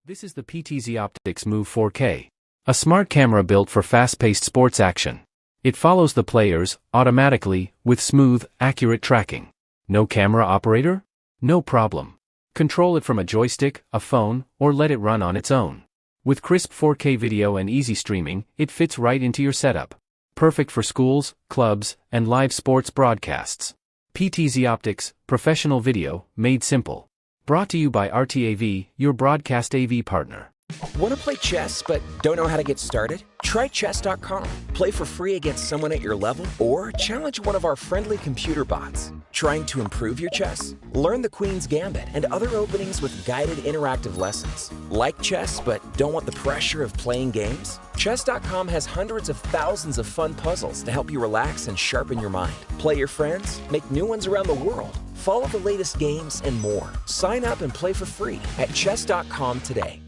This is the PTZ Optics Move 4K, a smart camera built for fast-paced sports action. It follows the players automatically with smooth, accurate tracking. No camera operator? No problem. Control it from a joystick, a phone, or let it run on its own. With crisp 4K video and easy streaming, it fits right into your setup. Perfect for schools, clubs, and live sports broadcasts. PTZ Optics, professional video, made simple. Brought to you by RTAV, your broadcast AV partner. Want to play chess but don't know how to get started? Try chess.com. Play for free against someone at your level or challenge one of our friendly computer bots. Trying to improve your chess? Learn the Queen's Gambit and other openings with guided interactive lessons. Like chess but don't want the pressure of playing games? Chess.com has hundreds of thousands of fun puzzles to help you relax and sharpen your mind. Play your friends, make new ones around the world, follow the latest games and more. Sign up and play for free at chess.com today.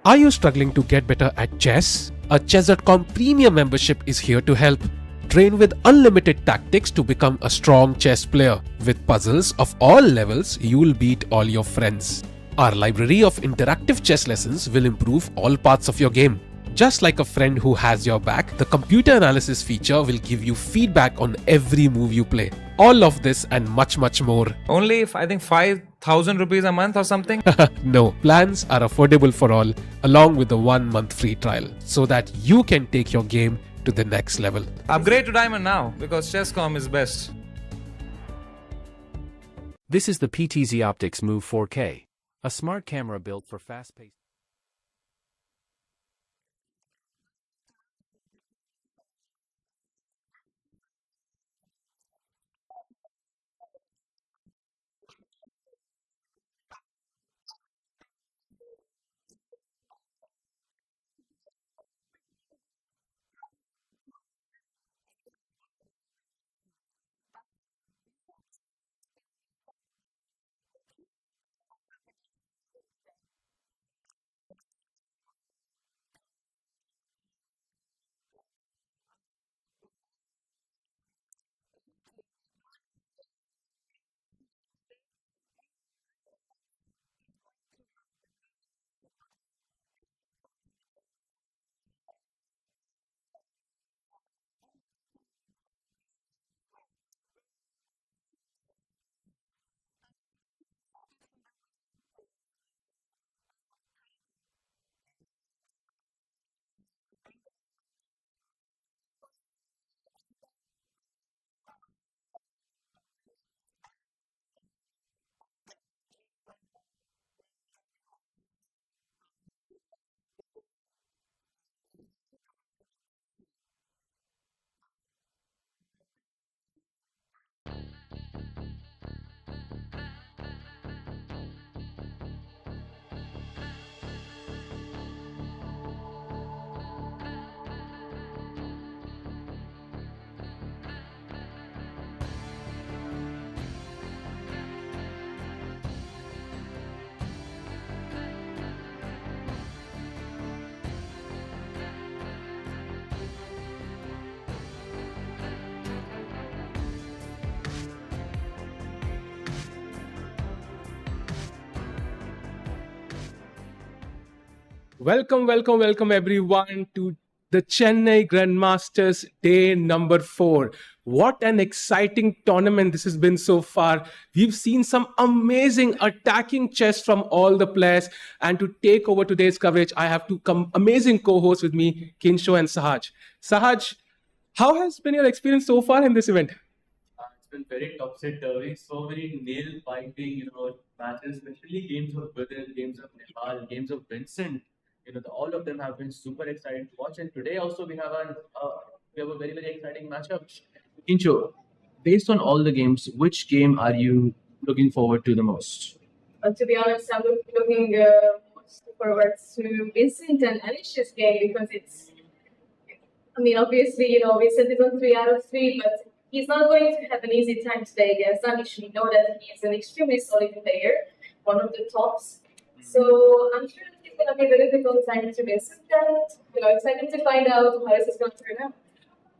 Are you struggling to get better at chess? A Chess.com premium membership is here to help. Train with unlimited tactics to become a strong chess player. With puzzles of all levels, you'll beat all your friends. Our library of interactive chess lessons will improve all parts of your game. Just like a friend who has your back, the computer analysis feature will give you feedback on every move you play. All of this and much more. Only, I think, 5,000 rupees a month or something? No, plans are affordable for all, along with the 1-month free trial, so that you can take your game to the next level. Upgrade to Diamond now, because Chess.com is best. This is the PTZ Optics Move 4K, a smart camera built for fast-paced. Welcome everyone to the Chennai Grandmasters Day number 4. What an exciting tournament this has been so far. We've seen some amazing attacking chess from all the players. And to take over today's coverage, I have two amazing co-hosts with me, Kinsho and Sahaj. Sahaj, how has been your experience so far in this event? It's been very topsy-turvy. So many nail-biting, matches, especially games of VIDIT, games of NIHAL, games of Vincent. All of them have been super exciting to watch. And today also we have a very exciting matchup. Incho, based on all the games, which game are you looking forward to the most? To be honest, I'm looking most forward to Vincent and Anish's game because obviously, Vincent is on 3 out of 3, but he's not going to have an easy time today against Anish. We know that he's an extremely solid player, one of the tops. So I'm sure it's going to be a very difficult time to Vincent, and excited to find out how this is going to turn out.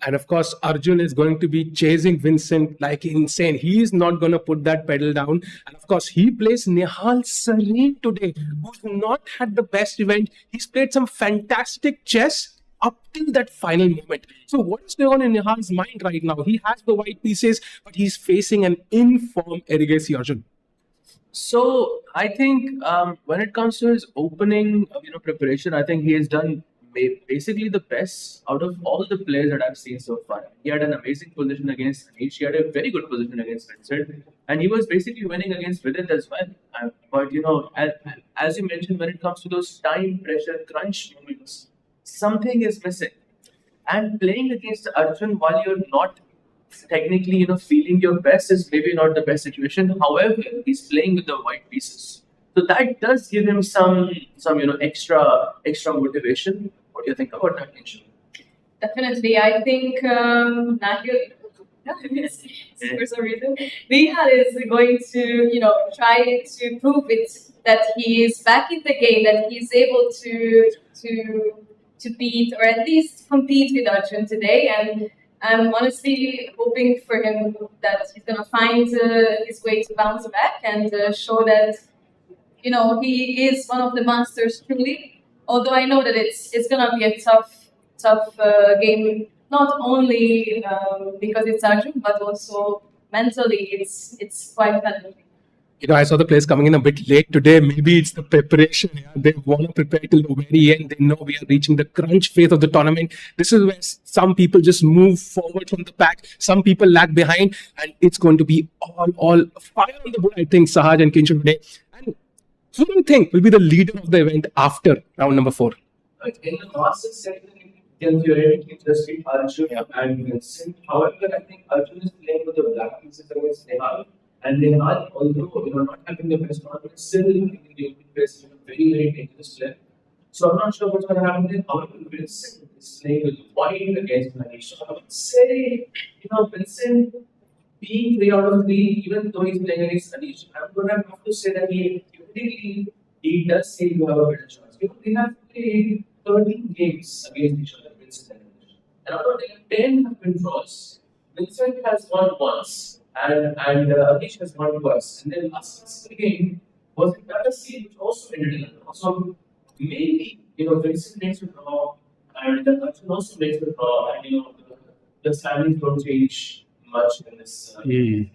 And of course, Arjun is going to be chasing Vincent like insane. He is not going to put that pedal down. And of course, he plays Nihal Serene today, who's not had the best event. He's played some fantastic chess up till that final moment. So what is going on in Nihal's mind right now? He has the white pieces, but he's facing an in-form Erigesi Arjun. So I think when it comes to his opening, preparation, I think he has done basically the best out of all the players that I've seen so far. He had an amazing position against ANISH. He had a very good position against Vincent, and he was basically winning against VIDIT as well. But as you mentioned, when it comes to those time pressure crunch moments, something is missing. And playing against Arjun while you're not technically, feeling your best is maybe not the best situation. However, he's playing with the white pieces, so that does give him some extra motivation. What do you think about that, Nisha? Definitely, I think Nihal, for some reason, Nihal is going to, try to prove it that he is back in the game, that he's able to beat or at least compete with Arjun today. And I'm honestly hoping for him that he's gonna find his way to bounce back and show that he is one of the masters truly. Although I know that it's gonna be a tough game, not only because it's Arjun, but also mentally it's quite challenging. I saw the players coming in a bit late today. Maybe it's the preparation. Yeah? They want to prepare till the very end. They know we are reaching the crunch phase of the tournament. This is where some people just move forward from the pack. Some people lag behind. And it's going to be all fire on the board, I think, Sahaj and Kinshuk today. And who do you think will be the leader of the event after round number 4? In the Masters segment, you can theoretically just beat Arjun and Vincent. However, I think Arjun is playing with the black pieces against Nihal. And Nihal, although not having the best confidence, still in the open phase, very, very dangerous player. So I'm not sure what's going to happen there. However, Vincent is playing with white against Manish. So I would say, Vincent being 3 out of 3, even though he's playing against Anish, I'm going to have to say that he does seem to have a better chance. They have played 13 games against each other, Vincent and Anish. And out of them, 10 have been draws. Vincent has won once. And Anish has won twice. And then last game was in another seed which also ended in a draw. So maybe Vincent makes a draw and Arjun also makes a draw, and the standings don't change much in this scenario.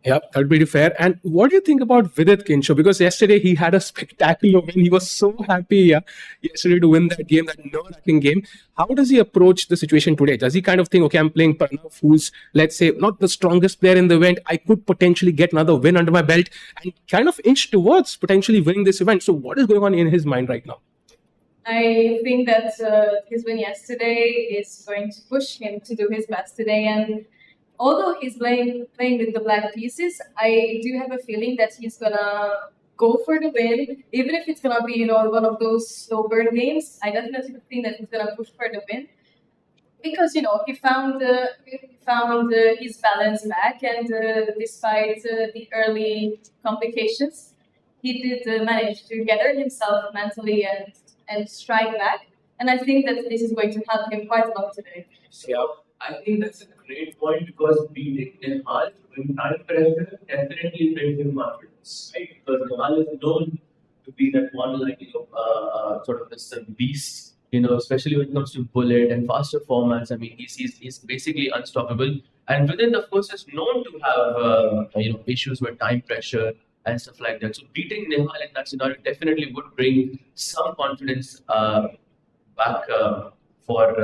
Yeah, that would be fair. And what do you think about Vidit, Kinshuk? Because yesterday he had a spectacular win. He was so happy yesterday to win that game, that nerve-wracking game. How does he approach the situation today? Does he kind of think, okay, I'm playing Pranav, who's, let's say, not the strongest player in the event. I could potentially get another win under my belt and kind of inch towards potentially winning this event. So what is going on in his mind right now? I think that his win yesterday is going to push him to do his best today. And although he's playing with the black pieces, I do have a feeling that he's gonna go for the win, even if it's gonna be one of those slow burn games. I definitely think that he's gonna push for the win because he found his balance back, and despite the early complications, he did manage to gather himself mentally and strike back. And I think that this is going to help him quite a lot today. Yeah, I think that's a great point because beating Nihal in time pressure definitely brings him confidence, right? Because Nihal is known to be that one sort of this beast, especially when it comes to bullet and faster formats. I mean, he's basically unstoppable. And within, of course, is known to have issues with time pressure and stuff like that. So beating Nihal in that scenario definitely would bring some confidence back for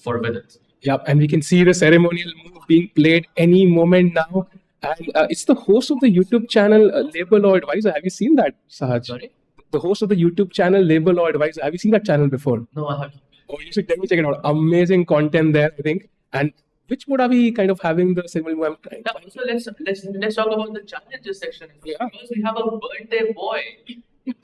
Vidit. Yep, and we can see the ceremonial move being played any moment now. And it's the host of the YouTube channel Label Law Advisor. Have you seen that, Sahaj? Sorry? The host of the YouTube channel Label Law Advisor. Have you seen that channel before? No, I haven't. Oh, you should definitely check it out. Amazing content there, I think. And which mode are we kind of having the ceremonial move? Yeah, so let's talk about the challenges section. Yeah. Because we have a birthday boy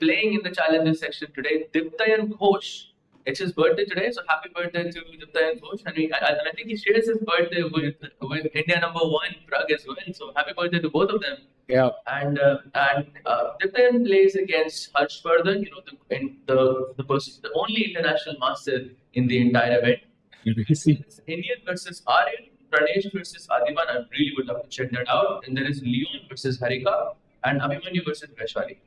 playing in the challenges section today, Diptayan Ghosh. It's his birthday today, so happy birthday to Diptayan Ghosh. And I think he shares his birthday with India number 1 Prague as well. So happy birthday to both of them. Yeah. And Diptayan plays against Harshvardhan, the only international master in the entire event. Indian versus Aryan, Pradesh versus Adiman. I really would love to check that out. And there is Leon versus Harika and Abhimanyu versus Vaishali.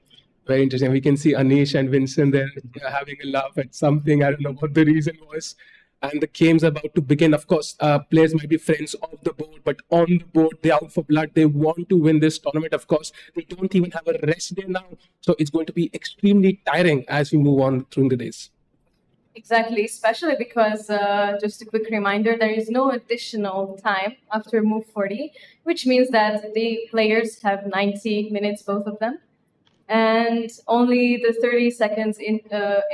Very interesting. We can see Anish and Vincent there having a laugh at something. I don't know what the reason was. And the game's about to begin. Of course, players might be friends off the board, but on the board, they're out for blood. They want to win this tournament. Of course, they don't even have a rest day now. So it's going to be extremely tiring as we move on through the days. Exactly, especially because, just a quick reminder, there is no additional time after move 40, which means that the players have 90 minutes, both of them. And only the 30 seconds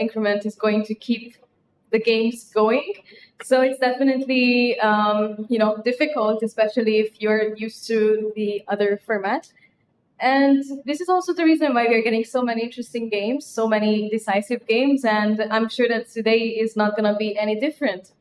increment is going to keep the games going. So it's definitely, difficult, especially if you're used to the other format. And this is also the reason why we're getting so many interesting games, so many decisive games. And I'm sure that today is not going to be any different.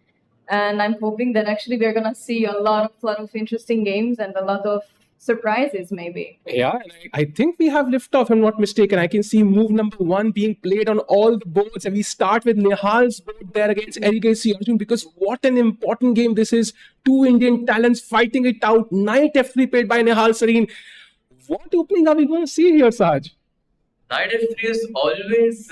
And I'm hoping that actually we're going to see a lot of interesting games and a lot of surprises, maybe. Yeah, and I think we have liftoff, if I'm not mistaken. I can see move number 1 being played on all the boards, and we start with Nihal's board there against ARJUN, because what an important game this is. 2 Indian talents fighting it out. Knight F3 played by Nihal Sareen. What opening are we going to see here, Saj? Knight F3 is always,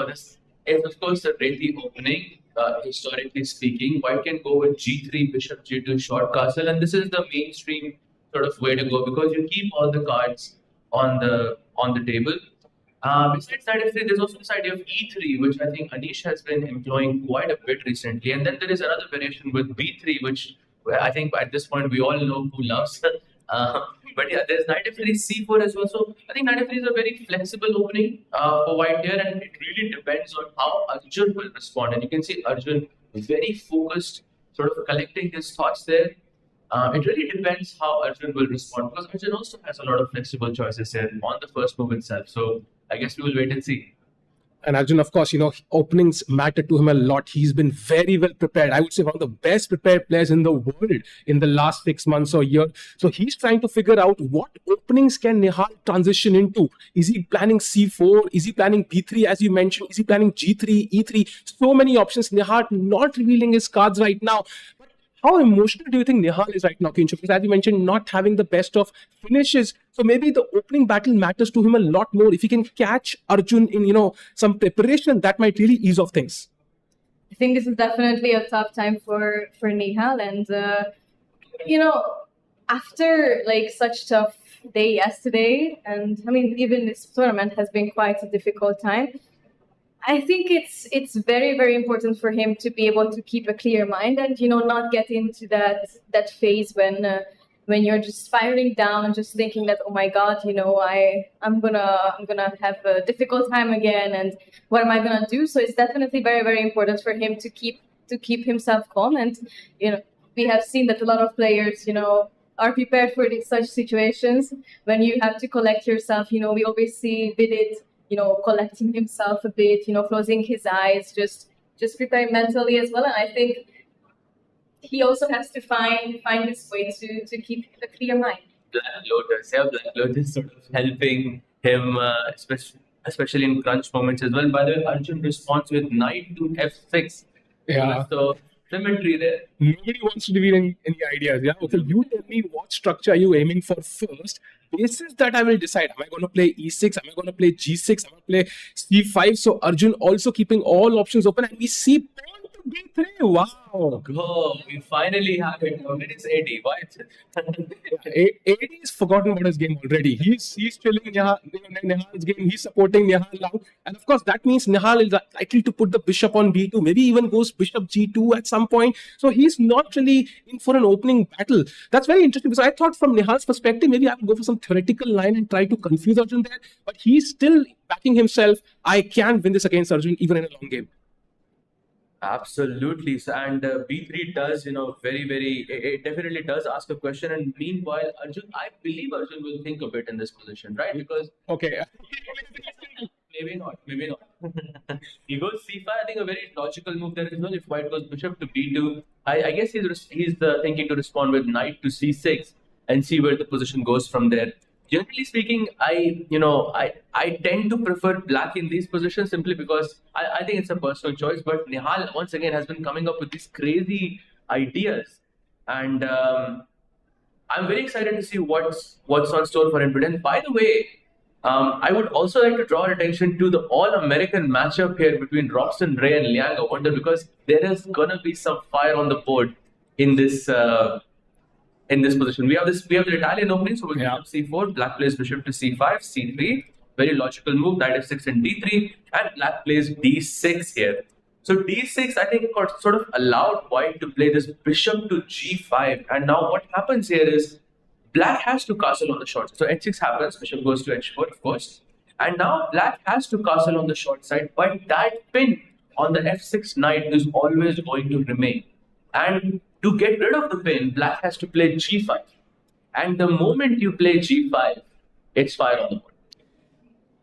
this is of course a ready opening. Historically speaking, white can go with G3, Bishop G2, short castle, and this is the mainstream sort of way to go because you keep all the cards on the table. Besides Knight F3, there's also this idea of E3, which I think Anish has been employing quite a bit recently, and then there is another variation with B3, which I think at this point we all know who loves. But yeah, there's Knight F3 C4 as well. So I think Knight F3 is a very flexible opening for white here, and it really depends on how Arjun will respond. And you can see Arjun very focused, sort of collecting his thoughts there. It really depends how Arjun will respond because Arjun also has a lot of flexible choices here on the first move itself. So I guess we will wait and see. And Arjun, of course, openings matter to him a lot. He's been very well prepared. I would say one of the best prepared players in the world in the last 6 months or year. So he's trying to figure out what openings can Nihal transition into. Is he planning C4? Is he planning B3 as you mentioned? Is he planning G3, E3? So many options. Nihal not revealing his cards right now. How emotional do you think Nihal is right now, Kinshuk? Because as you mentioned, not having the best of finishes. So maybe the opening battle matters to him a lot more. If he can catch Arjun in, some preparation, that might really ease off things. I think this is definitely a tough time for Nihal. And, after such tough day yesterday, and I mean, even this tournament has been quite a difficult time. I think it's very, very important for him to be able to keep a clear mind and not get into that phase when you're just spiraling down and just thinking that, oh my God, I'm gonna have a difficult time again and what am I gonna do? So it's definitely very, very important for him to keep himself calm. And we have seen that a lot of players are prepared for such situations when you have to collect yourself. We always see VIDIT collecting himself a bit, closing his eyes, just preparing mentally as well. And I think he also has to find this way to keep a clear mind. Black Lotus sort of helping him, especially in crunch moments as well. By the way, Arjun responds with Knight to F6. Yeah. So symmetry there. Nobody wants to reveal any ideas. Yeah. Okay, you tell me what structure are you aiming for first. Basis that I will decide. Am I going to play E6? Am I going to play G6? Am I going to play C5? So Arjun also keeping all options open, and we see pawn to B3. Wow. Oh, we finally have it. It is 80. Why? 80 has forgotten about his game already. He's chilling Nihal's game. He's supporting Nihal now. And of course, that means Nihal is likely to put the bishop on B2. Maybe even goes bishop G2 at some point. So he's not really in for an opening battle. That's very interesting because I thought from Nihal's perspective, maybe I would go for some theoretical line and try to confuse Arjun there. But he's still backing himself. I can win this against Arjun even in a long game. Absolutely. So, and B3 does, very, very, it definitely does ask a question. And meanwhile, I believe Arjun will think a bit in this position, right? Because okay, maybe not. He goes C5. I think a very logical move there as well. If white goes bishop to B2, I guess he's thinking to respond with knight to C6 and see where the position goes from there. generally speaking, I tend to prefer black in these positions simply because I think it's a personal choice. But Nihal once again has been coming up with these crazy ideas, and I'm very excited to see what's on store for him. And by the way, I would also like to draw attention to the all-American matchup here between Robson, Ray, and Liang. I wonder because there is gonna be some fire on the board in this position. We have the Italian opening, so we'll bishop c4, black plays bishop to c5, c3, very logical move, knight f6 and d3, and black plays d6 here. So d6, I think, got sort of allowed white to play this bishop to g5, and now what happens here is black has to castle on the short side. So h6 happens, bishop goes to h4, of course, and now black has to castle on the short side, but that pin on the f6 knight is always going to remain. And to get rid of the pin, black has to play g5. And the moment you play g5, it's fire on the board.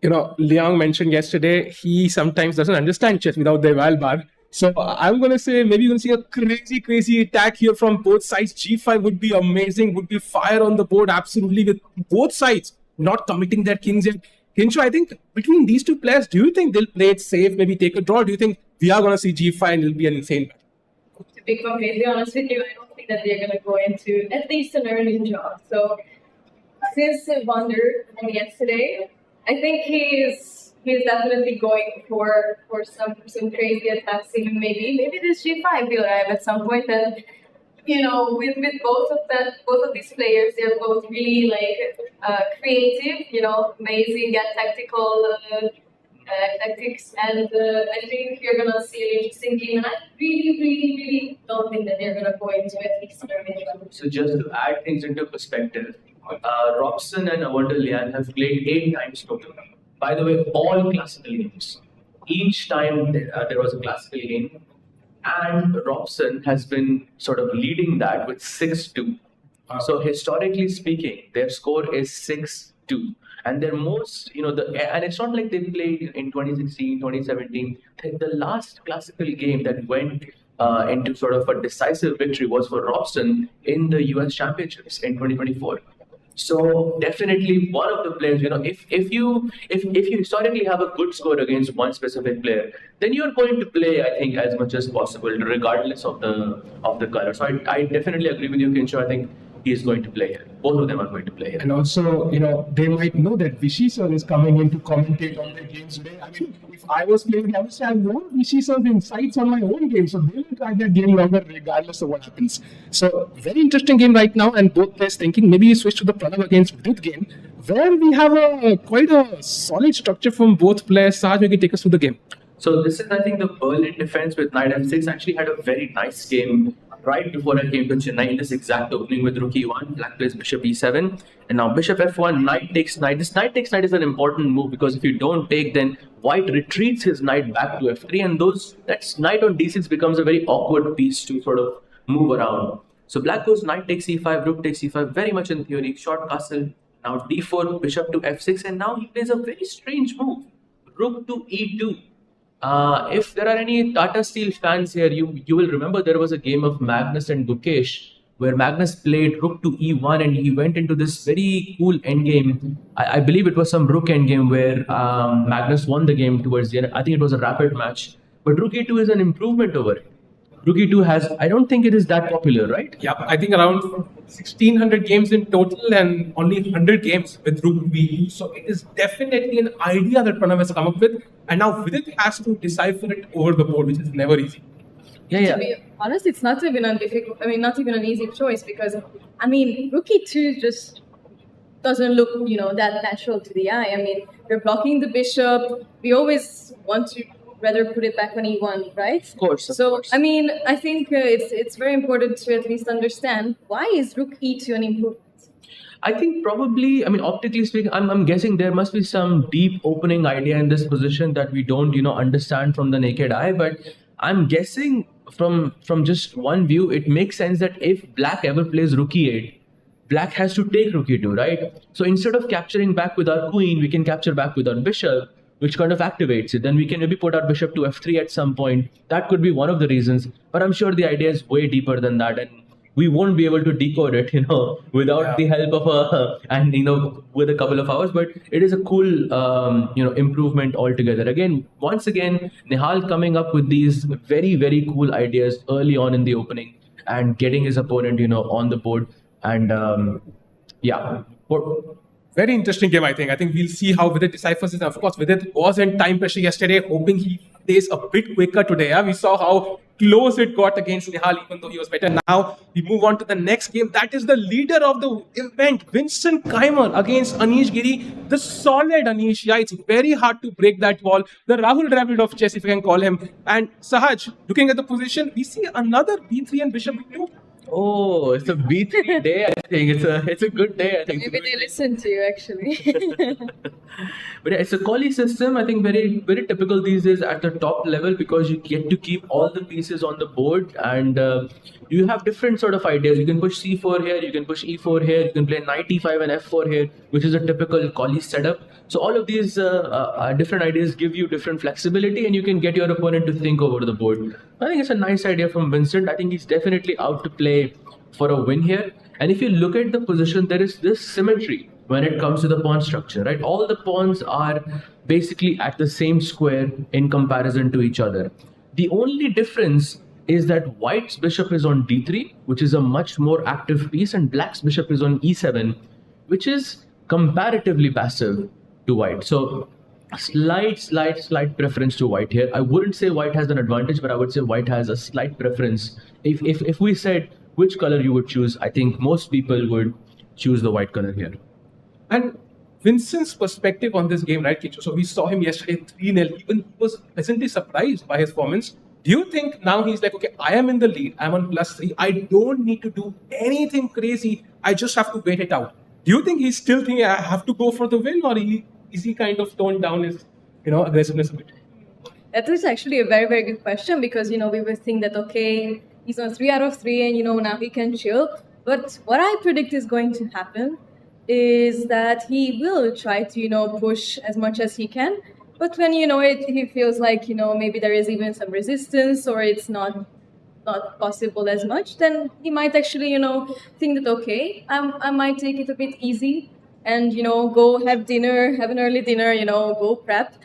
You know, Liang mentioned yesterday, he sometimes doesn't understand chess without the eval bar. So I'm going to say maybe you're going to see a crazy attack here from both sides. G5 would be amazing, would be fire on the board, absolutely, with both sides not committing their kings yet. Hinshu, I think between these two players, do you think they'll play it safe, maybe take a draw? Do you think we are going to see G5 and it'll be an insane battle? To be completely honest with you, I don't think that they're going to go into at least an early draw. So since Wander won yesterday, I think he's definitely going for some crazy attacks. Even maybe this G5 will arrive at some point. And with both of these players, they're both really creative. Amazing at tactical tactics, and I think you're gonna see an interesting game. And I really don't think that they're gonna go into at least an early draw. So just to add things into perspective, Robson and Wander Liang have played 8 times total. By the way, all classical games. Each time there was a classical game, and Robson has been sort of leading that with 6-2. So historically speaking, their score is 6-2. And their most, and it's not like they played in 2016, 2017. The last classical game that went into sort of a decisive victory was for Robson in the US Championships in 2024. So definitely one of the players, if you historically have a good score against one specific player, then you're going to play, I think, as much as possible, regardless of the color. So I definitely agree with you, Kinsho. I think he is going to play here. Both of them are going to play here. And also, they might know that Vichy sir is coming in to commentate on their games today. I mean, if I was playing, I would say I want Vichy sir's insights on my own game. So they will try that game longer regardless of what happens. So very interesting game right now, and both players thinking maybe you switch to the Pranav against VIDIT game, where we have quite a solid structure from both players. Saj, maybe take us through the game. So this is, I think, the Berlin defense with knight f6 actually had a very nice game right before I came to Chennai in this exact opening with rook e1, black plays bishop e7, and now bishop f1, knight takes knight. This knight takes knight is an important move because if you don't take, then white retreats his knight back to f3, and that knight on d6 becomes a very awkward piece to sort of move around. So black goes knight takes e5, rook takes e5, very much in theory, short castle, now d4, bishop to f6, and now he plays a very strange move, rook to e2. If there are any Tata Steel fans here, you will remember there was a game of Magnus and Gukesh where Magnus played rook to e1 and he went into this very cool endgame. I believe it was some rook endgame where Magnus won the game towards the end. I think it was a rapid match. But rook e2 is an improvement over it. Rook e2 has, I don't think it is that popular, right? Yeah, I think around 1600 games in total and only 100 games with rook e2. So it is definitely an idea that Pranav has come up with. And now VIDIT has to decipher it over the board, which is never easy. To be honest, it's not even not even an easy choice because, rook e2 just doesn't look, that natural to the eye. You're blocking the bishop. We always want to rather put it back on e1, right? Of course. I think it's very important to at least understand why is rook e2 an improvement? I think probably, optically speaking, I'm guessing there must be some deep opening idea in this position that we don't, understand from the naked eye. But I'm guessing from just one view, it makes sense that if black ever plays rook e8, black has to take rook e2, right? So instead of capturing back with our queen, we can capture back with our bishop, which kind of activates it. Then we can maybe put our bishop to f3 at some point. That could be one of the reasons. But I'm sure the idea is way deeper than that. And we won't be able to decode it, without the help of with a couple of hours. But it is a cool, improvement altogether. Again, once again, Nihal coming up with these very, very cool ideas early on in the opening and getting his opponent, on the board. And yeah. Very interesting game, I think. I think we'll see how Vidit deciphers it. Of course, Vidit was in time pressure yesterday, hoping he plays a bit quicker today. Yeah? We saw how close it got against Nihal, even though he was better. Now, we move on to the next game. That is the leader of the event, Vincent Keimer against Anish Giri. The solid Anish. Yeah, it's very hard to break that wall. The Rahul Dravid of chess, if you can call him. And Sahaj, looking at the position, we see another B3 and Bishop B2. Oh, it's a B3 day, I think. It's a good day, I think. Maybe they listen to you, actually. But yeah, it's a collie system, I think, very, very typical these days at the top level, because you get to keep all the pieces on the board, and you have different sort of ideas. You can push C4 here, you can push E4 here, you can play knight E5 and F4 here, which is a typical collie setup. So all of these different ideas give you different flexibility, and you can get your opponent to think over the board. I think it's a nice idea from Vincent. I think he's definitely out to play for a win here. And if you look at the position, there is this symmetry when it comes to the pawn structure, right? All the pawns are basically at the same square in comparison to each other. The only difference is that white's bishop is on D3, which is a much more active piece, and black's bishop is on E7, which is comparatively passive to white. So slight preference to white here. I wouldn't say white has an advantage, but I would say white has a slight preference. If we said which color you would choose, I think most people would choose the white color here. And Vincent's perspective on this game, right, Kichu? So we saw him yesterday 3-0. Even he was pleasantly surprised by his performance. Do you think now he's like, okay, I am in the lead, I'm on +3, I don't need to do anything crazy, I just have to wait it out? Do you think he's still thinking I have to go for the win, or is he kind of toned down his aggressiveness a bit? That is actually a very, very good question, because, we were thinking that, okay, he's on 3 out of 3 and, now he can chill. But what I predict is going to happen is that he will try to, push as much as he can. But when, he feels like, maybe there is even some resistance, or it's not possible as much, then he might actually, think that, okay, I might take it a bit easy and, go have dinner, have an early dinner, go prep.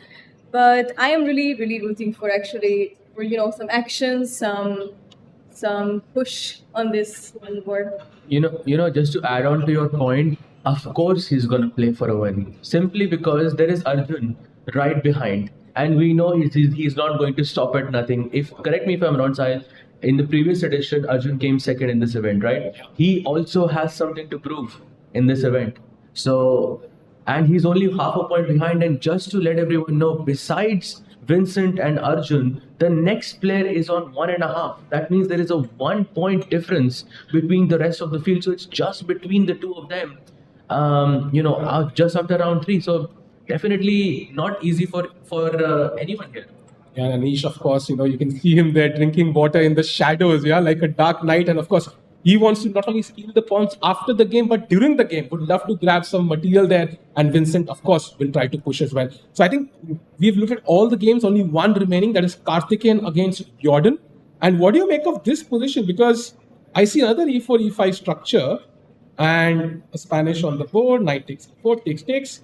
But I am really, really rooting for some action, some push on this board. Just to add on to your point, of course he's going to play for a win, simply because there is Arjun right behind, and we know he's not going to stop at nothing. Correct me if I'm wrong, Sahil, in the previous edition, Arjun came second in this event, right? He also has something to prove in this event. So, and he's only half a point behind. And just to let everyone know, besides Vincent and Arjun, the next player is on 1.5. That means there is a 1 point difference between the rest of the field. So it's just between the two of them, just after round 3. So definitely not easy for anyone here. Yeah, and Anish, of course, you can see him there drinking water in the shadows, like a dark night. And of course, he wants to not only steal the pawns after the game, but during the game, would love to grab some material there. And Vincent, of course, will try to push as well. So I think we've looked at all the games, only one remaining, that is Karthikeyan against Jordan. And what do you make of this position? Because I see another E4, E5 structure, and a Spanish on the board, knight takes E4, takes.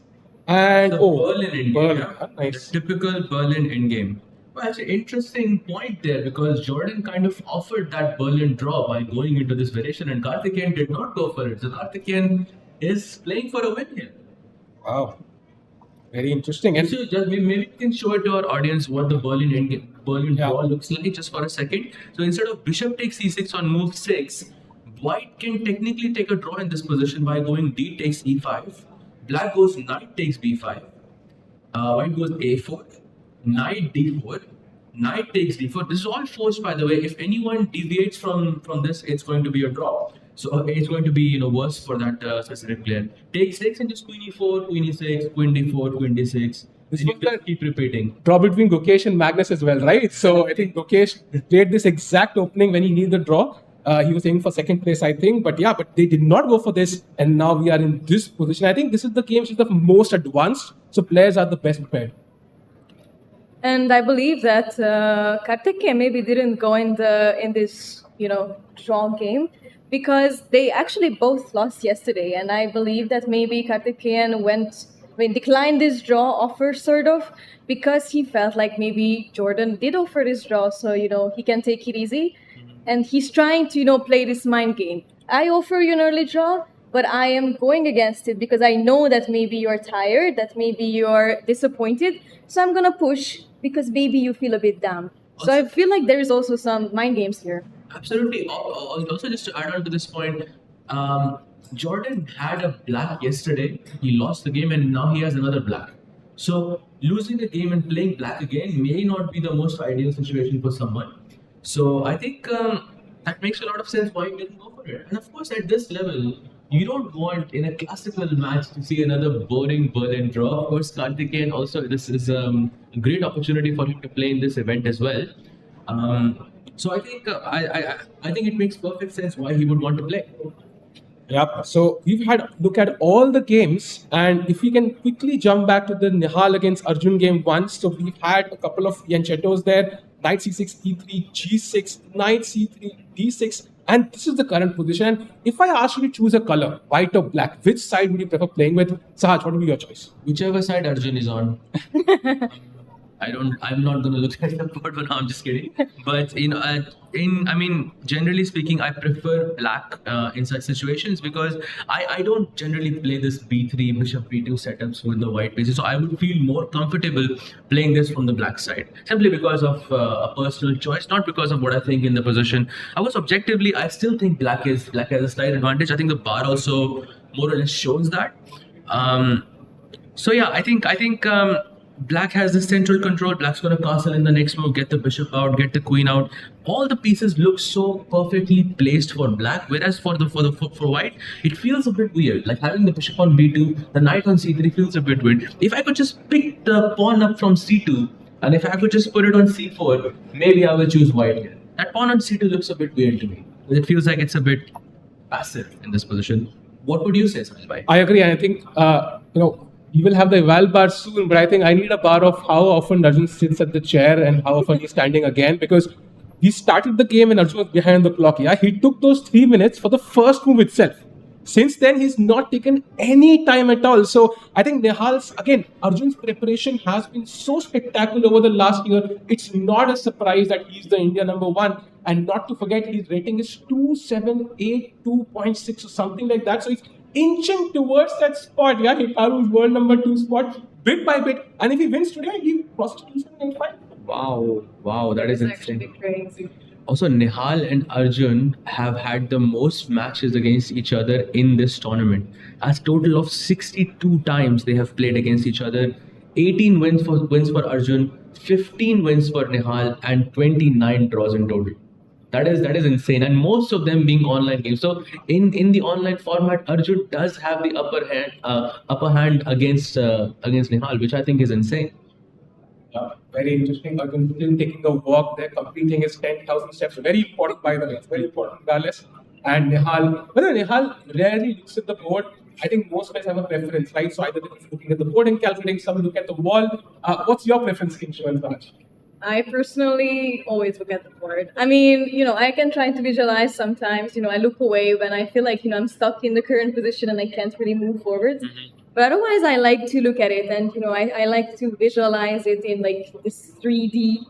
And Berlin endgame. Berlin, nice. The typical Berlin endgame. Well, that's an interesting point there, because Jordan kind of offered that Berlin draw by going into this variation, and Karthikeyan did not go for it. So Karthikeyan is playing for a win here. Wow. Very interesting. And so just maybe we can show it to our audience what the Berlin draw looks like just for a second. So instead of bishop takes c6 on move 6, white can technically take a draw in this position by going d takes e5. Black goes knight takes b5. White goes a4. Knight d4, knight takes d4. This is all forced, by the way. If anyone deviates from this, it's going to be a draw. So it's going to be worse for that specific player. Take 6 and just queen e4, queen e6, queen d4, queen d6. This you can keep repeating. Draw between Gokesh and Magnus as well, right? So I think Gokesh played this exact opening when he needed the draw. He was aiming for second place, I think. But they did not go for this. And now we are in this position. I think this is the game which is the most advanced. So players are the best prepared. And I believe that Karthikeyan maybe didn't go in this draw game, because they actually both lost yesterday, and I believe that maybe Karthikeyan declined this draw offer sort of because he felt like maybe Jordan did offer this draw, so he can take it easy, and he's trying to play this mind game. I offer you an early draw, but I am going against it because I know that maybe you're tired, that maybe you're disappointed, so I'm gonna push because maybe you feel a bit down. So I feel like there is also some mind games here. Absolutely. Also, just to add on to this point, Jordan had a black yesterday. He lost the game, and now he has another black. So losing the game and playing black again may not be the most ideal situation for someone. So I think that makes a lot of sense why you didn't go for it. And of course, at this level, you don't want in a classical match to see another boring Berlin draw. Of course, Karthikeyan also, this is a great opportunity for him to play in this event as well. So I think I think it makes perfect sense why he would want to play. Yep. So we've had look at all the games, and if we can quickly jump back to the Nihal against Arjun game 1. So we've had a couple of Yanchettos there: knight c6, e3, g6, knight c3, d6, and this is the current position. And if I ask you to choose a color, white or black, which side would you prefer playing with? Sahaj, what would be your choice? Whichever side Arjun is on. I'm not going to look at the board, but no, I'm just kidding. But generally speaking, I prefer black in such situations because I don't generally play this b3 bishop b2 setups with the white pieces. So I would feel more comfortable playing this from the black side simply because of a personal choice, not because of what I think in the position. Objectively, I still think black has a slight advantage. I think the bar also more or less shows that. So yeah, I think. Black has the central control. Black's going to castle in the next move, get the bishop out, get the queen out. All the pieces look so perfectly placed for black, whereas for white, it feels a bit weird. Like having the bishop on b2, the knight on c3 feels a bit weird. If I could just pick the pawn up from c2, and if I could just put it on c4, maybe I will choose white here. That pawn on c2 looks a bit weird to me. It feels like it's a bit passive in this position. What would you say, Sanjay? I agree. I think we will have the eval bar soon, but I think I need a bar of how often Arjun sits at the chair and how often he's standing again, because he started the game and Arjun was behind the clock. Yeah, he took those 3 minutes for the first move itself. Since then, he's not taken any time at all. So I think Arjun's preparation has been so spectacular over the last year. It's not a surprise that he's the India #1. And not to forget, his rating is 278, 2.6 or something like that. So he's inching towards that spot, yeah, Hikaru's world #2 spot, bit by bit. And if he wins today, he crosses 275. Wow, that is insane. Actually crazy. Also, Nihal and Arjun have had the most matches against each other in this tournament. A total of 62 times they have played against each other. 18 wins for Arjun, 15 wins for Nihal, and 29 draws in total. That is insane, and most of them being online games. So in the online format, Arjun does have the upper hand against Nihal, which I think is insane. Yeah, very interesting. Arjun still taking a walk there, completing his 10,000 steps. Very important, by the way. It's very important, regardless. And Nihal, Nihal rarely looks at the board. I think most guys have a preference, right? So either they're looking at the board and calculating, some look at the wall. What's your preference, Kinshu and Raj? I personally always look at the board. I mean, I can try to visualize sometimes. I look away when I feel like, I'm stuck in the current position and I can't really move forward. Mm-hmm. But otherwise, I like to look at it and, I like to visualize it in like this 3D,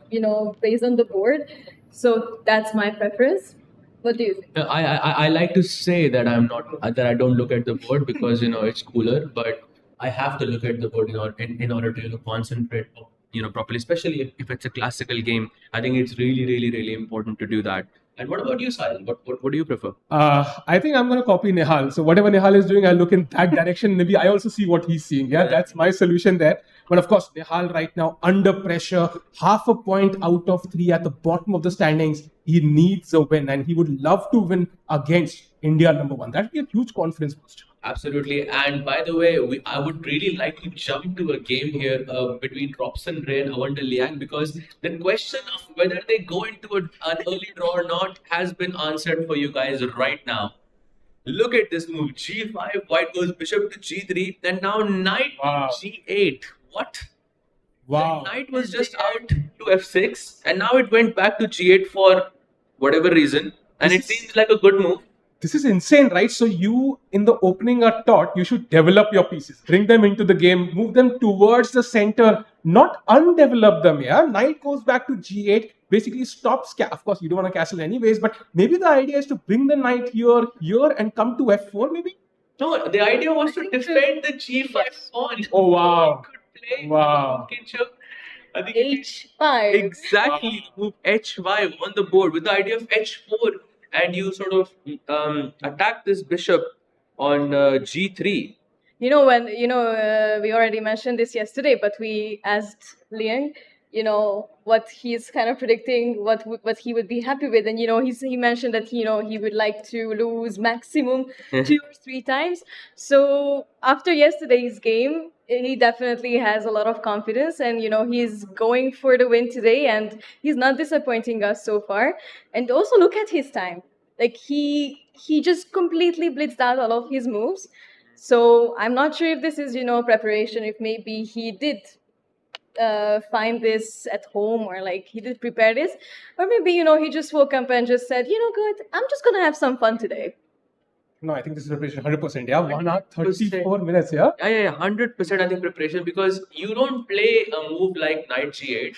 based on the board. So that's my preference. What do you think? I like to say that I don't look at the board because, it's cooler, but I have to look at the board in order to concentrate properly, especially if it's a classical game. I think it's really, really, really important to do that. And what about you, Sahil? What do you prefer? I think I'm going to copy Nihal. So whatever Nihal is doing, I'll look in that direction. Maybe I also see what he's seeing. Yeah, that's my solution there. But of course, Nihal right now under pressure, half a point out of 3 at the bottom of the standings. He needs a win, and he would love to win against India #1. That would be a huge confidence boost. Absolutely. And by the way, I would really like to jump to a game here between Robson Ray and Awanda Liang, because the question of whether they go into an early draw or not has been answered for you guys right now. Look at this move. G5, white goes bishop to G3, and now knight to G8. What? Wow. The knight was just out to F6, and now it went back to G8 for whatever reason. And it seems like a good move. this is insane, right? So you, in the opening are taught, you should develop your pieces, bring them into the game, move them towards the center, not undevelop them, yeah? Knight goes back to g8, basically stops, of course, you don't want to castle anyways, but maybe the idea is to bring the knight here, and come to f4 maybe? No, the idea was to defend the g5 pawn. Oh, wow. He could play Wow. I think H5. exactly move h5 on the board with the idea of h4, and you sort of attack this bishop on g3. We already mentioned this yesterday, but we asked Liang, what he's kind of predicting, what he would be happy with, and he mentioned that he would like to lose maximum 2 or 3 times. So after yesterday's game, he definitely has a lot of confidence, and he's going for the win today, and he's not disappointing us so far. And also look at his time, like he just completely blitzed out all of his moves. So I'm not sure if this is, preparation, if maybe he did find this at home, or like he did prepare this, or maybe, he just woke up and just said, good, I'm just going to have some fun today. No, I think this is preparation 100%. Yeah, 1 hour, 34 minutes. Yeah. Yeah, 100% I think preparation, because you don't play a move like knight g8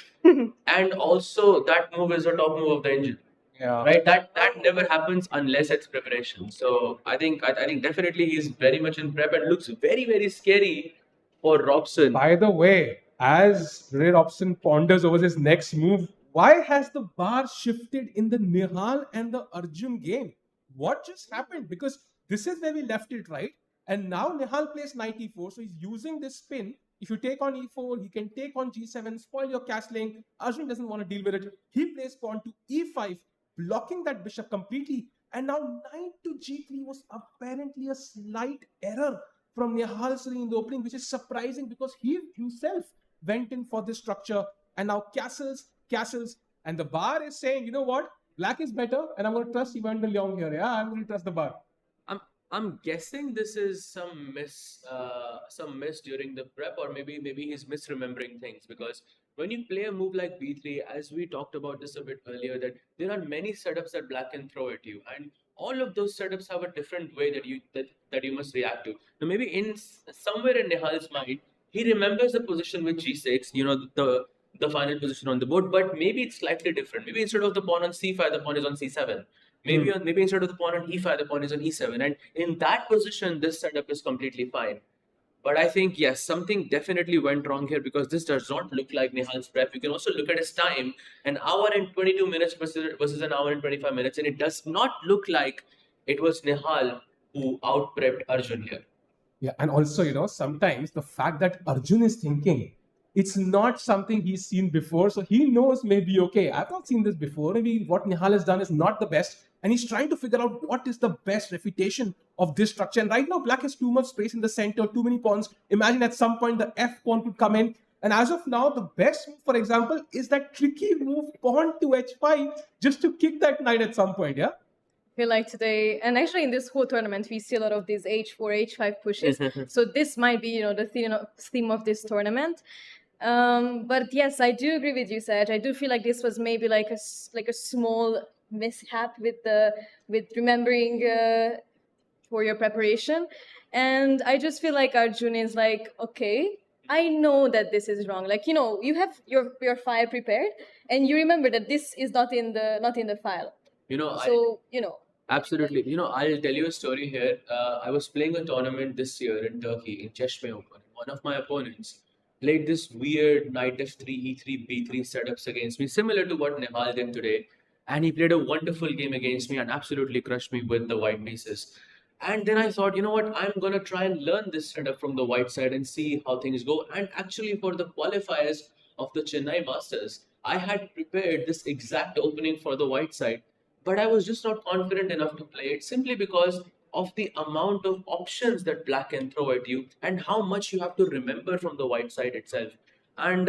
and also that move is the top move of the engine. Yeah. Right, that never happens unless it's preparation. So I think definitely he's very much in prep and looks very, very scary for Robson. By the way, as Ray Robson ponders over his next move, why has the bar shifted in the Nihal and the Arjun game? What just happened? Because this is where we left it, right? And now Nihal plays knight e4, so he's using this spin. If you take on e4, he can take on g7, spoil your castling. Arjun doesn't want to deal with it. He plays pawn to e5, blocking that bishop completely. And now knight to g3 was apparently a slight error from Nihal in the opening, which is surprising because he himself went in for this structure. And now castles. And the bar is saying, you know what? Black is better, and I'm going to trust Ivan de Leon here. Yeah, I'm going to trust the bar. I'm guessing this is some miss during the prep, or maybe he's misremembering things, because when you play a move like b3, as we talked about this a bit earlier, that there are many setups that black can throw at you, and all of those setups have a different way that you must react to. Now maybe in somewhere in Nihal's mind, he remembers the position with g6, the final position on the board, but maybe it's slightly different. Maybe instead of the pawn on c5, the pawn is on c7. Maybe instead of the pawn on e5, the pawn is on e7. And in that position, this setup is completely fine. But I think, yes, something definitely went wrong here, because this does not look like Nihal's prep. You can also look at his time, an hour and 22 minutes versus an hour and 25 minutes. And it does not look like it was Nihal who out-prepped Arjun here. Yeah, and also, sometimes the fact that Arjun is thinking, it's not something he's seen before. So he knows maybe, okay, I've not seen this before. Maybe what Nihal has done is not the best. And he's trying to figure out what is the best refutation of this structure. And right now, black has too much space in the center, too many pawns. Imagine at some point the F pawn could come in. And as of now, the best move, for example, is that tricky move pawn to h5, just to kick that knight at some point, yeah? I feel like today, and actually in this whole tournament, we see a lot of these h4, h5 pushes. So this might be, the theme of this tournament. But yes, I do agree with you, Saj. I do feel like this was maybe like a small mishap with remembering for your preparation. And I just feel like Arjun is like, okay, I know that this is wrong. Like, you have your file prepared, and you remember that this is not in the file. Absolutely. I'll tell you a story here. I was playing a tournament this year in Turkey, in CHENNAI Open. One of my opponents played this weird knight f3, e3, b3 setups against me, similar to what Nihal did today. And he played a wonderful game against me and absolutely crushed me with the white pieces. And then I thought, you know what, I'm going to try and learn this setup from the white side and see how things go. And actually, for the qualifiers of the Chennai Masters, I had prepared this exact opening for the white side, but I was just not confident enough to play it, simply because of the amount of options that black can throw at you and how much you have to remember from the white side itself. And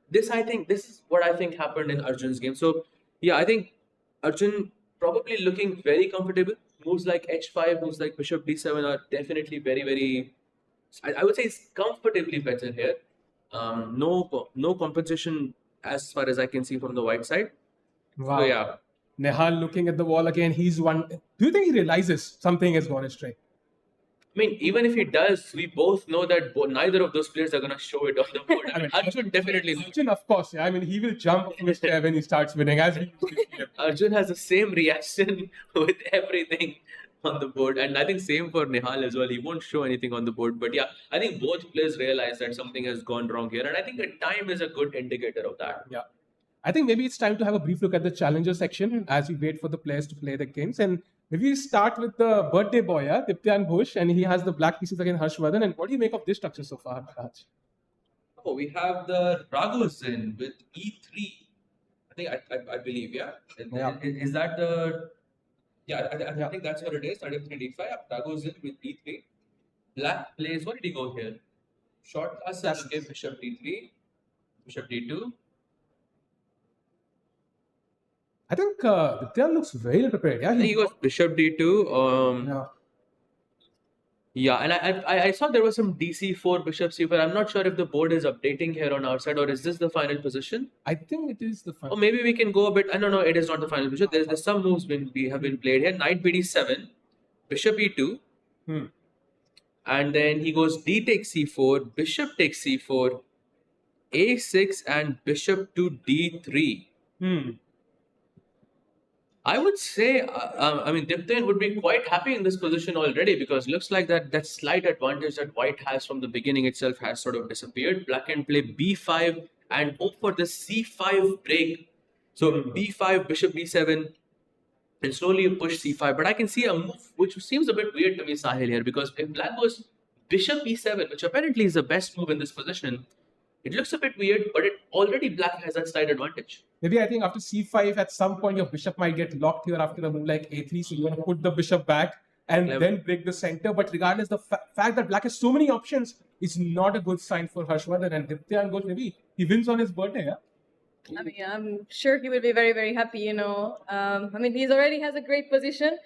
this is what I think happened in Arjun's game. So yeah, I think Arjun probably looking very comfortable. Moves like h5, moves like bishop d7 are definitely very, very, I would say it's comfortably better here. No compensation as far as I can see from the white side. Wow. So yeah. Nihal looking at the wall again. He's one. Do you think he realizes something has gone astray? I mean, even if he does, we both know that neither of those players are going to show it on the board. I mean, Arjun definitely. Arjun, of course. Yeah. I mean, he will jump from his chair when he starts winning, as he usually does. Arjun has the same reaction with everything on the board, and I think same for Nihal as well. He won't show anything on the board, but yeah, I think both players realize that something has gone wrong here, and I think the time is a good indicator of that. Yeah. I think maybe it's time to have a brief look at the challenger section as we wait for the players to play the games. And maybe we start with the birthday boy, yeah, Diptyan Ghosh, and he has the black pieces against Harshvardhan. And what do you make of this structure so far, Raj? Oh, we have the Ragos in with E3. I think I believe, yeah. Is that the? Yeah, I think that's what it is. 33 D5. Ragos in with E3. Black plays. What did he go here? Short castle. Okay, Bishop D3. Bishop D2. I think Diptyan looks very well prepared. Yeah, I think he goes Bishop D2. Yeah, and I saw there was some DC4, Bishop C4. I'm not sure if the board is updating here on our side, or is this the final position? I think it is the final. Or maybe we can go a bit. I don't know. It is not the final position. There's some moves have been played here. Knight BD7, Bishop E2, and then he goes D takes C4, Bishop takes C4, A6, and Bishop to D3. I would say, I mean, Diptyan would be quite happy in this position already, because it looks like that slight advantage that White has from the beginning itself has sort of disappeared. Black can play B5 and hope for the C5 break. So B5, Bishop B7, and slowly you push C5. But I can see a move which seems a bit weird to me, Sahil, here, because if Black goes Bishop E7, which apparently is the best move in this position, it looks a bit weird, but already Black has that slight advantage. Maybe I think after C5, at some point, your bishop might get locked here after a move like A3. So you want to put the bishop back and then break the center. But regardless, the fact that Black has so many options is not a good sign for Harshvardhan. And Diptyan Ghosh, maybe he wins on his birthday, yeah? I mean, I'm sure he will be very, very happy, you know. I mean, he already has a great position.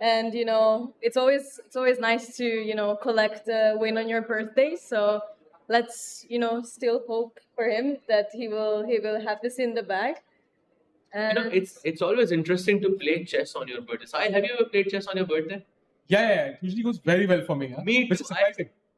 And, you know, it's always nice to, you know, collect a win on your birthday. So let's, you know, still hope for him that he will have this in the bag. And you know, it's always interesting to play chess on your birthday. Sahil, have you ever played chess on your birthday? Yeah. It usually goes very well for me. Huh? Me too.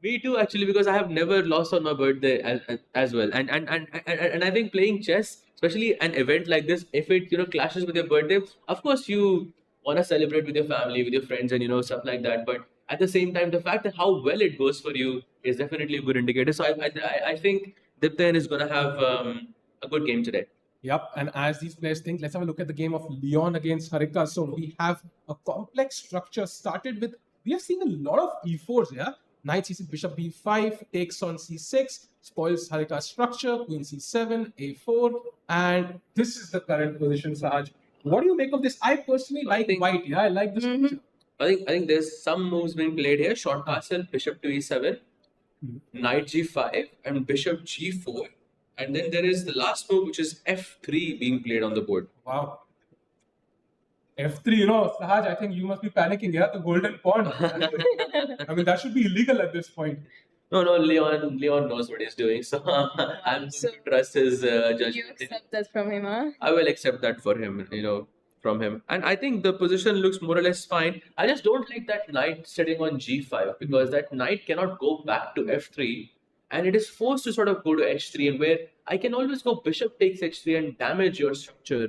Me too, actually, because I have never lost on my birthday as well. And I think playing chess, especially an event like this, if it, you know, clashes with your birthday, of course you want to celebrate with your family, with your friends, and, you know, stuff like that. But at the same time, the fact that how well it goes for you is definitely a good indicator. So I think Diptyan is going to have a good game today. Yep, and as these players think, let's have a look at the game of Leon against Harika. So we have a complex structure started with, we have seen a lot of E4s, yeah? Knight C6, Bishop B5, takes on C6, spoils Harika's structure, Queen C7, A4, and this is the current position, Sahaj. What do you make of this? I personally like White, yeah? I like this structure. I think there's some moves being played here. Short castle, Bishop to E7, Knight G5, and Bishop G4. And then there is the last move, which is F3 being played on the board. Wow. F3, you know, Sahaj, I think you must be panicking, yeah? The golden pawn. I mean, that should be illegal at this point. No, Leon knows what he's doing. So I'm going to trust his judgment. You accept that from him, huh? I will accept that for him, you know, from him. And I think the position looks more or less fine. I just don't like that knight sitting on G5, because that knight cannot go back to F3. And it is forced to sort of go to H3, and where I can always go Bishop takes H3 and damage your structure,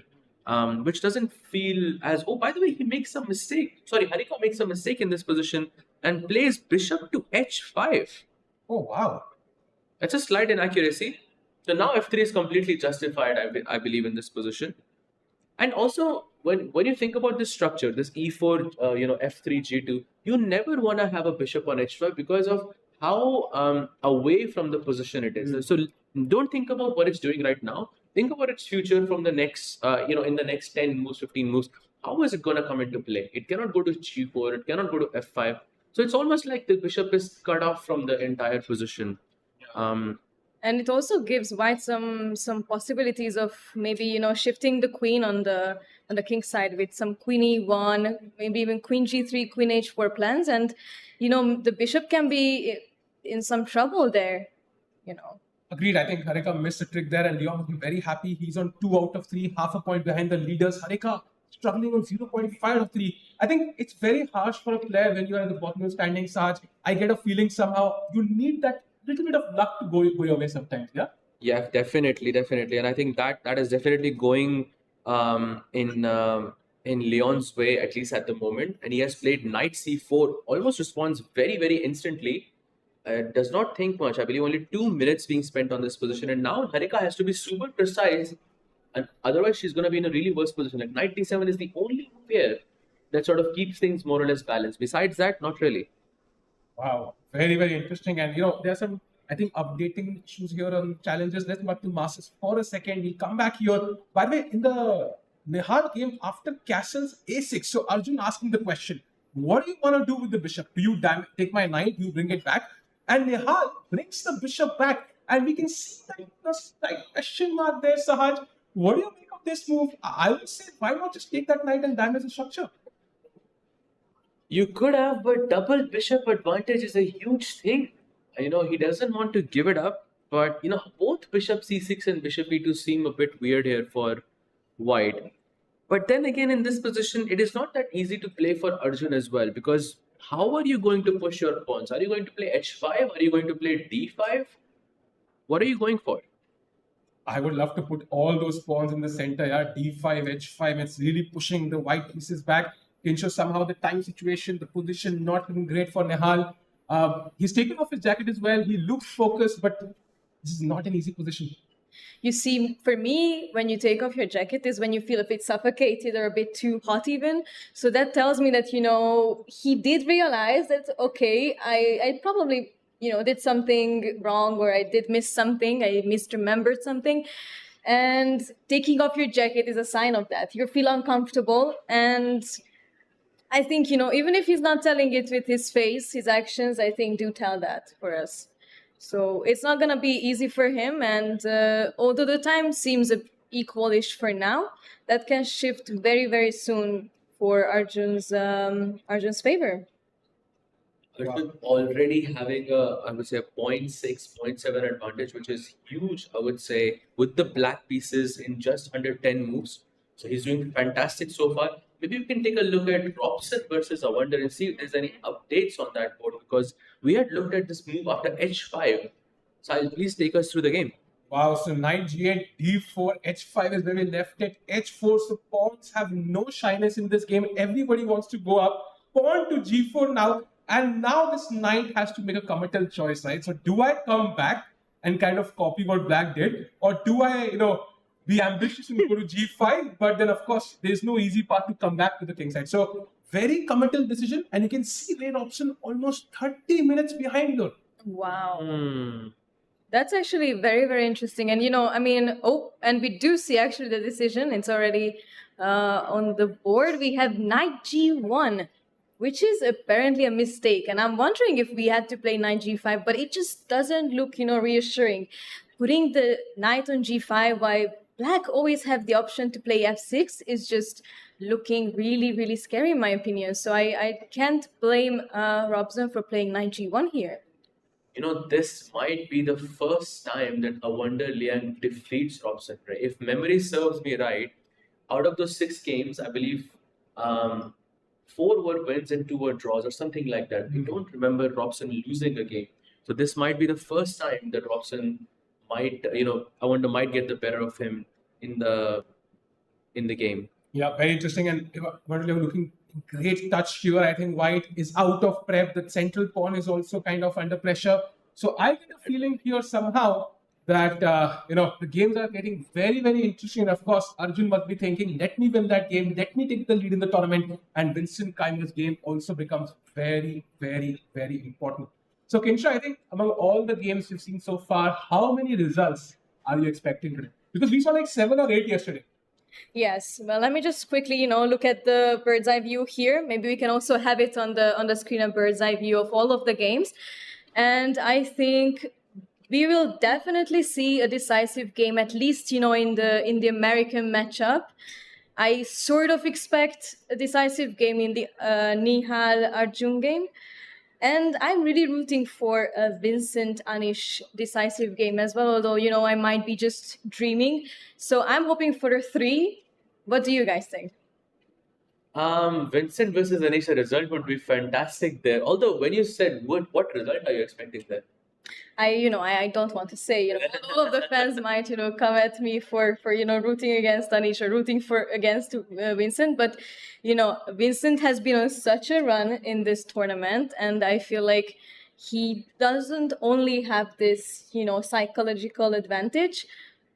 which doesn't feel as... Oh, by the way, he makes a mistake. Sorry, Harika makes a mistake in this position and plays Bishop to H5. Oh, wow. That's a slight inaccuracy. So now F3 is completely justified, I believe, in this position. And also, when you think about this structure, this E4, you know, F3, G2, you never want to have a Bishop on H5 because of how away from the position it is. So don't think about what it's doing right now. Think about its future from the next, you know, in the next 10 moves, 15 moves. How is it going to come into play? It cannot go to G4. It cannot go to F5. So it's almost like the bishop is cut off from the entire position. And it also gives White some possibilities of maybe, you know, shifting the queen on the king's side with some Queen E1, maybe even Queen G3, Queen H4 plans. And, you know, the bishop can be in some trouble there, you know. Agreed. I think Harika missed a trick there, and Leon will be very happy. He's on 2 out of 3, half a point behind the leaders. Harika struggling on 0.5 of 3. I think it's very harsh for a player when you are at the bottom of the standing, Sarge. I get a feeling somehow you need that little bit of luck to go your way sometimes, yeah? Yeah, definitely, and I think that is definitely going in Leon's way, at least at the moment. And he has played knight c4, almost responds very instantly. Does not think much. I believe only 2 minutes being spent on this position, and now Harika has to be super precise, and otherwise she's going to be in a really worse position. Like knight d7 is the only pair that sort of keeps things more or less balanced. Besides that, not really. Wow, very interesting. And there are some, I think, updating issues here on challenges. Let's go back to Masters for a second. We'll come back here. By the way, in the Nihal game after Castle's a6, so Arjun asking the question, what do you want to do with the bishop? Do you take my knight? Do you bring it back? And Nihal brings the bishop back, and we can see that question mark there, Sahaj. What do you make of this move? I would say, why not just take that knight and damage the structure? You could have, but double bishop advantage is a huge thing. He doesn't want to give it up, but both bishop c6 and bishop e2 seem a bit weird here for white. But then again, in this position, it is not that easy to play for Arjun as well, because how are you going to push your pawns? Are you going to play h5? Are you going to play d5? What are you going for? I would love to put all those pawns in the center. Yeah, d5, h5. It's really pushing the white pieces back. Ensure somehow the time situation, the position not looking great for Nihal. He's taken off his jacket as well. He looks focused, but this is not an easy position. You see, for me, when you take off your jacket is when you feel a bit suffocated or a bit too hot even. So that tells me that, he did realize that, okay, I probably, did something wrong, or I did miss something, I misremembered something. And taking off your jacket is a sign of that. You feel uncomfortable, and I think, even if he's not telling it with his face, his actions, I think, do tell that for us. So it's not going to be easy for him. And although the time seems equalish for now, that can shift very soon for Arjun's favor. Arjun already having I would say, a 0.6, 0.7 advantage, which is huge, I would say, with the black pieces in just under 10 moves. So he's doing fantastic so far. Maybe we can take a look at Robson versus Awonder and see if there's any updates on that board, because we had looked at this move after h5. So please take us through the game. Wow, so knight g8, d4, h5 is where we left it. h4, so pawns have no shyness in this game. Everybody wants to go up. Pawn to g4 now. And now this knight has to make a committal choice, right? So do I come back and kind of copy what black did? Or do I, be ambitious and go to g5? But then, of course, there's no easy path to come back to the king side. So very committal decision. And you can see red option almost 30 minutes behind here. Wow. That's actually very interesting. And, and we do see actually the decision. It's already on the board. We have knight g1, which is apparently a mistake. And I'm wondering if we had to play knight g5, but it just doesn't look, reassuring. Putting the knight on g5 while black always have the option to play f6 is just looking really scary in my opinion. So I can't blame Robson for playing knight g1 here. This might be the first time that Awonder Liang defeats Robson, right? If memory serves me right, out of those 6 games, I believe 4 were wins and 2 were draws or something like that. I don't remember Robson losing a game. So this might be the first time that Robson might, Awonder might get the better of him in the game. Yeah, very interesting. And we're looking great touch here. I think white is out of prep. The central pawn is also kind of under pressure. So I get a feeling here somehow that, the games are getting very interesting. And of course, Arjun must be thinking, let me win that game. Let me take the lead in the tournament. And Vincent Kaimer's game also becomes very important. So Kinsha, I think among all the games you've seen so far, how many results are you expecting today? Because we saw like 7 or 8 yesterday. Yes. Well, let me just quickly, look at the bird's eye view here. Maybe we can also have it on the screen, a bird's eye view of all of the games. And I think we will definitely see a decisive game, at least, in the American matchup. I sort of expect a decisive game in the Nihal Arjun game. And I'm really rooting for a Vincent Anish decisive game as well, although, I might be just dreaming. So I'm hoping for a 3. What do you guys think? Vincent versus Anish, the result would be fantastic there. Although when you said would, what result are you expecting there? I don't want to say, all of the fans might, come at me for rooting against Anish or rooting against Vincent, but, Vincent has been on such a run in this tournament, and I feel like he doesn't only have this, psychological advantage,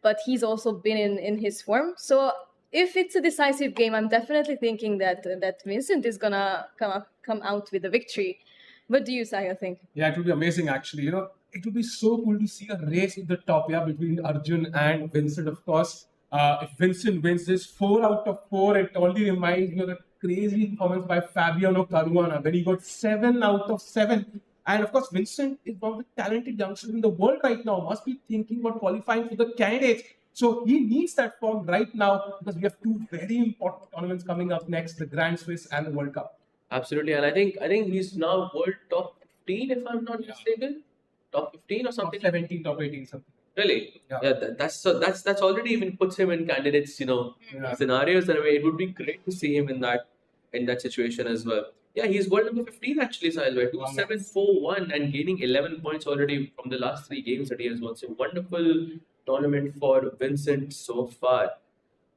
but he's also been in his form. So if it's a decisive game, I'm definitely thinking that Vincent is gonna come out with a victory. What do you, Sahil, think? Yeah, it would be amazing actually. It would be so cool to see a race at the top, yeah, between Arjun and Vincent, of course. If Vincent wins this 4 out of 4, it only reminds me of the crazy performance by Fabiano Caruana when he got 7 out of 7. And of course, Vincent is one of the talented youngsters in the world right now, must be thinking about qualifying for the candidates. So he needs that form right now because we have 2 very important tournaments coming up next, the Grand Swiss and the World Cup. Absolutely, and I think he's now world top 15 if I'm not mistaken, top 15 or something. Top 17, top 18, something. Really? Yeah. That's already even puts him in candidates, scenarios. And it would be great to see him in that situation as well. Yeah, he's world number 15 actually, Sahil. 2-7-4-1 and gaining 11 points already from the last 3 games that he has won. So wonderful tournament for Vincent so far.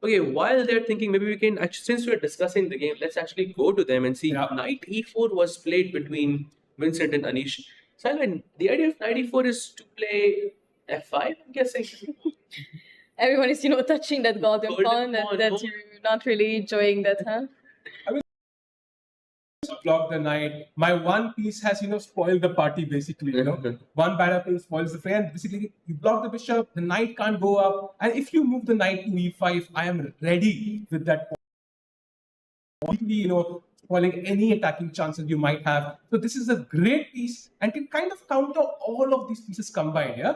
Okay, while they're thinking, maybe we can actually, since we're discussing the game, let's actually go to them and see. Yeah. Knight e4 was played between Vincent and Anish. Simon, the idea of knight e4 is to play f5, I'm guessing. Everyone is, touching that golden pawn, that you're not really enjoying that, huh? Block the knight. My one piece has, spoiled the party basically, One bad apple spoils the fray, and basically you block the bishop, the knight can't go up, and if you move the knight to e5, I am ready with that completely, spoiling any attacking chances you might have. So this is a great piece and can kind of counter all of these pieces combined, yeah?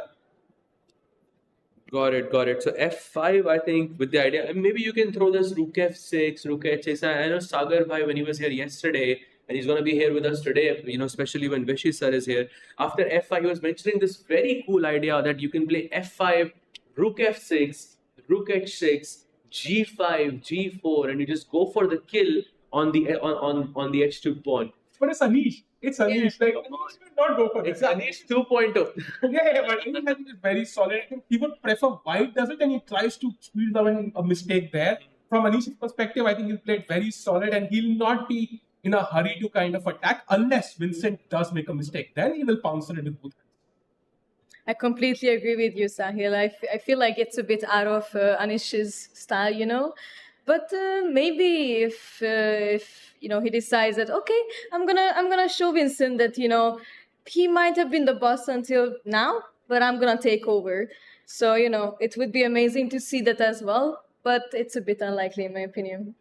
Got it. So f5, I think, with the idea, and maybe you can throw this rook f6, rook h6. I know Sagar Bhai, when he was here yesterday, and he's going to be here with us today, especially when Vishy sir is here. After f5, he was mentioning this very cool idea that you can play f5, rook f6, rook h6, g5, g4, and you just go for the kill on the h2 pawn. But it's Anish. Anish. Like, Anish will not go for this. It's Anish 2.0. Yeah, but Anish I think is very solid. I think he would prefer white does it, and he tries to squeeze out a mistake there. From Anish's perspective, I think he'll play it very solid, and he'll not be in a hurry to kind of attack unless Vincent does make a mistake. Then he will pounce on it with both hands. I completely agree with you, Sahil. I feel like it's a bit out of Anish's style, But maybe if he decides that, okay, I'm gonna show Vincent that he might have been the boss until now, but I'm gonna take over. So it would be amazing to see that as well, but it's a bit unlikely in my opinion.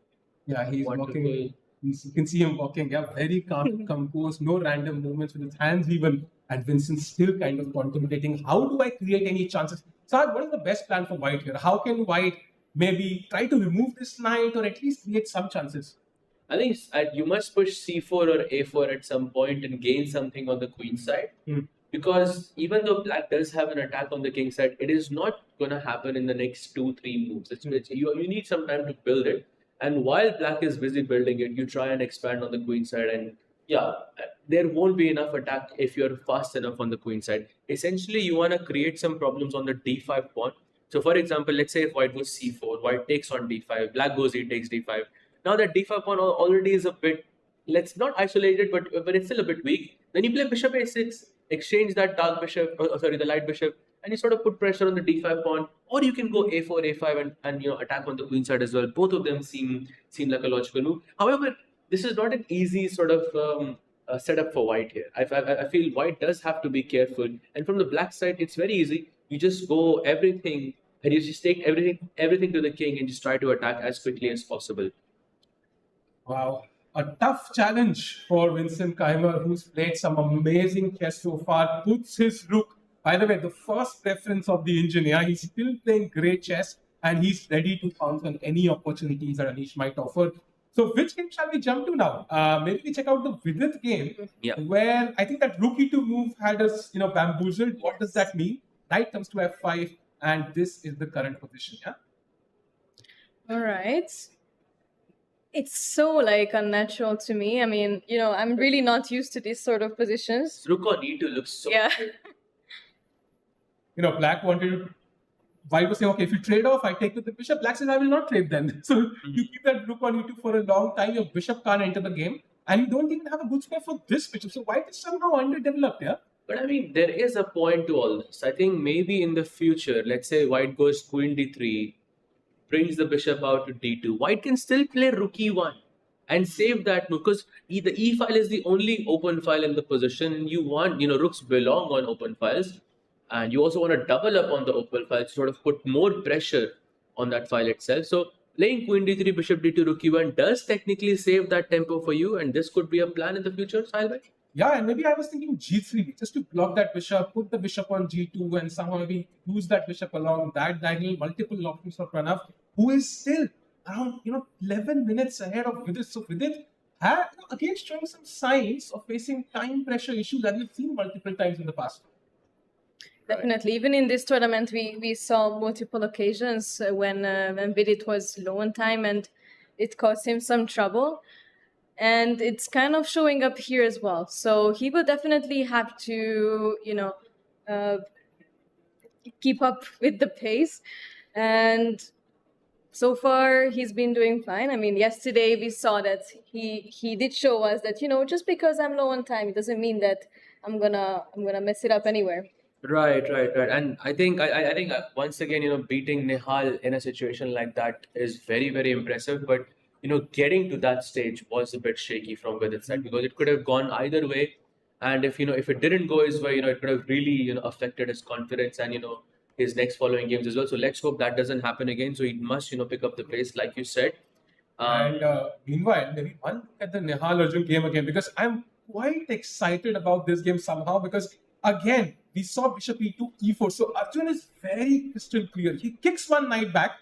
Yeah, he's walking. You can see him walking. Yeah, very calm, composed, no random movements with his hands even. And Vincent's still kind of contemplating, how do I create any chances? So what is the best plan for white here? How can white maybe try to remove this knight or at least create some chances? I think you must push c4 or a4 at some point and gain something on the queen side. Because even though black does have an attack on the king side, it is not going to happen in the next 2-3 moves. You need some time to build it. And while black is busy building it, you try and expand on the queen side. And yeah, there won't be enough attack if you're fast enough on the queen side. Essentially, you want to create some problems on the d5 pawn. So for example, let's say if white goes c4, white takes on d5, black goes e takes d5. Now that d5 pawn already is a bit, let's not isolate it, but it's still a bit weak. Then you play bishop a6, exchange that dark bishop, the light bishop, and you sort of put pressure on the d5 pawn, or you can go a4, a5 and attack on the queen side as well. Both of them seem like a logical move. However, this is not an easy sort of setup for white here. I feel white does have to be careful. And from the black side, it's very easy. You just go everything, and you just take everything to the king and just try to attack as quickly as possible. Wow. A tough challenge for Vincent Keimer, who's played some amazing chess so far, puts his rook. By the way, the first preference of the engineer, he's still playing great chess and he's ready to pounce on any opportunities that Anish might offer. So which game shall we jump to now? Maybe we check out the VIDIT game, where I think that rook e2 move had us, bamboozled. What does that mean? Knight comes to f5, and this is the current position, yeah? All right. It's so like unnatural to me. I mean, I'm really not used to these sort of positions. Rook on e2 looks so Yeah. Black wanted to. White was saying, okay, if you trade off, I take with the bishop. Black said, I will not trade then. So you keep that rook on e2 for a long time. Your bishop can't enter the game, and you don't even have a good square for this bishop. So white is somehow underdeveloped. Yeah. But I mean, there is a point to all this. I think maybe in the future, let's say white goes queen d3, brings the bishop out to d2. White can still play rook e1 and save that move, because the e file is the only open file in the position. You want, rooks belong on open files, and you also want to double up on the open file to sort of put more pressure on that file itself. So playing queen d3, bishop d2, rook e1 does technically save that tempo for you, and this could be a plan in the future, Sahil. Yeah, and maybe I was thinking g3 just to block that bishop, put the bishop on g2, and somehow maybe use that bishop along that diagonal. Multiple options for Pranav, who is still around 11 minutes ahead of Vidit. So Vidit had again showing some signs of facing time pressure issues that we've seen multiple times in the past. Definitely. Even in this tournament, we saw multiple occasions when Vidit was low on time, and it caused him some trouble. And it's kind of showing up here as well. So he will definitely have to, keep up with the pace. And so far, he's been doing fine. I mean, yesterday we saw that he did show us that, just because I'm low on time, it doesn't mean that I'm gonna mess it up anywhere. Right. And I think once again, beating Nihal in a situation like that is very, very impressive. But getting to that stage was a bit shaky from Vidit's side, because it could have gone either way. And if it didn't go his way, it could have really affected his confidence and his next following games as well. So let's hope that doesn't happen again. So he must pick up the pace, like you said. And meanwhile, maybe one look at the Nihal Arjun game again, because I'm quite excited about this game somehow, because again, we saw bishop e2, e4. So Arjun is very crystal clear. He kicks one knight back.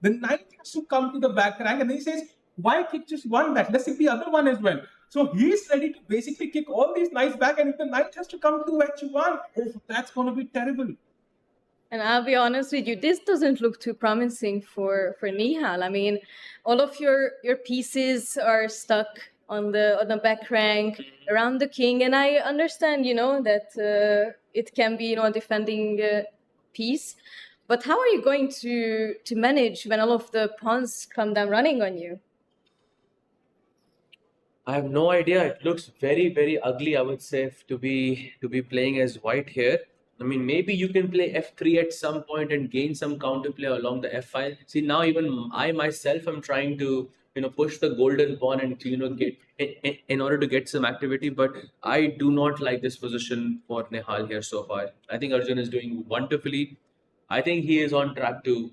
The knight has to come to the back rank, and then he says, why kick just one back? Let's kick the other one as well. So he's ready to basically kick all these knights back, and if the knight has to come to h1, that's going to be terrible. And I'll be honest with you, this doesn't look too promising for Nihal. I mean, all of your pieces are stuck on the back rank around the king, and I understand, that it can be, a defending piece. But how are you going to manage when all of the pawns come down running on you? I have no idea. It looks very, very ugly, I would say, to be playing as white here. I mean, maybe you can play f3 at some point and gain some counterplay along the f file. See, now even I myself am trying to push the golden pawn and get in order to get some activity. But I do not like this position for Nihal here so far. I think Arjun is doing wonderfully. I think he is on track to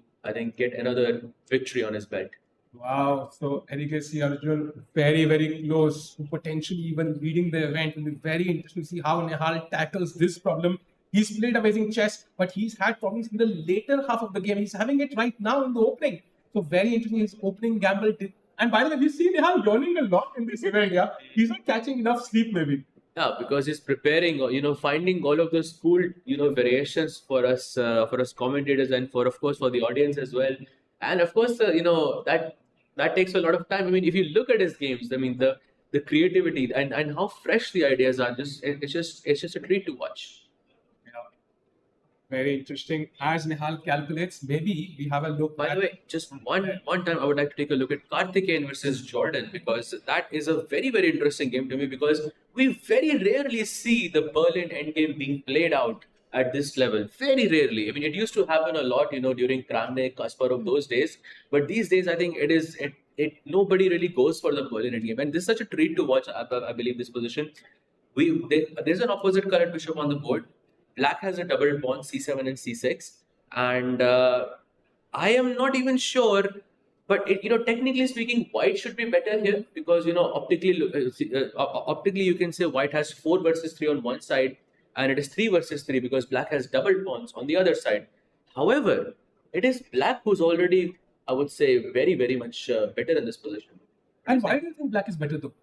get another victory on his belt. Wow. So Erigasi Arjun very, very close to potentially even leading the event. It will be very interesting to see how Nihal tackles this problem. He's played amazing chess, but he's had problems in the later half of the game. He's having it right now in the opening. So very interesting, his opening gamble. And by the way, we've seen Nihal yawning a lot in this event. Yeah, he's not catching enough sleep maybe. Yeah, because he's preparing, finding all of those cool, variations for us commentators, and of course for the audience as well. And of course, that takes a lot of time. I mean, if you look at his games, I mean the creativity and how fresh the ideas are, it's just a treat to watch. Very interesting. As Nihal calculates, maybe we have a look. By the way, just one time I would like to take a look at Karthikeyan versus Jordan, because that is a very, very interesting game to me, because we very rarely see the Berlin endgame being played out at this level. Very rarely. I mean, it used to happen a lot, during Kramnik, Kasparov, those days. But these days, I think nobody really goes for the Berlin endgame. And this is such a treat to watch, I believe, this position. There's an opposite colored bishop on the board. Black has a double pawn, c7 and c6, and I am not even sure, but technically speaking, white should be better here, because optically you can say white has 4 versus 3 on one side, and it is 3 versus 3 because black has double pawns on the other side. However, it is black who's already, I would say, very, very much better in this position. And why do you think black is better though?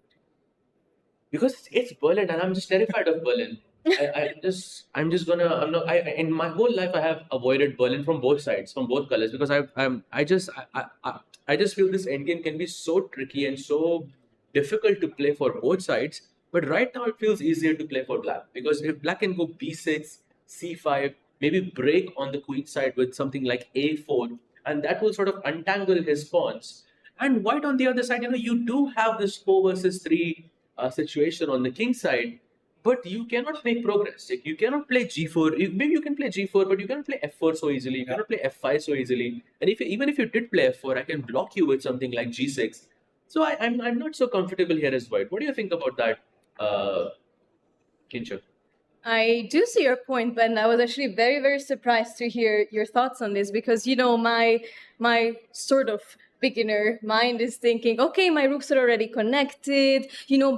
Because it's Berlin, and I'm just terrified of Berlin. I'm just gonna, I'm not, in my whole life, I have avoided Berlin from both sides, from both colors, because I just feel this endgame can be so tricky and so difficult to play for both sides. But right now, it feels easier to play for black, because if black can go b6, c5, maybe break on the queen side with something like a4, and that will sort of untangle his pawns. And white on the other side, you do have this 4 versus 3 situation on the king side, but you cannot make progress. Like, you cannot play g4. Maybe you can play g4, but you cannot play f4 so easily. You cannot play f5 so easily. And even if you did play f4, I can block you with something like g6. So I'm not so comfortable here as white. What do you think about that, Kinshuk? I do see your point, but I was actually very, very surprised to hear your thoughts on this because my sort of beginner mind is thinking, okay, my rooks are already connected.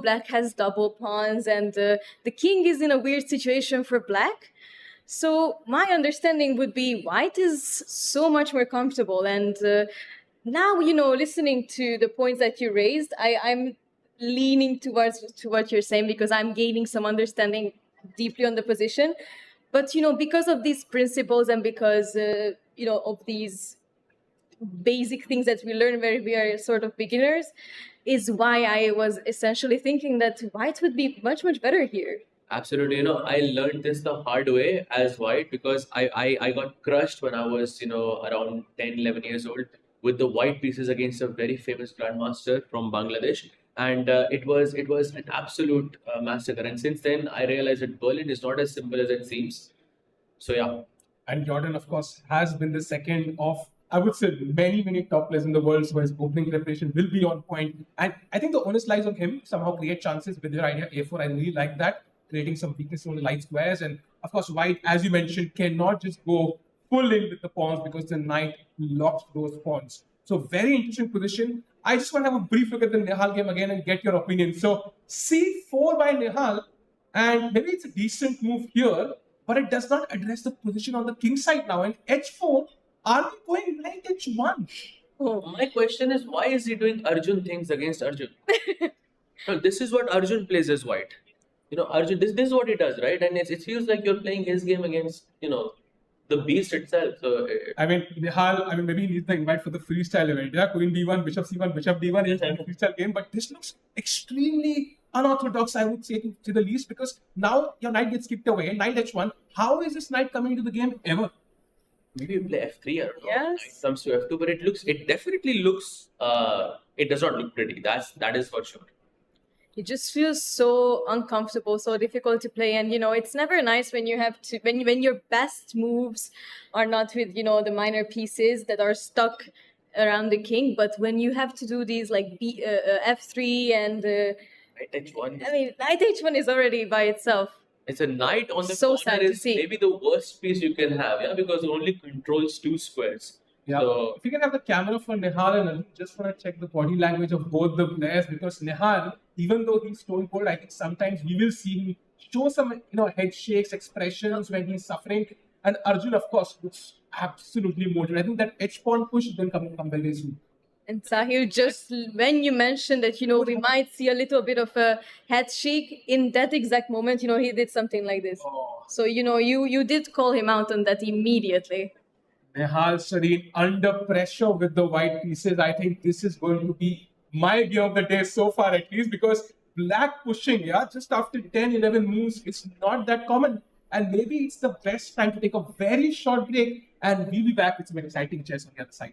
Black has double pawns, and the king is in a weird situation for black. So my understanding would be white is so much more comfortable, and now listening to the points that you raised, I'm leaning towards to what you're saying because I'm gaining some understanding deeply on the position. But because of these principles and because of these basic things that we learn where we are sort of beginners, is why I was essentially thinking that white would be much, much better here. Absolutely. I learned this the hard way as white, because I got crushed when I was, around 10, 11 years old with the white pieces against a very famous grandmaster from Bangladesh. And it was an absolute massacre. And since then, I realized that Berlin is not as simple as it seems. So, yeah. And Jordan, of course, has been the second of, I would say, many, many top players in the world. So his opening preparation will be on point. And I think the onus lies on him somehow create chances with your idea A4. I really like that, creating some weakness on the light squares. And of course, white, as you mentioned, cannot just go full in with the pawns because the knight locks those pawns. So very interesting position. I just want to have a brief look at the Nihal game again and get your opinion. So c4 by Nihal, and maybe it's a decent move here, but it does not address the position on the king side now. And h4, are we going knight h1? Oh, my question is, why is he doing Arjun things against Arjun? No, this is what Arjun plays as white. Arjun, this is what he does, right? And it feels like you're playing his game against, the beast itself. So Nihal, maybe he needs the invite for the freestyle event. Yeah, Queen D1, Bishop C1, Bishop D1 is a freestyle game, but this looks extremely unorthodox, I would say, to the least, because now your knight gets kicked away, knight h1. How is this knight coming into the game ever? Maybe you play f3, I don't know. Yes. Knight comes to f2, but it definitely looks, it does not look pretty. That is for sure. It just feels so uncomfortable, so difficult to play, and it's never nice when you have to when your best moves are not with the minor pieces that are stuck around the king, but when you have to do these like f3 and Knight h1. knight h1 is already by itself. It's a knight on the So corner sad to is see. maybe the worst piece you can have, because it only controls 2 squares. Yeah. So, if you can have the camera for Nihal, and I just want to check the body language of both the players, because Nihal, even though he's stone cold, I think sometimes we will see him show some head shakes, expressions when he's suffering. And Arjun, of course, looks absolutely motivated. I think that H pawn push is going to come very soon. And Sahil, just when you mentioned that we might see a little bit of a head shake, in that exact moment, he did something like this. Oh. So you did call him out on that immediately. Nihal Sareen under pressure with the white pieces. I think this is going to be my view of the day so far, at least, because black pushing, just after 10, 11 moves, it's not that common. And maybe it's the best time to take a very short break, and we'll be back with some exciting chess on the other side.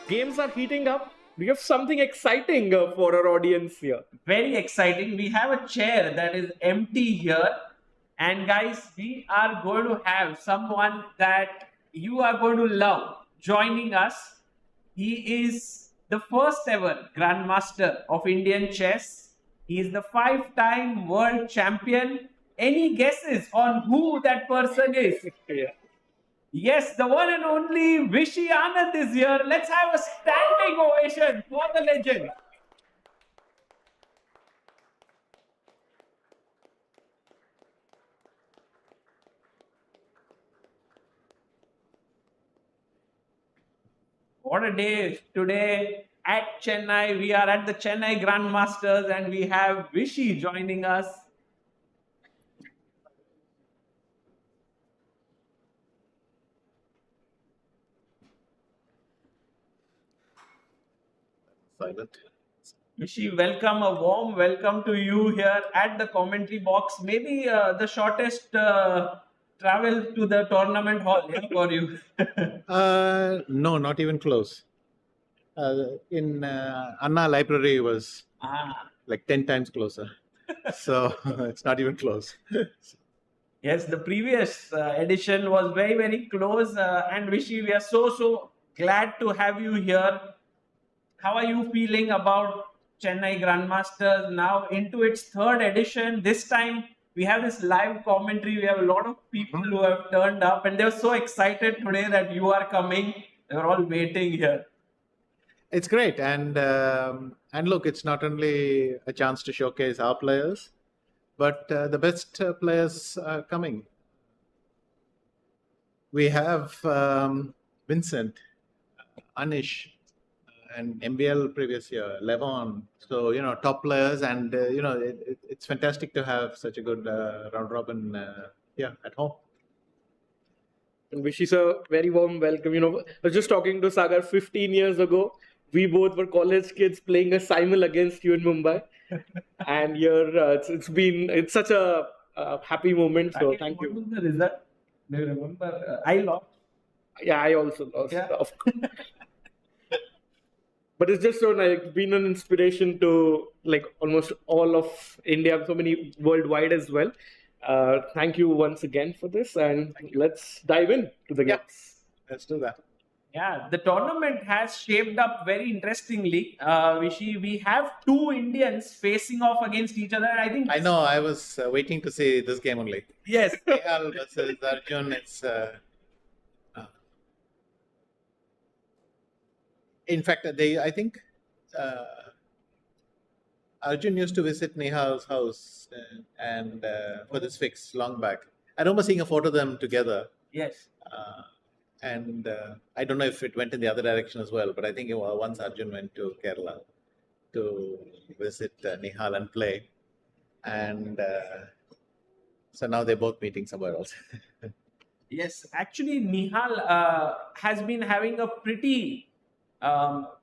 games are heating up. We have something exciting for our audience here. Very exciting. We have a chair that is empty here. And guys, we are going to have someone that you are going to love joining us. He is the first ever Grandmaster of Indian chess. He is the 5-time world champion. Any guesses on who that person is? Yes, the one and only Vishy Anand is here. Let's have a standing ovation for the legend. What a day today at Chennai. We are at the Chennai Grandmasters and we have Vishy joining us. Silent. Vishy, welcome, a warm welcome to you here at the commentary box. Maybe the shortest travel to the tournament hall for you. No, not even close. In Anna Library was like 10 times closer. So it's not even close. Yes, the previous edition was very, very close. And Vishy, we are so glad to have you here. How are you feeling about Chennai Grandmasters now into its 3rd edition? This time we have this live commentary. We have a lot of people who have turned up and they're so excited today that you are coming. They're all waiting here. It's great. And look, it's not only a chance to showcase our players, but the best players are coming. We have Vincent, Anish, and MBL previous year, Levon. So, top players. And, it's fantastic to have such a good round robin at home. And wish you a very warm welcome. I was just talking to Sagar 15 years ago. We both were college kids playing a simul against you in Mumbai. And here, it's such a happy moment. So thank you. What was the result? Do you remember? I lost. Yeah, I also lost. Yeah. But it's just so nice. It's been an inspiration to like almost all of India, so many worldwide as well. Thank you once again for this, and let's dive in to the games. Let's do that. Yeah, the tournament has shaped up very interestingly. We have 2 Indians facing off against each other. I think. I know. I was waiting to see this game only. Yes. Nihal versus Arjun. It's. In fact, I think Arjun used to visit Nihal's house and for this fix long back. I remember seeing a photo of them together. Yes. And I don't know if it went in the other direction as well, but I think once Arjun went to Kerala to visit Nihal and play. And so now they're both meeting somewhere else. Yes, actually, Nihal has been having a pretty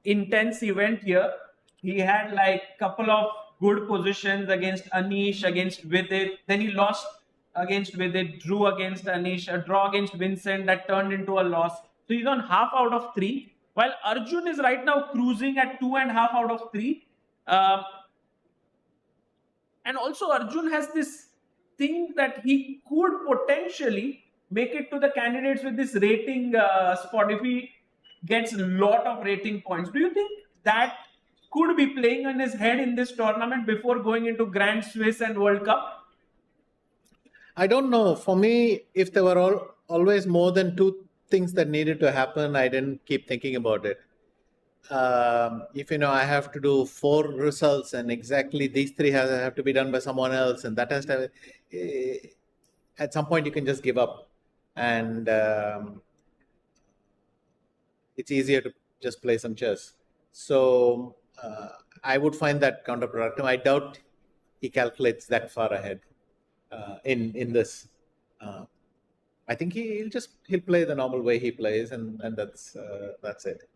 intense event here. He had like couple of good positions against Anish, against VIDIT. Then he lost against VIDIT, drew against Anish, a draw against Vincent that turned into a loss. So he's on half out of 3. While Arjun is right now cruising at 2.5 out of 3. And also Arjun has this thing that he could potentially make it to the candidates with this rating spot if he gets a lot of rating points. Do you think that could be playing on his head in this tournament before going into Grand Swiss and World Cup? I don't know. For me, if there were always more than 2 things that needed to happen, I didn't keep thinking about it. If I have to do 4 results and exactly these 3 have to be done by someone else, and that has to at some point you can just give up, and it's easier to just play some chess. So I would find that counterproductive. I doubt he calculates that far ahead in this. I think he'll play the normal way he plays, and that's it.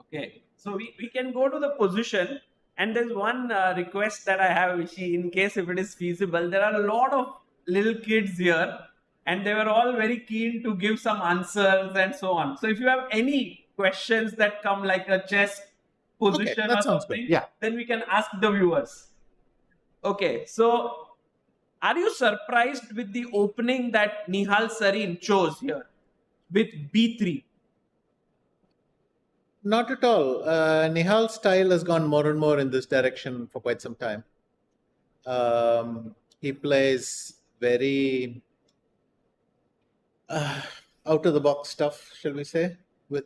Okay, so we can go to the position, and there's one request that I have, Vishy, in case if it is feasible. There are a lot of little kids here, and they were all very keen to give some answers and so on. So if you have any questions that come like a chess position that or sounds something, good. Yeah. then we can ask the viewers. Okay, so are you surprised with the opening that Nihal Sarin chose here with B3? Not at all. Nihal's style has gone more and more in this direction for quite some time. He plays very out of the box stuff, shall we say, with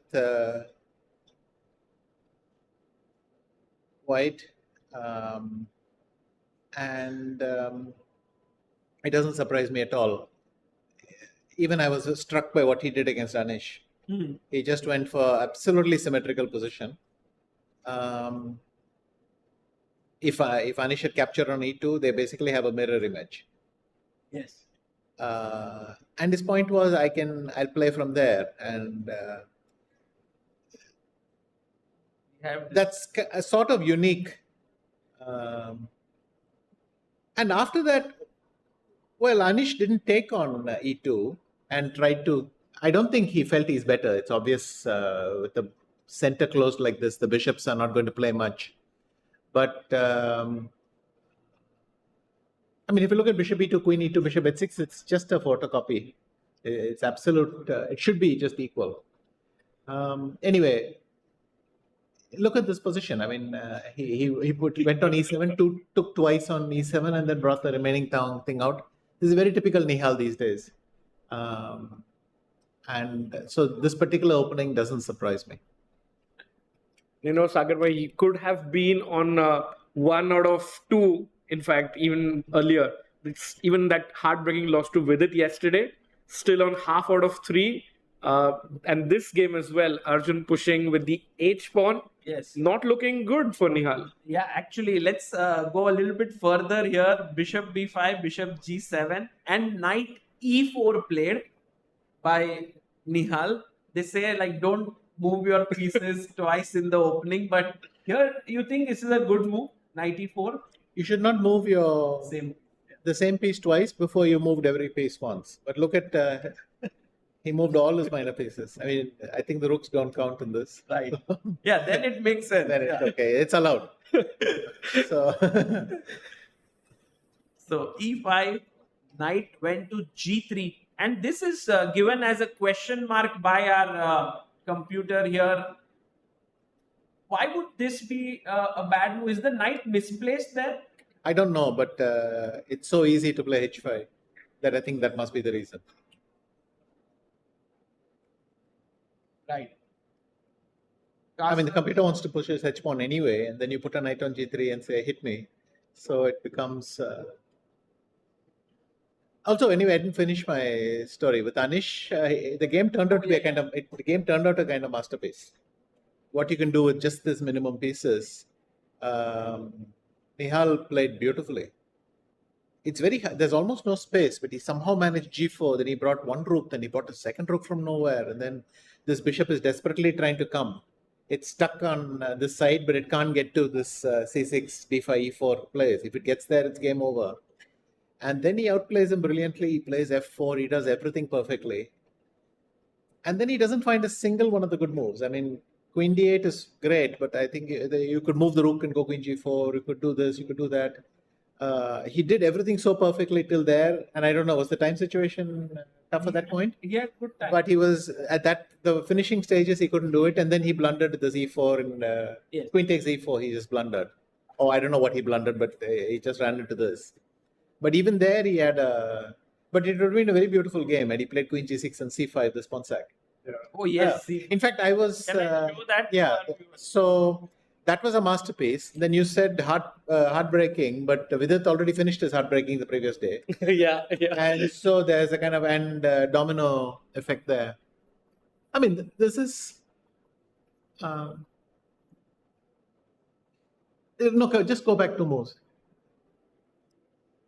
white. And it doesn't surprise me at all. Even I was struck by what he did against Anish. He just went for absolutely symmetrical position. If Anish had captured on E2, they basically have a mirror image. Yes. And his point was, I'll play from there, and that's a sort of unique. And after that, well, Anish didn't take on E2 and tried to. I don't think he felt he's better. It's obvious with the center closed like this, the bishops are not going to play much. But I mean, if you look at bishop E2, queen E2, bishop H6, it's just a photocopy. It's absolute. It should be just equal. Anyway, look at this position. I mean, he went on E7, took twice on E7, and then brought the remaining thing out. This is very typical Nihal these days. And so this particular opening doesn't surprise me. You know, Sagar bhai, he could have been on 1 out of 2, in fact, even earlier. Even that heartbreaking loss to VIDIT yesterday, still on half out of 3. And this game as well, Arjun pushing with the H pawn. Yes. Not looking good for Nihal. Yeah, actually, let's go a little bit further here. Bishop B5, bishop G7, and knight E4 played by Nihal. They say, like, don't move your pieces twice in the opening, but here you think this is a good move, knight E4? You should not move the same piece twice before you moved every piece once. But look at, he moved all his minor pieces. I mean, I think the rooks don't count in this. Right. Yeah, then it makes sense. Then it's okay. It's allowed. So, so E5, knight went to G3. And this is given as a question mark by our computer here. Why would this be a bad move? Is the knight misplaced there? I don't know, but it's so easy to play H5 that I think that must be the reason. Right. I mean, the computer wants to push his H pawn anyway, and then you put a knight on G3 and say, hit me. So it becomes... Also, anyway, I didn't finish my story. With Anish, the game turned out to be a kind of masterpiece. What you can do with just this minimum pieces. Nihal played beautifully. It's very hard. There's almost no space, but he somehow managed G4. Then he brought one rook. Then he brought a second rook from nowhere. And then this bishop is desperately trying to come. It's stuck on this side, but it can't get to this C6, D5, E4 place. If it gets there, it's game over. And then he outplays him brilliantly. He plays F4. He does everything perfectly. And then he doesn't find a single one of the good moves. I mean, Queen D8 is great, but I think you could move the rook and go Queen G4. You could do this, you could do that. He did everything so perfectly till there. And I don't know, was the time situation tough at that point? Yeah, good time. But he was at the finishing stages, he couldn't do it. And then he blundered the Z4 and Yes. Queen takes Z4, he just blundered. Oh, I don't know what he blundered, but he just ran into this. But even there, he had but it would have been a very beautiful game had he played Queen G6 and C5, the pawn sack. Yeah. Oh, yes. Yeah. In fact, I was... Can I show that? Yeah. So that was a masterpiece. Then you said heartbreaking, but Vidit already finished his heartbreaking the previous day. yeah. And so there's a kind of domino effect there. I mean, this is... no, just go back 2 moves.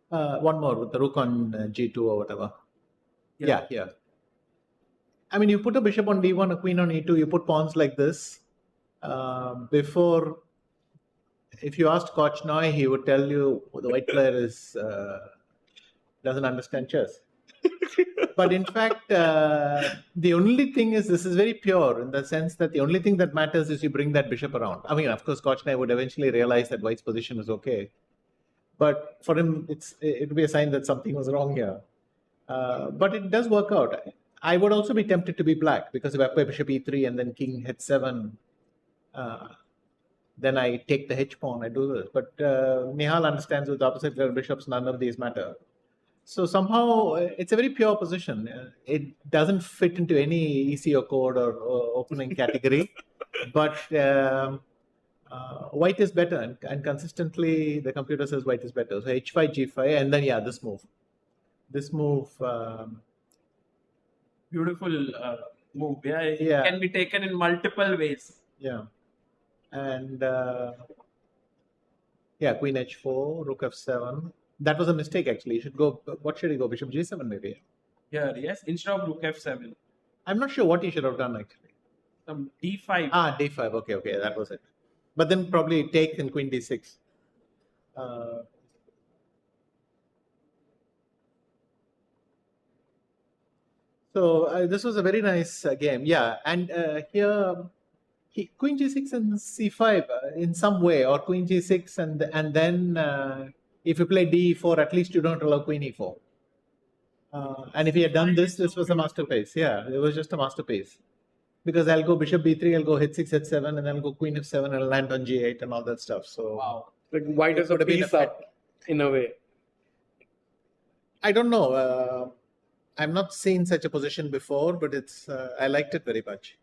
One more with the rook on G2 or whatever. Yeah. I mean, you put a bishop on D1, a queen on E2, you put pawns like this. Before, if you asked Koch Noy, he would tell you the white player doesn't understand chess. But in fact, the only thing is this is very pure in the sense that the only thing that matters is you bring that bishop around. I mean, of course, Kochner would eventually realize that White's position is okay. But for him, it would be a sign that something was wrong here. But it does work out. I would also be tempted to be black because if I play bishop e3 and then king h7, then I take the h pawn, I do this. But Nihal understands with opposite pair bishops, none of these matter. So somehow it's a very pure position. It doesn't fit into any ECO code or opening category, but White is better, and consistently the computer says White is better. So h5, g5, and then this move. This move. Beautiful move. Yeah, it can be taken in multiple ways. Yeah, and queen h4, rook f7. That was a mistake actually. You should go. What should he go? Bishop g7 maybe. Here, yes, instead of rook f7. I'm not sure what he should have done actually. Some d5. D5. Okay, that was it. But then probably take and queen d6. So this was a very nice game. Yeah, and here queen g6 and c5 in some way, or queen g6 and then if you play d4, at least you don't allow queen e4. And if he had done this was a masterpiece. Yeah, it was just a masterpiece. Because I'll go bishop b3, I'll go h6, h7, and then I'll go queen f7, and I'll land on g8 and all that stuff. So wow, like White is a piece up in a way. I don't know. I've not seen such a position before, but I liked it very much.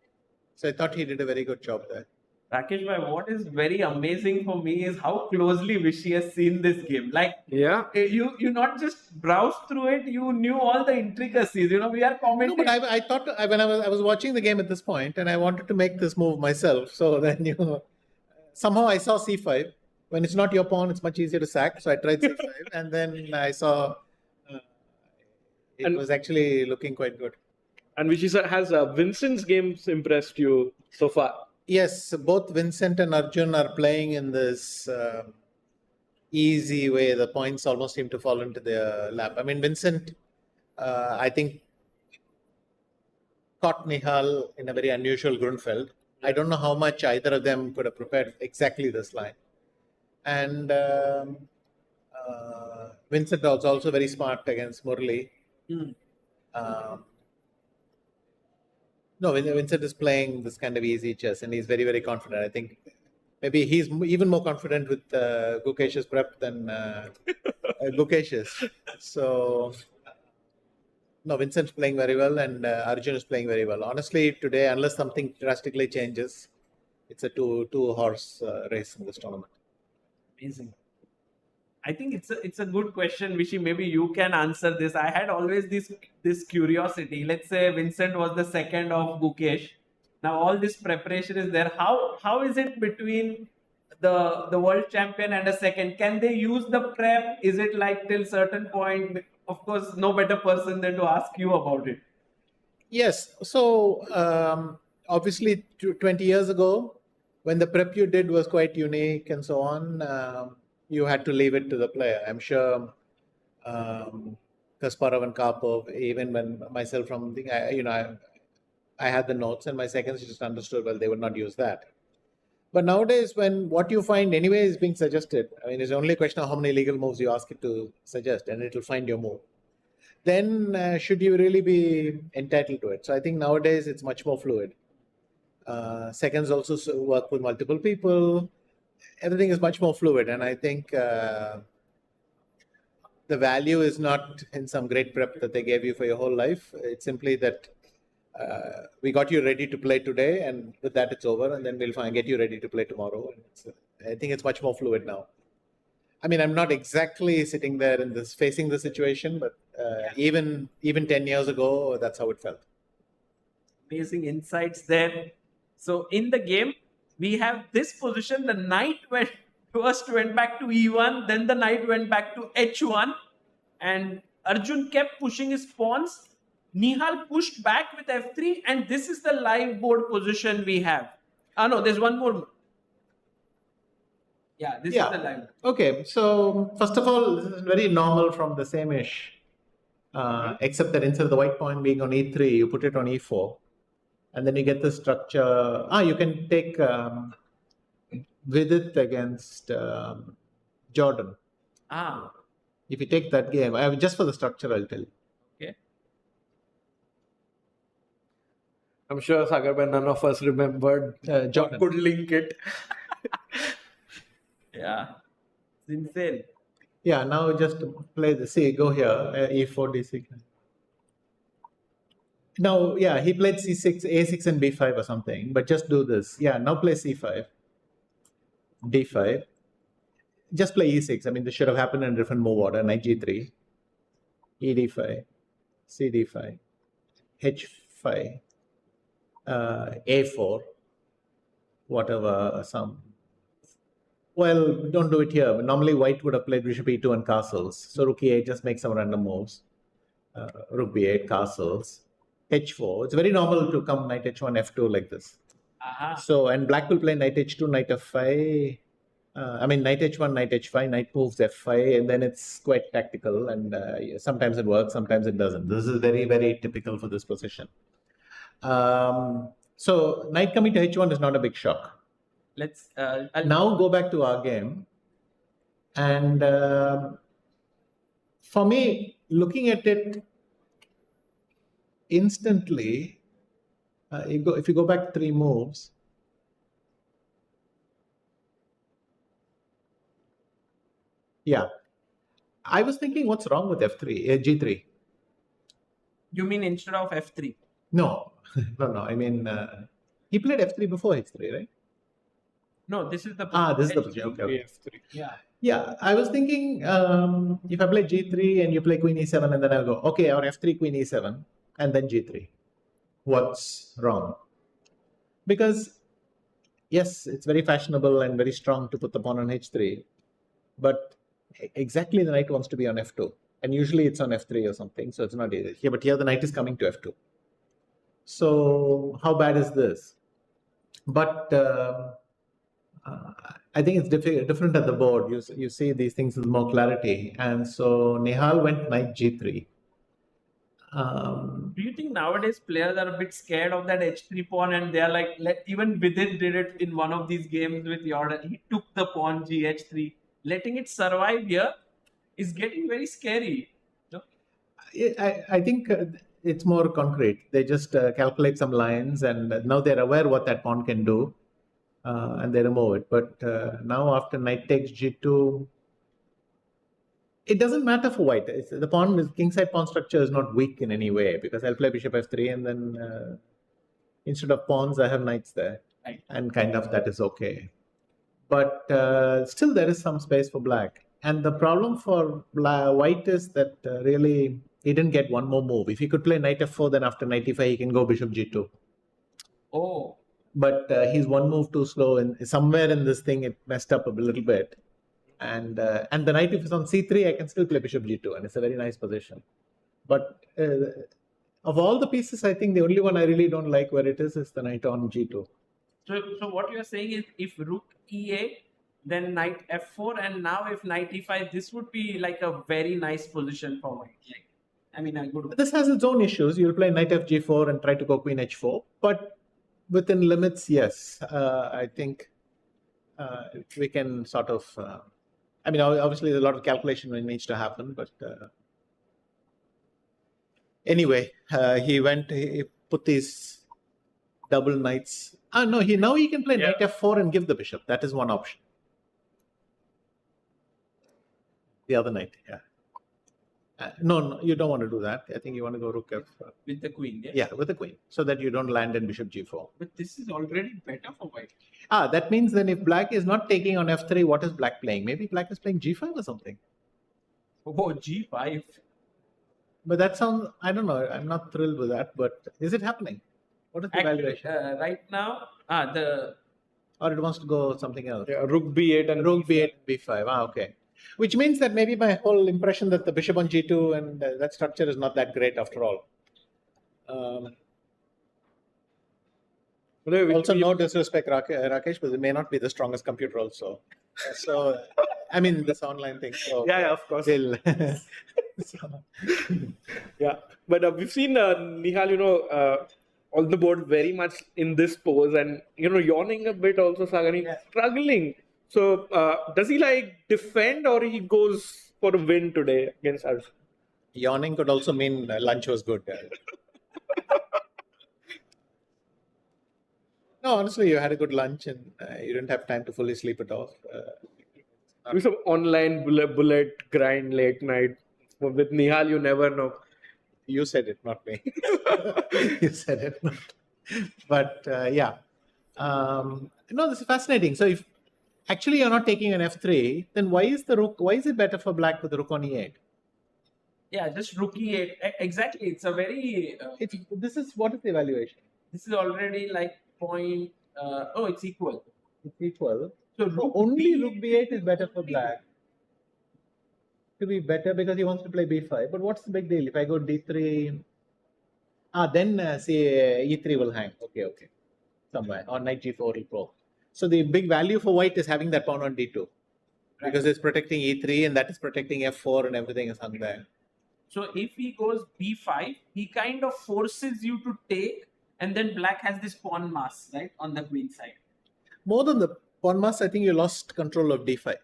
So I thought he did a very good job there. Rakesh bhai, what is very amazing for me is how closely Vishy has seen this game. Like, you not just browsed through it, you knew all the intricacies. We are commenting. No, but I thought when I was watching the game at this point, and I wanted to make this move myself. So then somehow I saw c5. When it's not your pawn, it's much easier to sack. So I tried c5, and then I saw it was actually looking quite good. And Vishy sir, has Vincent's games impressed you so far? Yes, both Vincent and Arjun are playing in this easy way. The points almost seem to fall into their lap. I mean, Vincent, I think, caught Nihal in a very unusual Grunfeld. I don't know how much either of them could have prepared exactly this line. And Vincent was also very smart against Murli. No, Vincent is playing this kind of easy chess, and he's very, very confident. I think maybe he's even more confident with Gukesh's prep than Gukesh's. So, no, Vincent's playing very well, and Arjun is playing very well. Honestly, today, unless something drastically changes, it's a two-horse race in this tournament. Amazing. I think it's a good question, Vishy. Maybe you can answer this. I had always this curiosity. Let's say Vincent was the second of Gukesh. Now all this preparation is there. How is it between the world champion and a second? Can they use the prep? Is it like till certain point? Of course, no better person than to ask you about it. Yes. So obviously 20 years ago, when the prep you did was quite unique and so on, you had to leave it to the player. I'm sure Kasparov and Karpov, even when myself from the, I had the notes and my seconds just understood, well, they would not use that. But nowadays, when what you find anyway is being suggested, I mean, it's only a question of how many legal moves you ask it to suggest, and it will find your move. Then should you really be entitled to it? So I think nowadays it's much more fluid. Seconds also work with multiple people. Everything is much more fluid, and I think the value is not in some great prep that they gave you for your whole life. It's simply that we got you ready to play today, and with that it's over, and then we'll get you ready to play tomorrow. I think it's much more fluid now. I mean, I'm not exactly sitting there in this facing the situation, but even 10 years ago, that's how it felt. Amazing insights there. So in the game, we have this position. The knight first went back to e1, then the knight went back to h1, and Arjun kept pushing his pawns. Nihal pushed back with f3, and this is the live board position we have. No, there's one more. Yeah, this is the live. Okay, so first of all, this is very normal from the same-ish except that instead of the white pawn being on e3, you put it on e4, and then you get the structure. You can take VIDIT against Jordan. If you take that game, just for the structure, I'll tell you. Okay. I'm sure Sagar, but none of us remembered Jordan. could link it. Yeah. It's insane. Yeah, now just play the, see, go here, e4, d6. Now, yeah, he played c6, a6 and b5 or something, but just do this. Yeah, now play c5, d5. Just play e6. I mean, this should have happened in a different move order. Knight g3, e d5, c d5, h5, a4, whatever, some. Well, don't do it here. But normally, white would have played bishop e2 and castles. So rook e8, just make some random moves. Rook b8, castles, h4. It's very normal to come knight h1, f2 like this. So, and black will play knight h2, knight f5. I mean, knight h1, knight h5, knight moves f5, and then it's quite tactical. And sometimes it works, sometimes it doesn't. This is very, very typical for this position. So, knight coming to h1 is not a big shock. Let's now go back to our game. And for me, looking at it instantly, if you go back 3 moves, yeah, I was thinking, what's wrong with f3, g3? You mean instead of f3? No, no. I mean, he played f3 before h3, right? No, this is the this is the position. Okay. f3. Yeah. Yeah, I was thinking if I play g3 and you play queen e7, and then I'll go, okay, or f3, queen e7, and then g3. What's wrong? Because, yes, it's very fashionable and very strong to put the pawn on h3, but exactly the knight wants to be on f2. And usually it's on f3 or something, so it's not easy. Here, but here the knight is coming to f2. So how bad is this? But I think it's different at the board. You see these things with more clarity. And so Nihal went knight g3. Do you think nowadays players are a bit scared of that h3 pawn, and they are like, even Vidit did it in one of these games with Jordan. He took the pawn gh3. Letting it survive here is getting very scary. No? I think it's more concrete. They just calculate some lines, and now they're aware what that pawn can do, and they remove it. But now after knight takes g2, it doesn't matter for white. The pawn, kingside pawn structure is not weak in any way, because I'll play bishop f3, and then instead of pawns, I have knights there, and kind of that is okay. But still, there is some space for black. And the problem for white is that really he didn't get one more move. If he could play knight f4, then after knight e5, he can go bishop g2. Oh. But he's one move too slow, and somewhere in this thing it messed up a little bit. And the knight, if it's on c3, I can still play bishop g2, and it's a very nice position. But of all the pieces, I think the only one I really don't like where it is the knight on g2. So what you're saying is, if rook e8, then knight f4, and now if knight e5, this would be like a very nice position for white. Like, I mean, a good. This has its own issues. You'll play knight fg4 and try to go queen h4, but within limits, yes. I think we can sort of. I mean, obviously, there's a lot of calculation that needs to happen, but anyway, he put these double knights. No, now he can play knight f4 and give the bishop. That is one option. The other knight, yeah. No, you don't want to do that. I think you want to go rook f. With the queen, yeah? Yeah, with the queen, so that you don't land in bishop g4. But this is already better for white. That means then if black is not taking on f3, what is black playing? Maybe black is playing g5 or something. Oh, g5. But that sounds, I don't know, I'm not thrilled with that, but is it happening? What is the valuation? Right now, or it wants to go something else. Yeah, rook b8 and rook b8, b5. Okay. Which means that maybe my whole impression that the bishop on g2 and that structure is not that great after all. Also, no disrespect, Rakesh, but it may not be the strongest computer also. So I mean, this online thing. So Yeah, of course. they'll Yeah, but we've seen Nihal, on the board very much in this pose, and yawning a bit also. Sagar, he's struggling. So does he like defend, or he goes for a win today against Arjun? Yawning could also mean lunch was good. No, honestly, you had a good lunch and you didn't have time to fully sleep it off. Do some online bullet grind late night with Nihal. You never know. You said it, not me. You said it. But yeah. This is fascinating. So if actually you're not taking an f3, then why is it better for black with the rook on e8? Yeah, just rook e8. Exactly. It's a very... What is the evaluation? This is already like point... it's equal. It's equal. So only rook b8 is better for black. To be better because he wants to play b5. But what's the big deal? If I go d3... then say e3 will hang. Okay. Somewhere. Or knight g4 will pro. So the big value for white is having that pawn on d2. Because it's protecting e3 and that is protecting f4 and everything is hung there. So if he goes b5, he kind of forces you to take, and then black has this pawn mass, right, on the queen side. More than the pawn mass, I think you lost control of d5.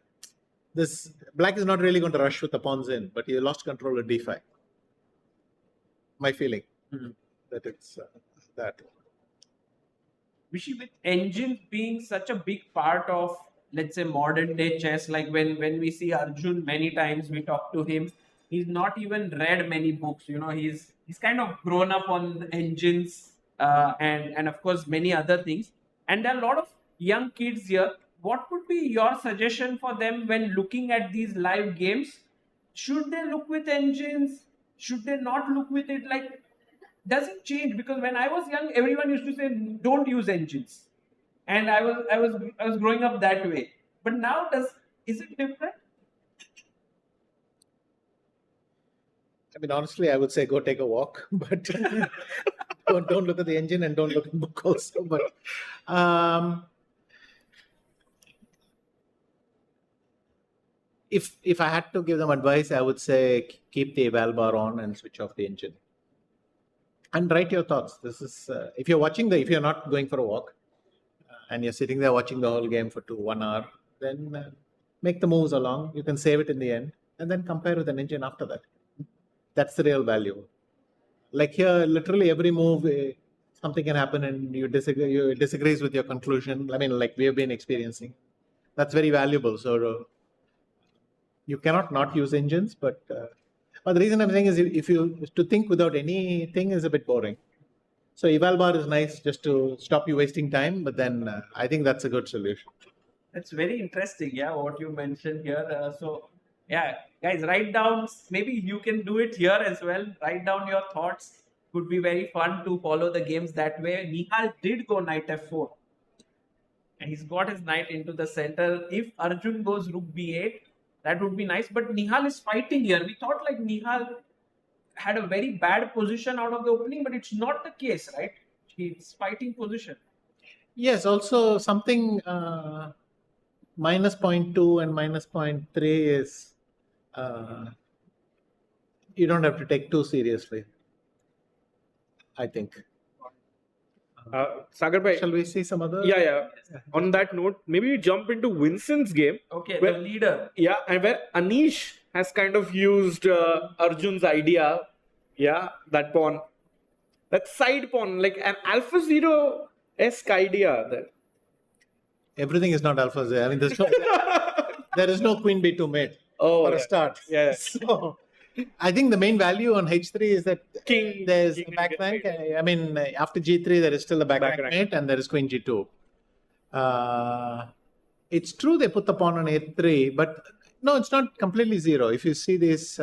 This black is not really going to rush with the pawns in, but you lost control of d5. My feeling that it's that. Vishy, with engines being such a big part of, let's say, modern day chess, like when we see Arjun many times, we talk to him. He's not even read many books. He's kind of grown up on engines and of course many other things. And there are a lot of young kids here. What would be your suggestion for them when looking at these live games? Should they look with engines? Should they not look with it? Like, does it change? Because when I was young, everyone used to say, don't use engines. And I was growing up that way. But now, is it different? I mean, honestly, I would say go take a walk, but don't look at the engine and don't look at the book also. But if I had to give them advice, I would say keep the eval bar on and switch off the engine. And write your thoughts. This is if you're not going for a walk and you're sitting there watching the whole game for 1 hour, then make the moves along. You can save it in the end and then compare with an engine after that. That's the real value. Like here, literally every move, something can happen and you disagrees with your conclusion. I mean, like we have been experiencing. That's very valuable. So you cannot not use engines, but the reason I'm saying is if you to think without anything is a bit boring. So eval bar is nice just to stop you wasting time, but then I think that's a good solution. That's very interesting, yeah, what you mentioned here. Yeah, guys, write down, maybe you can do it here as well. Write down your thoughts. Could be very fun to follow the games that way. Nihal did go knight f4. And he's got his knight into the center. If Arjun goes rook b8, that would be nice. But Nihal is fighting here. We thought like Nihal had a very bad position out of the opening, but it's not the case, right? He's fighting position. Yes, also something minus 0.2 and minus 0.3 is you don't have to take too seriously, I think. Sagar bhai, shall we see some other? Yeah. On that note, maybe we jump into Vincent's game. Okay, the leader. Yeah, and where Anish has kind of used Arjun's idea. Yeah, that pawn. That side pawn, like an Alpha Zero-esque idea there. Everything is not Alpha Zero. I mean, there is no Queen B2 mate for a start. Yeah. So I think the main value on H3 is that there's a back rank. I mean, after G3, there is still a back rank mate and there is Queen G2. It's true they put the pawn on A3, but no, it's not completely zero. If you see these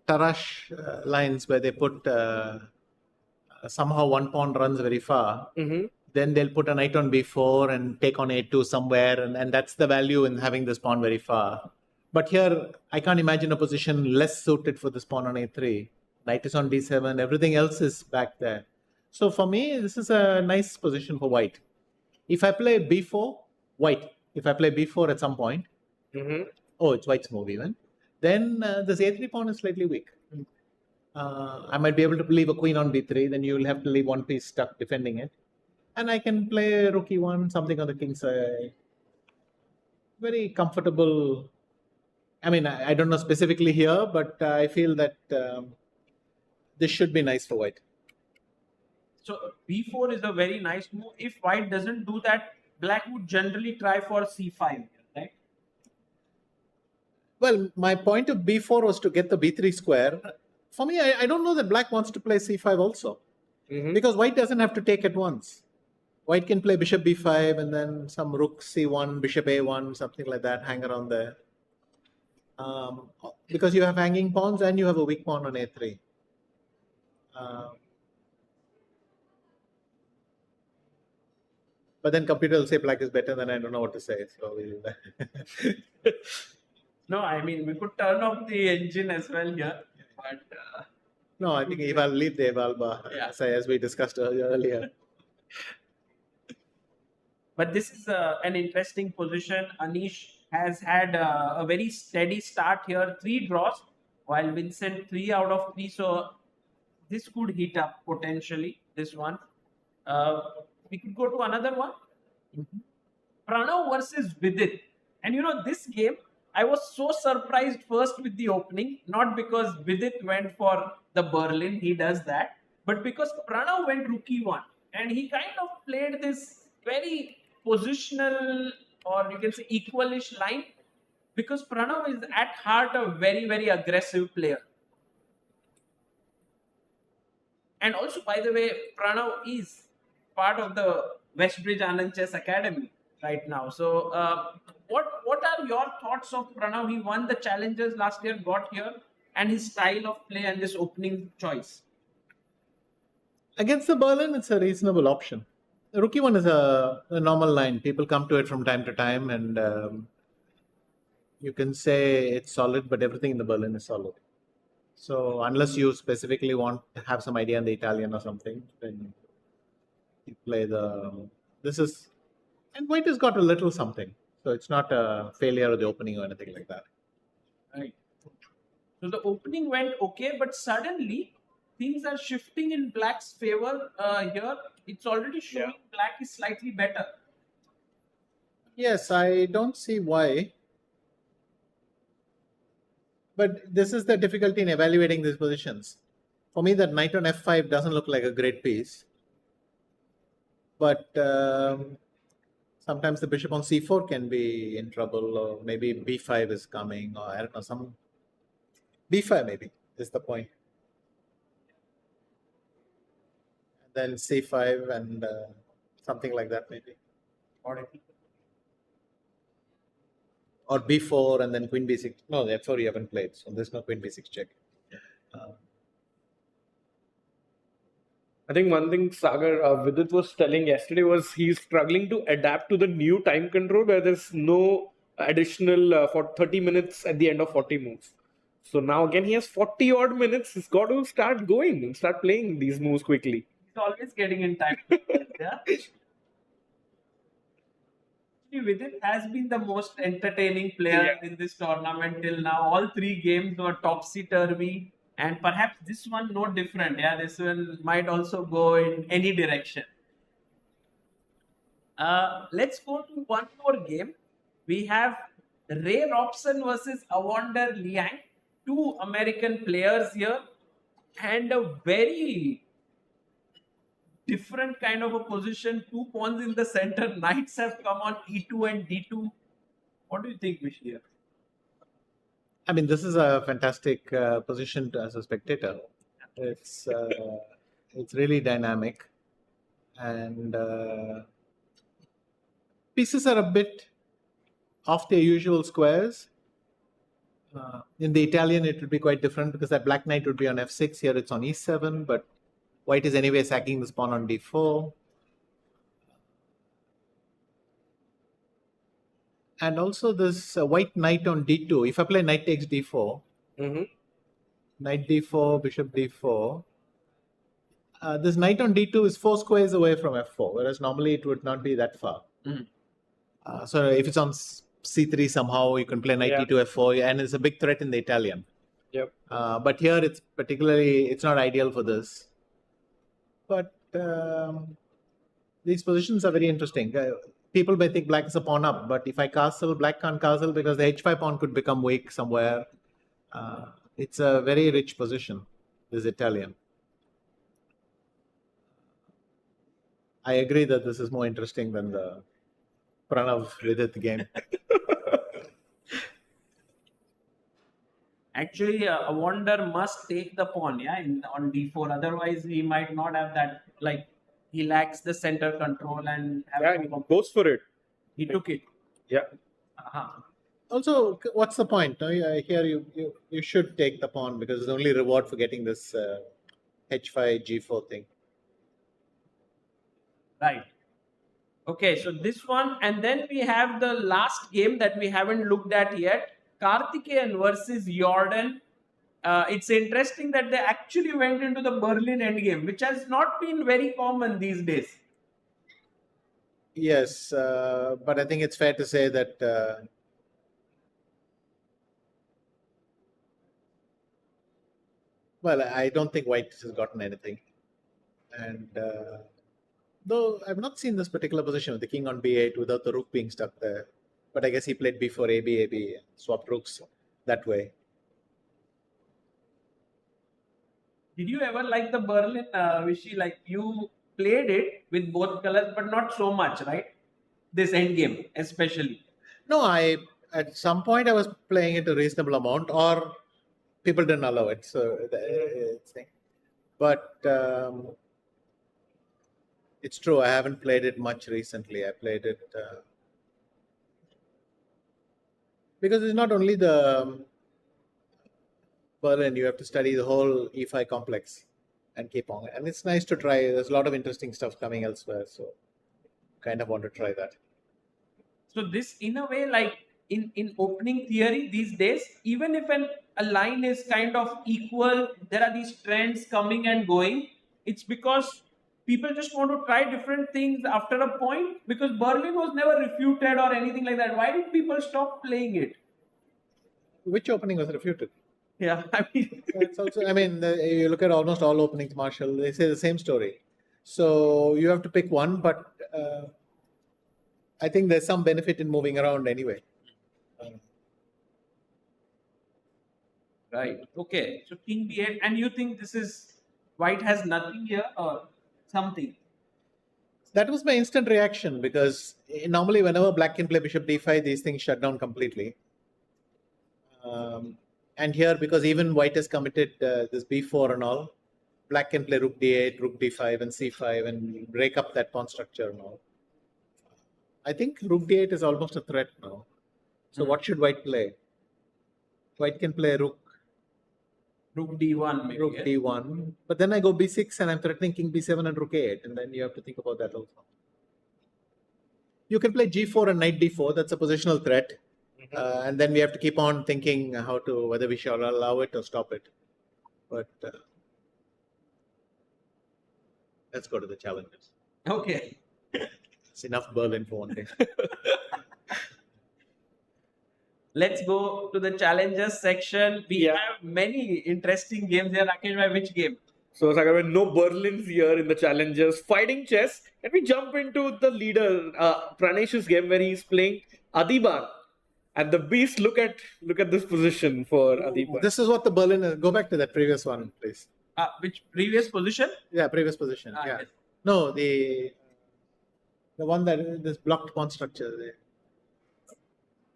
Tarash lines where they put somehow one pawn runs very far, then they'll put a knight on B4 and take on A2 somewhere, and that's the value in having this pawn very far. But here, I can't imagine a position less suited for this pawn on A3. Knight is on D7, everything else is back there. So for me, this is a nice position for white. If I play B4, white, if I play b4 at some point, oh, it's white's move even, then this a3 pawn is slightly weak. I might be able to leave a queen on b3, then you will have to leave one piece stuck defending it. And I can play rook e1, something on the king side. Very comfortable. I mean, I don't know specifically here, but I feel that this should be nice for white. So b4 is a very nice move. If white doesn't do that, black would generally try for c5, right? Well, my point of b4 was to get the b3 square. For me, I don't know that black wants to play c5 also. Because white doesn't have to take at once. White can play bishop b5 and then some rook c1, bishop a1, something like that, hang around there. Because you have hanging pawns and you have a weak pawn on a3. But then computer will say black is better, then I don't know what to say. So No, I mean, we could turn off the engine as well here. But no, I think Eval leave the eval bar, as we discussed earlier. But this is an interesting position. Anish has had a very steady start here, 3 draws, while Vincent 3 out of 3. So this could heat up potentially, this one. We could go to another one. Pranav versus Vidit. And this game, I was so surprised first with the opening, not because Vidit went for the Berlin, he does that, but because Pranav went rook e1. And he kind of played this very positional, or you can say equalish line, because Pranav is at heart a very, very aggressive player. And also, by the way, Pranav is part of the Westbridge Anand Chess Academy right now. So, what are your thoughts of Pranav? He won the challenges last year, got here, and his style of play and this opening choice. Against the Berlin, it's a reasonable option. The rook e1 is a normal line. People come to it from time to time, and you can say it's solid, but everything in the Berlin is solid. So unless you specifically want to have some idea in the Italian or something, then you play and white has got a little something. So it's not a failure of the opening or anything like that. Right. So the opening went okay, but suddenly things are shifting in black's favor here. It's already showing black is slightly better. Yes, I don't see why. But this is the difficulty in evaluating these positions. For me, that knight on f5 doesn't look like a great piece. But sometimes the bishop on c4 can be in trouble, or maybe b5 is coming, or I don't know, some b5 maybe is the point. Then c5 and something like that maybe. Or b4 and then queen b6. No, the f4 you haven't played, so there's no queen b6 check. I think one thing Sagar Vidit was telling yesterday was he's struggling to adapt to the new time control where there's no additional for 30 minutes at the end of 40 moves. So now again he has 40 odd minutes. He's got to start going and start playing these moves quickly. He's always getting in time. Yeah. Vidit has been the most entertaining player in this tournament till now. All 3 games were topsy-turvy, and perhaps this one no different. Yeah, this one might also go in any direction. Let's go to one more game. We have Ray Robson versus Evander Liang, 2 American players here, and a very different kind of a position. 2 pawns in the center. Knights have come on e2 and d2. What do you think, Vish? I mean, this is a fantastic position as a spectator. It's really dynamic, and pieces are a bit off their usual squares. In the Italian, it would be quite different because that black knight would be on f6. Here it's on e7, but white is anyway sacking this pawn on d4. And also this white knight on d2. If I play knight takes d4, knight d4, bishop d4, this knight on d2 is 4 squares away from f4, whereas normally it would not be that far. So if it's on c3 somehow, you can play knight Yeah. e2 f4, and it's a big threat in the Italian. Yep. But here it's not ideal for this. But these positions are very interesting. People may think black is a pawn up, but if I castle, black can't castle because the h5 pawn could become weak somewhere. It's a very rich position, this Italian. I agree that this is more interesting than the Pranav VIDIT game. Actually, a wonder must take the pawn, yeah, on d4. Otherwise, he might not have that. Like he lacks the center control and Yeah, he goes for it. he took it. Yeah. Also, what's the point? Here you should take the pawn because it's the only reward for getting this h5 g4 thing. Right. Okay, so this one, and then we have the last game that we haven't looked at yet. Karthikeyan versus Jordan. It's interesting that they actually went into the Berlin endgame, which has not been very common these days. Yes, but I think it's fair to say that well, I don't think white has gotten anything. And though I've not seen this particular position with the king on b8 without the rook being stuck there. But I guess he played b4, ab, swapped rooks that way. Did you ever like the Berlin, Vishy? Like you played it with both colors, but not so much, right? This endgame, especially. No, at some point I was playing it a reasonable amount, or people didn't allow it. So it's thing. But it's true. I haven't played it much recently. I played it because it's not only the Berlin. You have to study the whole E5 complex and keep on. And it's nice to try. There's a lot of interesting stuff coming elsewhere. So kind of want to try that. So this, in a way, like in opening theory these days, even if a line is kind of equal, there are these trends coming and going. It's because people just want to try different things after a point, because Berlin was never refuted or anything like that. Why did people stop playing it? Which opening was refuted? Yeah, I mean, it's also. I mean, you look at almost all openings, Marshall. They say the same story. So you have to pick one, but I think there's some benefit in moving around anyway. Right. Okay. So king b8, and you think this is white has nothing here or something? That was my instant reaction because normally whenever black can play bishop d5, these things shut down completely. And here, because even white has committed this b4 and all, black can play rook d8, rook d5 and c5 and break up that pawn structure and all. I think rook d8 is almost a threat now. So what should white play? White can play rook d1 maybe. Rook d1. But then I go b6 and I'm threatening king b7 and rook a8. And then you have to think about that also. You can play g4 and knight d4. That's a positional threat. And then we have to keep on thinking whether we shall allow it or stop it. But let's go to the challenges. Okay. It's enough Berlin for one day. Let's go to the challenges section. We have many interesting games here. Rakesh, by which game? So, Sagar, no Berlins here in the challenges. Fighting chess. Can we jump into the leader, Pranesh's game where he's playing Adiban? And the beast, look at this position for Adiban. This is what the Berlin is. Go back to that previous one, please. Which previous position? Yeah, previous position. Yeah. Yes. No, the one that this blocked pawn structure there.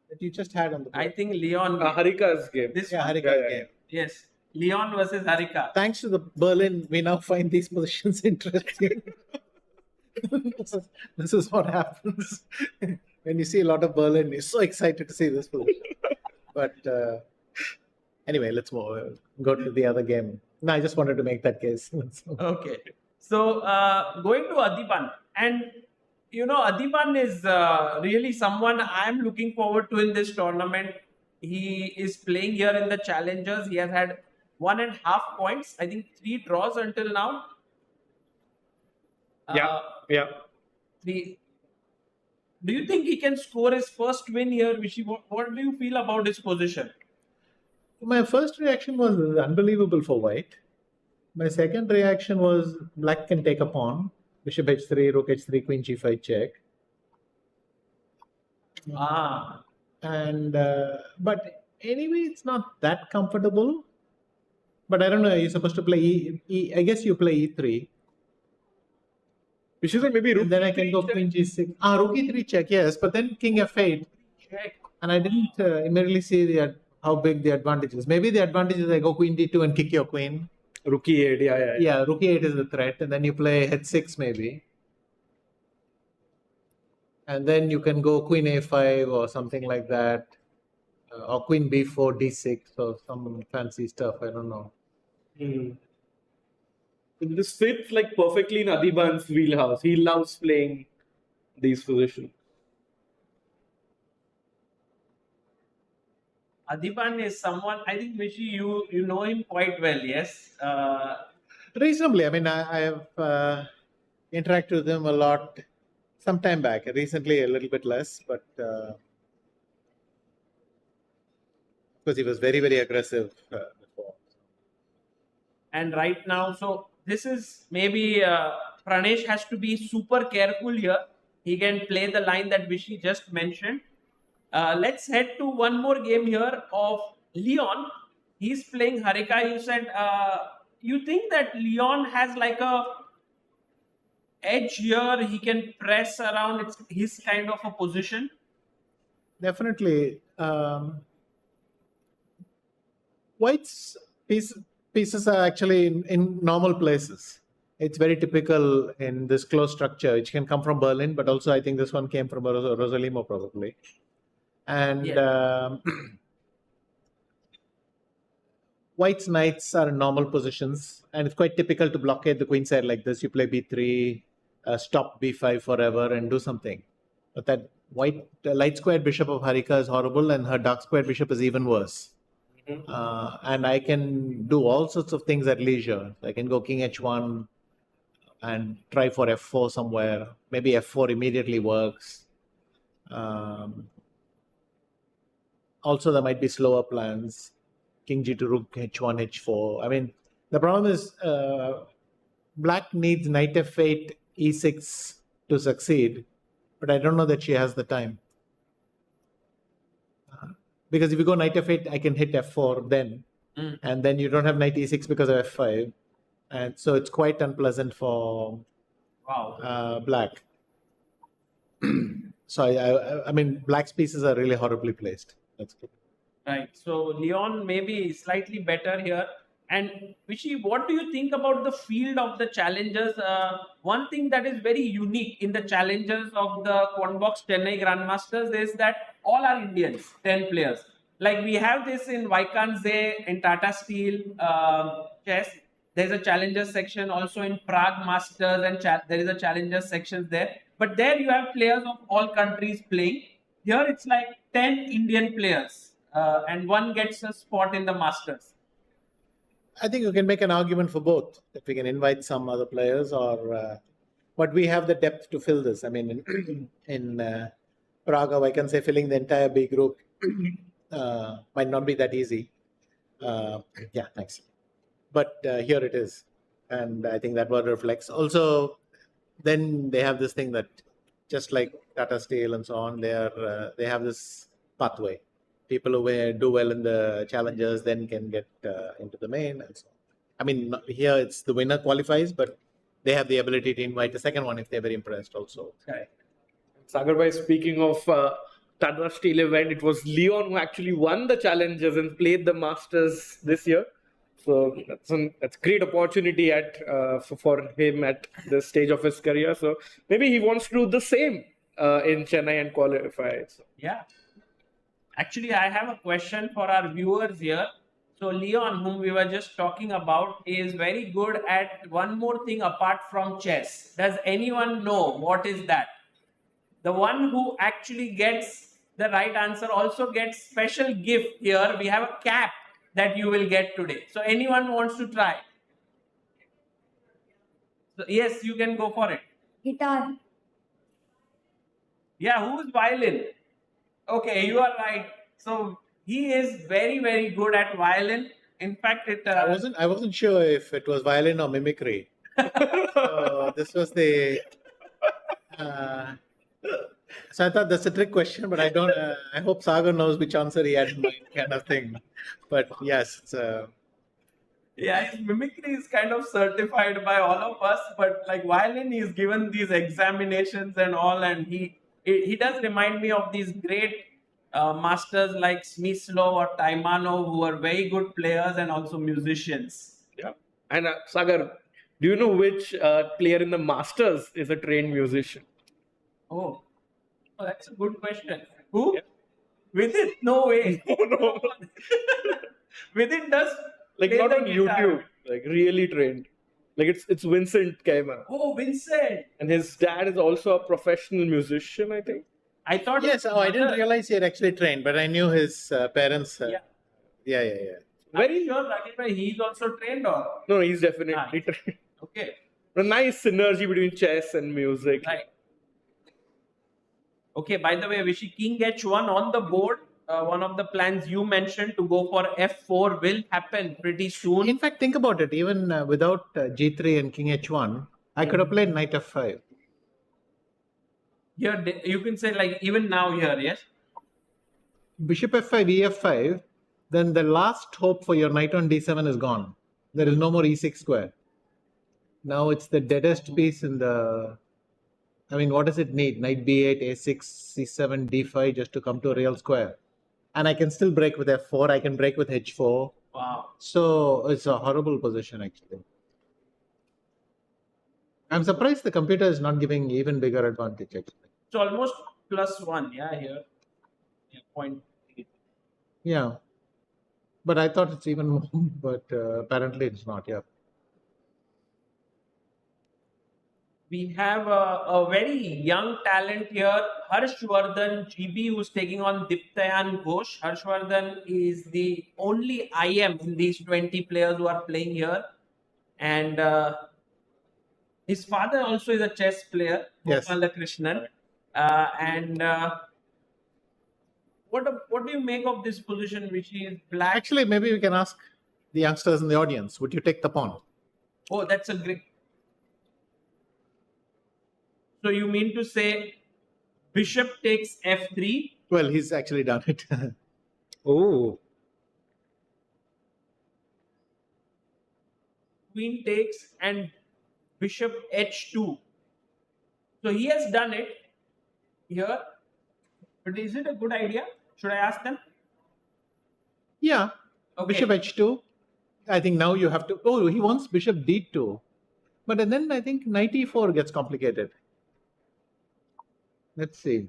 That you just had on the board. I think Leon. Harika's game. This yeah, one. Harika's game. Yes. Leon versus Harika. Thanks to the Berlin, we now find these positions interesting. this is what happens when you see a lot of Berlin. You're so excited to see this position. But anyway, let's go to the other game. No, I just wanted to make that case. Okay. So going to Adiban, and Adiban is really someone I'm looking forward to in this tournament. He is playing here in the challengers. He has had 1.5 points. I think 3 draws until now. Yeah. The Do you think he can score his first win here, Vishy? What do you feel about his position? My first reaction was unbelievable for white. My second reaction was black can take a pawn, bishop h3, rook h3, queen g5 check. And but anyway, it's not that comfortable. But I don't know. You're supposed to play I guess you play e3. Which is like maybe rook. And then I can go queen g6. Rook e3 check, yes. But then king f8. And I didn't immediately see how big the advantage is. Maybe the advantage is I go queen d2 and kick your queen. Rook e8, yeah. Yeah, rook e8 is the threat. And then you play h6 maybe. And then you can go queen a5 or something like that. Or queen b4, d6 or some fancy stuff. I don't know. This fits like perfectly in Adhiban's wheelhouse. He loves playing these positions. Adhiban is someone, I think, Vishy, you know him quite well, yes? Reasonably. I mean, I have interacted with him a lot some time back. Recently, a little bit less, but because he was very, very aggressive before. And right now, so this is maybe Pranesh has to be super careful here. He can play the line that Vishy just mentioned. Let's head to one more game here of Leon. He's playing Harika. You said, you think that Leon has like a edge here? He can press around. It's his kind of a position. Definitely. White's pieces are actually in normal places. It's very typical in this close structure, which can come from Berlin, but also I think this one came from Rosalimo probably. And White's knights are in normal positions, and it's quite typical to blockade the queen side like this. You play b3, stop b5 forever, and do something. But that white light squared bishop of Harika is horrible, and her dark squared bishop is even worse. And I can do all sorts of things at leisure. I can go king h1 and try for f4 somewhere. Maybe f4 immediately works. Also, there might be slower plans. King g2, rook h1, h4. I mean, the problem is black needs knight f8, e6 to succeed. But I don't know that she has the time. Because if you go knight f8, I can hit f4 then. And then you don't have knight e6 because of f5. And so it's quite unpleasant for black. So I mean, black's pieces are really horribly placed. That's good. Right. So Leon maybe slightly better here. And Vishy, what do you think about the field of the challengers? One thing that is very unique in the challengers of the QUANTBOX Chennai Grandmasters is that all are Indians, 10 players. Like we have this in Vaikanze, in Tata Steel chess. There's a challengers section also in Prague Masters, and there is a challengers section there. But there you have players of all countries playing. Here it's like 10 Indian players and one gets a spot in the Masters. I think you can make an argument for both. If we can invite some other players but we have the depth to fill this. I mean, in Prague, I can say filling the entire B group might not be that easy. Yeah, thanks. But here it is. And I think that word reflects. Also, then they have this thing that just like Tata Steel and so on, they have this pathway. People who do well in the challengers then can get into the main and so on. I mean, here it's the winner qualifies, but they have the ability to invite a second one if they're very impressed also. Okay. Sagar, speaking of Tata Steel event, it was Leon who actually won the challengers and played the Masters this year. So that's a great opportunity for him at this stage of his career. So maybe he wants to do the same in Chennai and qualify. So. Yeah. Actually, I have a question for our viewers here. So Leon, whom we were just talking about, is very good at one more thing apart from chess. Does anyone know what is that? The one who actually gets the right answer also gets special gift here. We have a cap that you will get today. So anyone wants to try? So yes, you can go for it. Guitar. Yeah, who's violin? Okay, you are right. So he is very, very good at violin. In fact, it. I wasn't sure if it was violin or mimicry. So this was the. So I thought that's a trick question, but I don't. I hope Sagar knows which answer he had in mind, kind of thing. But yes, it's, Yeah, his mimicry is kind of certified by all of us, but like violin, he's given these examinations and all, and he does remind me of these great masters like Smyslow or Taimano, who are very good players and also musicians. Yeah. And Sagar, do you know which player in the Masters is a trained musician? Oh, that's a good question. Who? Yeah. Vidit? No way. No. Vidit does Like play not the on guitar. YouTube, like really trained. Like it's Vincent Kaima. Oh, Vincent. And his dad is also a professional musician, I think. I thought. yes. Oh, I didn't realize he had actually trained, but I knew his parents. Yeah. Yeah. Are you sure, Rakesh bhai, he's also trained or? No, he's definitely Nice. trained. Okay. A nice synergy between chess and music. Right. Okay, by the way, Vishy, King H1 on the board. One of the plans you mentioned to go for F4 will happen pretty soon. In fact, think about it. Even without G3 and King H1, I could have played Knight F5. Here, you can say like even now here, yes? Bishop F5, EF5, then the last hope for your Knight on D7 is gone. There is no more E6 square. Now it's the deadest piece in the. I mean, what does it need? Knight B8, A6, C7, D5 just to come to a real square. And I can still break with F4. I can break with H4. Wow. So it's a horrible position, actually. I'm surprised the computer is not giving even bigger advantage, actually. It's almost +1, yeah, here. Yeah, point. Yeah. But I thought it's even more, but apparently it's not, yeah. We have a very young talent here, Harshvardhan GB, who's taking on Diptayan Ghosh. Harshvardhan is the only IM in these 20 players who are playing here. And his father also is a chess player, Yes. Krishnan. What do you make of this position, which is black? Actually, maybe we can ask the youngsters in the audience, would you take the pawn? Oh, that's a great. So you mean to say bishop takes f3? Well, he's actually done it. Oh. Queen takes and bishop h2. So he has done it here. But is it a good idea? Should I ask them? Yeah. Okay. Bishop H2. I think now you have to. Oh, he wants Bishop D2. But then I think Knight E4 gets complicated. Let's see.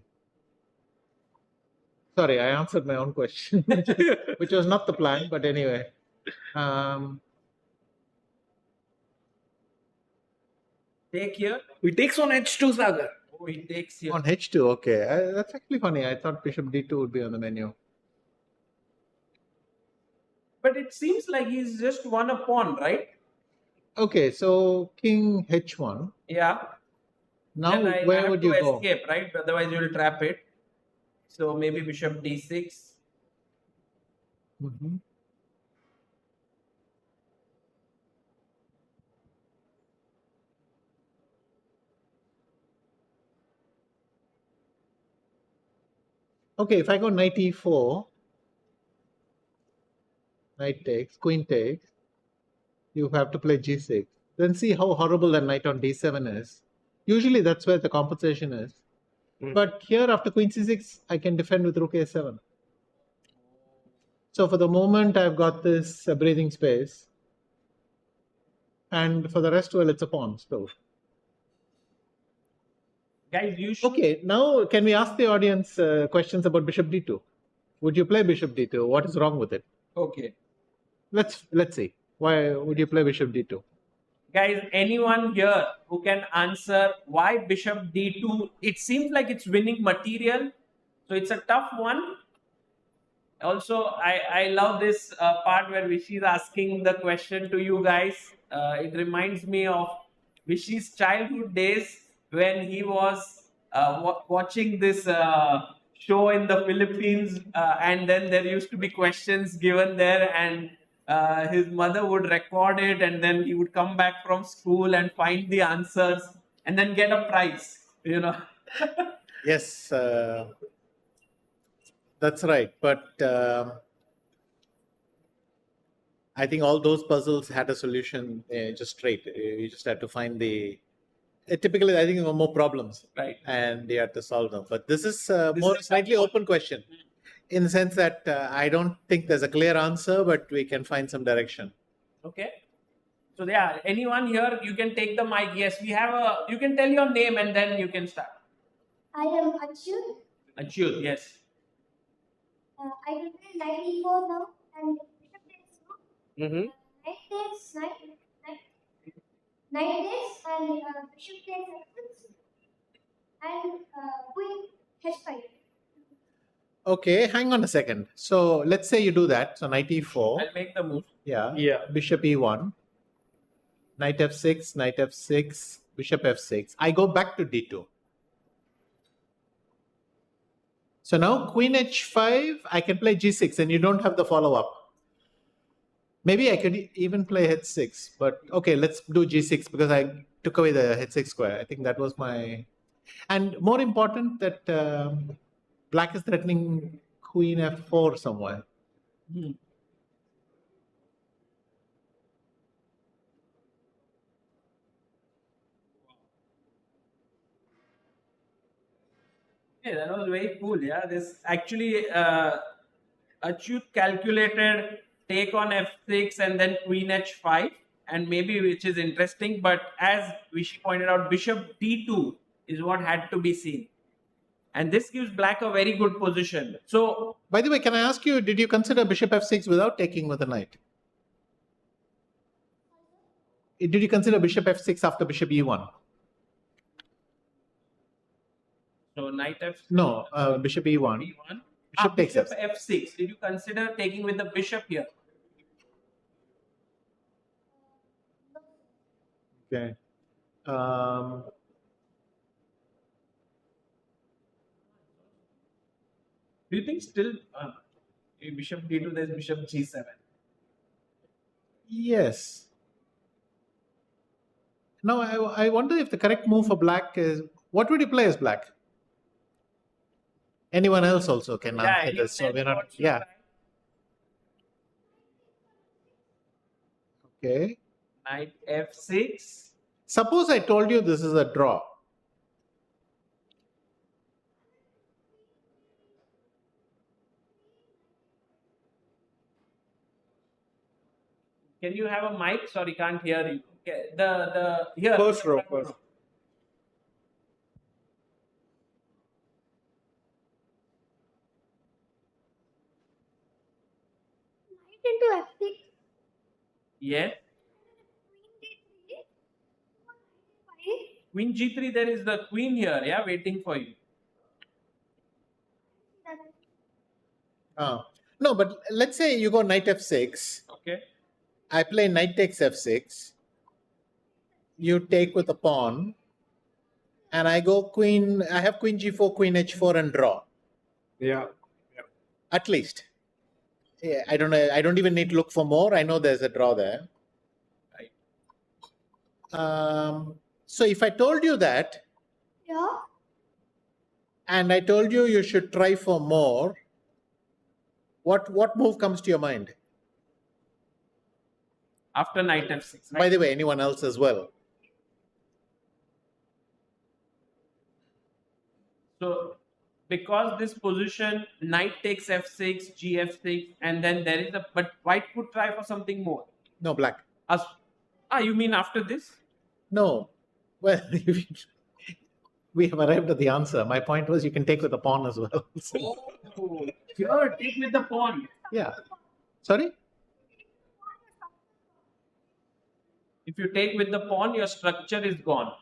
Sorry, I answered my own question, which was not the plan, but anyway. Take here. He takes on H2, Sagar. Oh, he takes here. On H2, okay. That's actually funny. I thought Bishop D2 would be on the menu. But it seems like he's just won a pawn, right? Okay, so King H1. Yeah. Now, Then I where have would to you go? escape, right? Otherwise, you will trap it. So maybe bishop d6. Mm-hmm. Okay, if I go Knight E4, Knight takes, Queen takes, you have to play G6. Then see how horrible that Knight on D7 is. Usually that's where the compensation is. But here after Queen C6, I can defend with Rook A7. So for the moment, I've got this breathing space. And for the rest, well, it's a pawn still. Guys, you should. Okay, now can we ask the audience questions about Bishop D2? Would you play Bishop D2? What is wrong with it? Okay. Let's see. Why would you play Bishop D2? Guys, anyone here who can answer why bishop d2? It seems like it's winning material. So it's a tough one. Also, I love this part where Vishy is asking the question to you guys. It reminds me of Vishy's childhood days when he was watching this show in the Philippines, and then there used to be questions given there, and his mother would record it, and then he would come back from school and find the answers, and then get a prize. Yes, that's right. But I think all those puzzles had a solution just straight. You just had to find the. Typically, I think there were more problems, Right. and you had to solve them. But this is more slightly open question, in the sense that I don't think there's a clear answer, but we can find some direction. Okay. So yeah, anyone here, you can take the mic. Yes, we have a. You can tell your name and then you can start. I am ARJUN. ARJUN, yes. I will play knight e4 now and bishop takes 2. Mm-hmm. Knight takes knight takes and bishop takes f6 and queen h5. Okay, hang on a second. So let's say you do that. So knight e4. I'll make the move. Yeah. Yeah. Bishop e1. Knight f6, knight f6, bishop f6. I go back to d2. So now queen h5, I can play g6 and you don't have the follow-up. Maybe I could even play h6, but okay, let's do g6 because I took away the h6 square. I think that was my... And more important that black is threatening queen f4 somewhere. Yeah, that was very cool. Yeah, this actually Achyut calculated take on f6 and then queen h5, and maybe which is interesting. But as Vishy pointed out, bishop d2 is what had to be seen, and this gives black a very good position. So, by the way, can I ask you, did you consider bishop f6 without taking with a knight? Did you consider bishop f6 after bishop e1? so knight f6. No, bishop e1. e1. Bishop takes bishop f6. f6. Did you consider taking with the bishop here? Okay. Do you think still bishop d2, there's bishop g7? Yes. Now, I wonder if the correct move for black is... What would you play as black? Anyone else also can answer this. So we're not... Yeah. Okay. Knight f6. Suppose I told you this is a draw. Can you have a mic? Sorry, can't hear you. Okay. The here. First row. First. Knight into f6. Yes. Queen d3. Queen g3. There is the queen here. Yeah, waiting for you. No, but let's say you go knight f6. Okay. I play knight takes f6. You take with a pawn. And I go queen... I have queen g4, queen h4 and draw. Yeah. At least. Yeah, I don't know. I don't even need to look for more. I know there's a draw there. Right. So if I told you that, Yeah. and I told you you should try for more, what move comes to your mind? After knight f6. Right? By the way, anyone else as well? So, because this position, knight takes f6, gf6, and then there is a... But white could try for something more. No, black. You mean after this? No. Well, we have arrived at the answer. My point was you can take with a pawn as well. So, Oh, sure, take with the pawn. yeah. Sorry? If you take with the pawn, your structure is gone.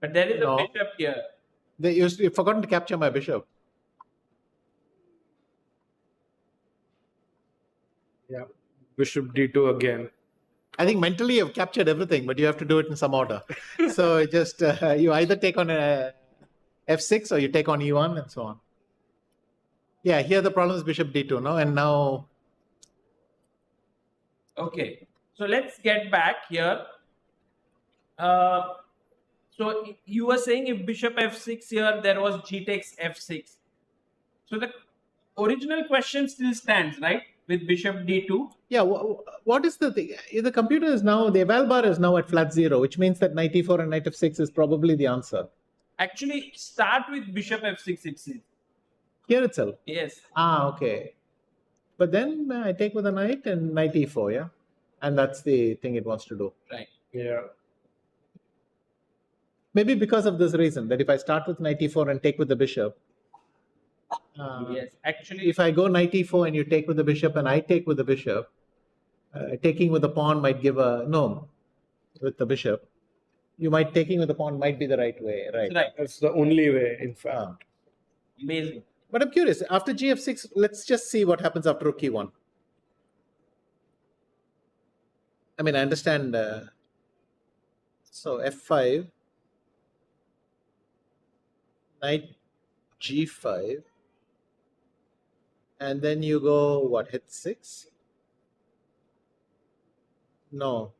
But there is No. a bishop here. You've forgotten to capture my bishop. Yeah. Bishop d2 again. I think mentally you've captured everything, but you have to do it in some order. So it just you either take on a f6 or you take on e1 and so on. Yeah, here the problem is bishop d2, no? And now... Okay, so let's get back here. So you were saying if bishop f6 here, there was g takes f6. So the original question still stands, right? With bishop d2. Yeah, what is the thing? The computer is now, the eval bar is now at flat 0, which means that knight e4 and knight f6 is probably the answer. Actually, start with bishop f6 itself. Here itself? Yes. Ah, okay. But then I take with a knight and knight e4, yeah? And that's the thing it wants to do. Right. Yeah. Maybe because of this reason, that if I start with knight e4 and take with the bishop, yes, actually, if I go knight e4 and you take with the bishop and I take with the bishop, taking with the pawn might give a no with the bishop. You might taking with the pawn might be the right way, right? Right. That's the only way, in fact. Amazing. But I'm curious. After gf6, let's just see what happens after rook e1. I mean, I understand. So f5, knight g5. And then you go, what, hit 6? No.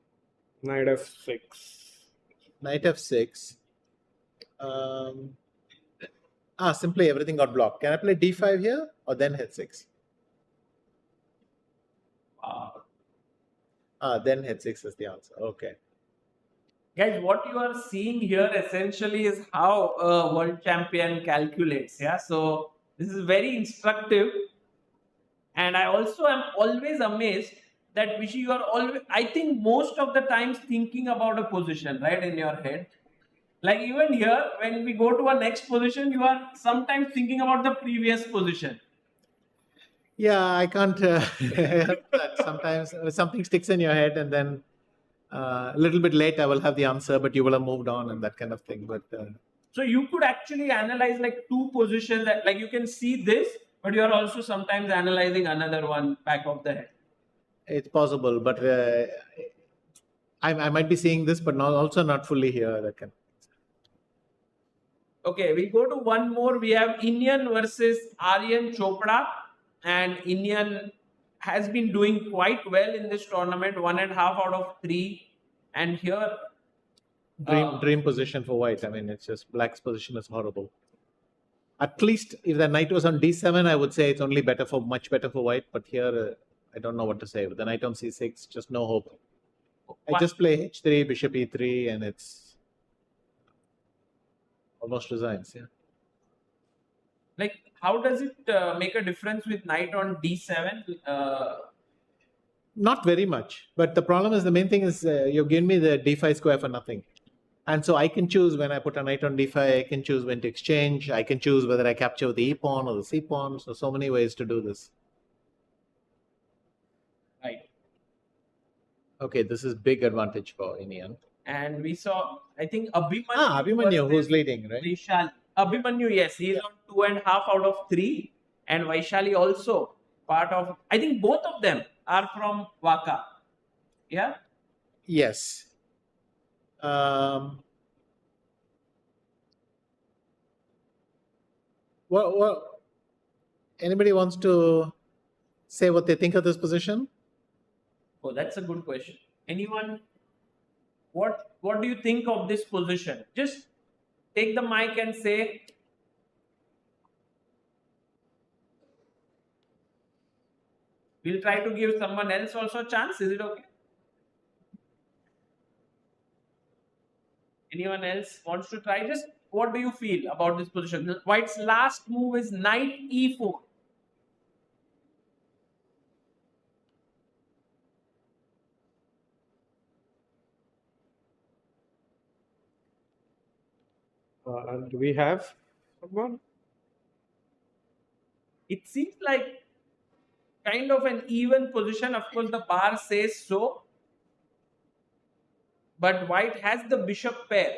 Knight f6. Knight f6. Simply everything got blocked. Can I play d5 here or then hit 6? Then hit 6 is the answer. Okay. Guys, what you are seeing here essentially is how a world champion calculates. Yeah, so this is very instructive. And I also am always amazed that Vishy, you are always, I think most of the times thinking about a position, right, in your head. Like even here, when we go to our next position, you are sometimes thinking about the previous position. Yeah, I can't help that. Sometimes something sticks in your head and then a little bit late I will have the answer, but you will have moved on and that kind of thing. But so you could actually analyze like two positions that like you can see this, but you are also sometimes analyzing another one back of the head. It's possible, but I might be seeing this, but also not fully here. That can. Okay, we go to one more. We have Indian versus Aryan Chopra, and Indian has been doing quite well in this tournament, 1.5 out of 3. And here, Dream position for white. I mean, it's just black's position is horrible. At least if the knight was on d7, I would say it's only much better for white. But here, I don't know what to say. With the knight on c6, just no hope. I just play h3, bishop e3, and it's almost resigns. Yeah. like, how does it make a difference with knight on d7? Not very much. But the problem is, the main thing is you've given me the d5 square for nothing. And so I can choose when I put a knight on d5, I can choose when to exchange, I can choose whether I capture the e pawn or the c pawn. So many ways to do this. Right. Okay, this is big advantage for Indian. And we saw, I think, Abhimanyu. Abhimanyu, who's leading, right? Vaishali. Abhimanyu, yes, he is on 2.5 out of 3. And Vaishali also part of, I think both of them are from Waka. Yeah? Yes. Well, anybody wants to say what they think of this position? Oh, that's a good question. Anyone? What do you think of this position? Just take the mic and say. We'll try to give someone else also a chance. Is it okay? Anyone else wants to try? Just what do you feel about this position? White's last move is knight e4. And do we have someone? It seems like kind of an even position. Of course, the bar says so. But white has the bishop pair.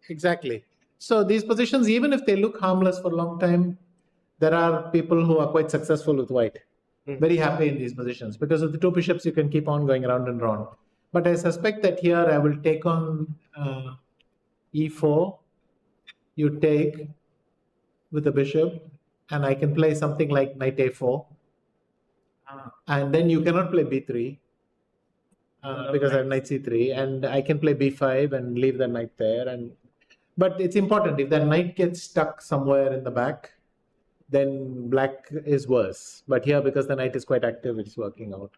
Exactly. So these positions, even if they look harmless for a long time, there are people who are quite successful with white. very happy in these positions because of the two bishops. You can keep on going round and round. But I suspect that here I will take on e4. You take with the bishop, and I can play something like knight a4. And then you cannot play b3 because I have knight c3, and I can play b5 and leave the knight there. But it's important, if that knight gets stuck somewhere in the back, then black is worse. But here, because the knight is quite active, it's working out.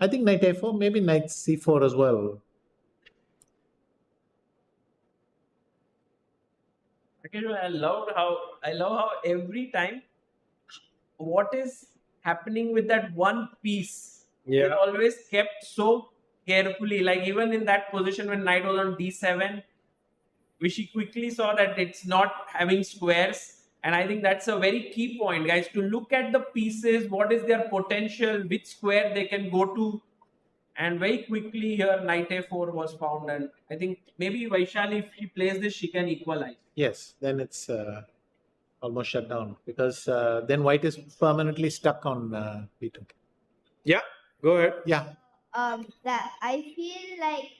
I think knight a4, maybe knight c4 as well. Okay, I love how every time what is happening with that one piece is always kept so carefully. Like even in that position when knight was on d7, she quickly saw that it's not having squares. And I think that's a very key point, guys, to look at the pieces, what is their potential, which square they can go to. And very quickly here, knight a4 was found. And I think maybe Vaishali, if she plays this, she can equalize. Yes, then it's almost shut down because then white is permanently stuck on b2. Yeah, go ahead. Yeah. That I feel like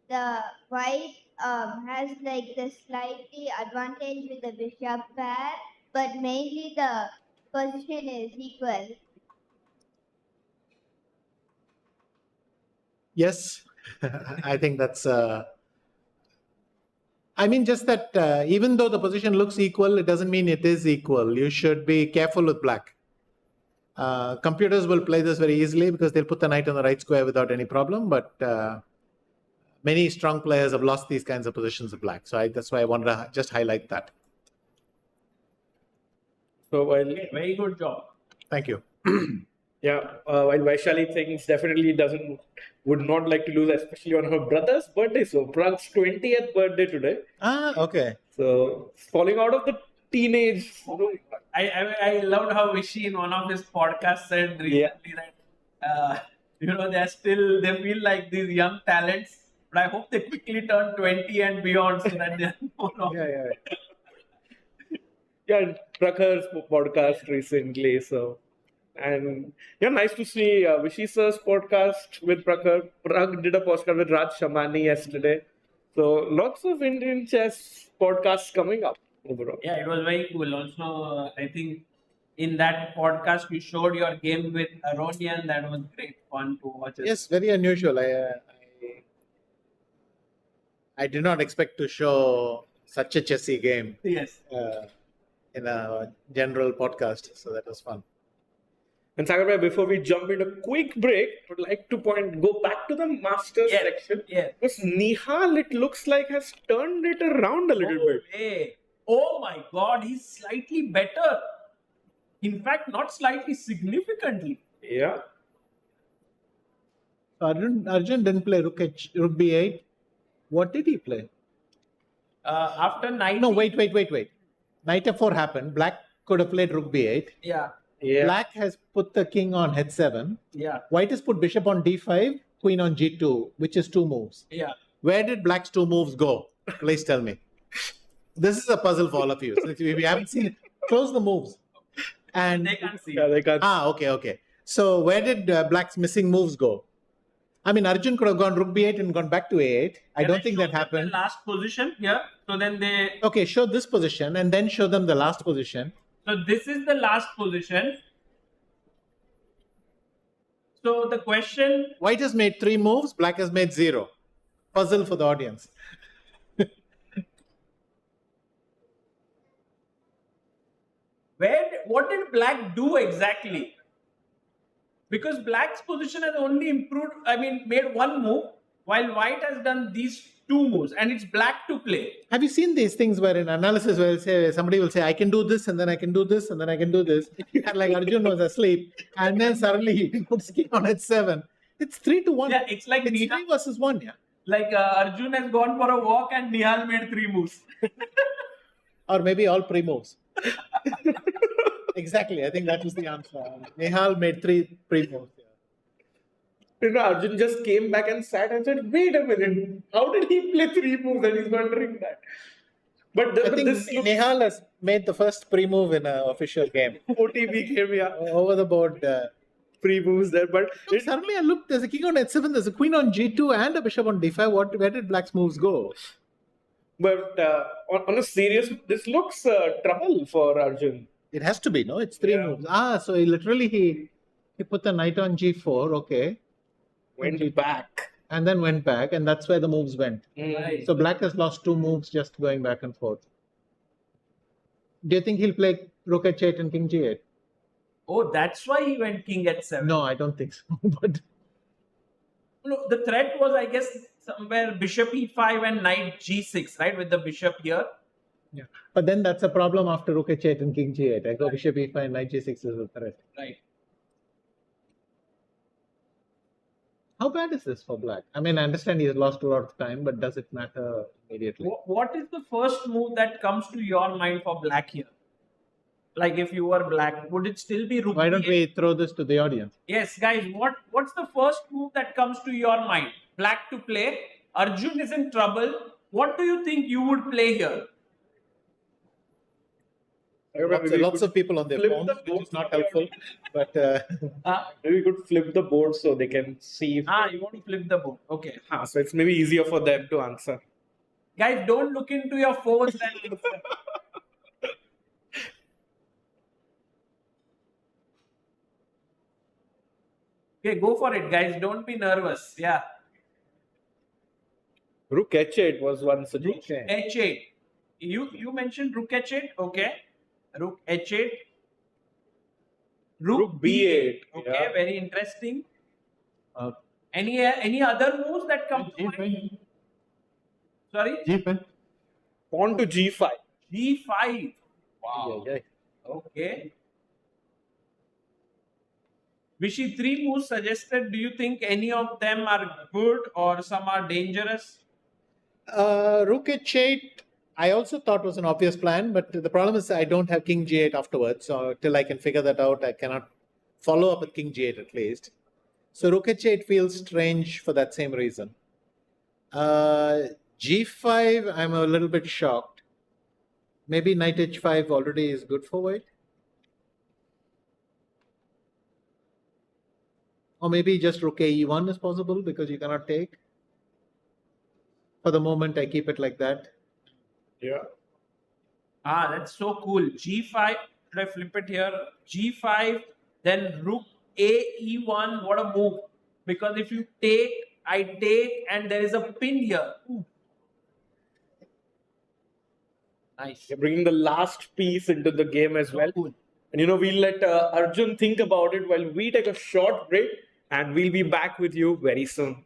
the white has like the slightly advantage with the bishop pair, but mainly the position is equal. Yes, I think that's. I mean, just that even though the position looks equal, it doesn't mean it is equal. You should be careful with black. Computers will play this very easily because they'll put the knight on the right square without any problem. But many strong players have lost these kinds of positions with black. So that's why I wanted to just highlight that. So while very good job. Thank you. Yeah, while Vaishali thinks definitely would not like to lose, especially on her brother's birthday. So Prag's 20th birthday today. Ah, okay. So falling out of the teenage. I loved how Vishy in one of his podcasts said recently that they feel like these young talents, but I hope they quickly turn 20 and beyond so that they're Yeah, Prakhar's podcast recently. So. And nice to see Vishy sir's podcast with Prakhar. Prag did a podcast with Raj Shamani yesterday. So lots of Indian chess podcasts coming up overall. Yeah, it was very cool. Also, I think in that podcast you showed your game with Aronian. That was great fun to watch. Yes, very unusual. I did not expect to show such a chessy game. Yes. In a general podcast, so that was fun. And Sagar, before we jump into a quick break, I would like to go back to the Masters section. Yeah. Because Nihal, it looks like, has turned it around a little bit. Hey. Oh my God, he's slightly better. In fact, not slightly, significantly. Yeah. Arjun didn't play rook b8. What did he play? After knight. No, wait. Knight f4 happened. Black could have played rook b8. Yeah. Black has put the king on h7. Yeah. White has put bishop on d5, queen on g2, which is two moves. Yeah. Where did black's two moves go? Please tell me. This is a puzzle for all of you. So if you haven't seen it, close the moves. And they can't see. Yeah, they can't. Okay. So where did black's missing moves go? I mean, Arjun could have gone rook b8 and gone back to a8. I don't think that happened. The last position here. So then they. Okay, show this position and then show them the last position. So this is the last position. So the question... White has made 3 moves, black has made 0. Puzzle for the audience. What did black do exactly? Because black's position has only improved, made 1 move, while white has done these 2 moves, and it's black to play. Have you seen these things where in analysis where somebody will say, I can do this, and then I can do this, and then I can do this, and like Arjun was asleep, and then suddenly he puts king on h7. It's 3-1. Yeah, it's like it's 3 versus 1. Yeah. Like Arjun has gone for a walk and Nihal made 3 moves. Or maybe all pre-moves. Exactly. I think that was the answer. Nihal made 3 pre-moves. Arjun just came back and sat and said, wait a minute, how did he play 3 moves? And he's wondering that. But I think Nihal has made the first pre-move in an official game. OTB game, yeah. Over the board pre-moves there. But Suddenly I looked, there's a king on h7, there's a queen on g2 and a bishop on d5. Where did black's moves go? But on a serious, this looks trouble for Arjun. It has to be, no? It's three moves. So he put the knight on g4, okay. Went back. And then went back, and that's where the moves went. Right. So black has lost 2 moves just going back and forth. Do you think he'll play rook h8 and king g8? Oh, that's why he went king h7. No, I don't think so. But No, the threat was, I guess, somewhere bishop e5 and knight g6, right? With the bishop here. yeah. But then that's a problem after rook h8 and king g8. I go bishop e5 and knight g6 is a threat. Right. How bad is this for black? I mean, I understand he's lost a lot of time, but does it matter immediately? What is the first move that comes to your mind for black here? Like if you were black, would it still be rook Why don't b8? we throw this to the audience? Yes, guys, what's the first move that comes to your mind? Black to play. Arjun is in trouble. What do you think you would play here? Lots of people on their phones, which is not helpful. But maybe we could flip the board so they can see. You want to flip the board. Okay. So it's maybe easier for them to answer. Guys, don't look into your phones and answer. Okay, go for it, guys. Don't be nervous. Yeah. Rook h8 was one suggestion. h8. You mentioned rook h8. Okay. Rook h8. Rook b8. Okay, Yeah. very interesting. Any other moves that come to mind? Sorry? g5. Pawn to g5. g5. Wow. Yeah. Okay. Vishy, 3 moves suggested. Do you think any of them are good or some are dangerous? Rook h8, I also thought was an obvious plan, but the problem is I don't have king g8 afterwards. So till I can figure that out, I cannot follow up with king g8 at least. So rook h8 feels strange for that same reason. g5, I'm a little bit shocked. Maybe knight h5 already is good for white. Or maybe just rook e1 is possible because you cannot take. For the moment, I keep it like that. Yeah. That's so cool. g5. Should I flip it here? g5, then rook e1. What a move. Because if you take, I take, and there is a pin here. Ooh. Nice. You're bringing the last piece into the game as well. Cool. And we'll let Arjun think about it while we take a short break, and we'll be back with you very soon.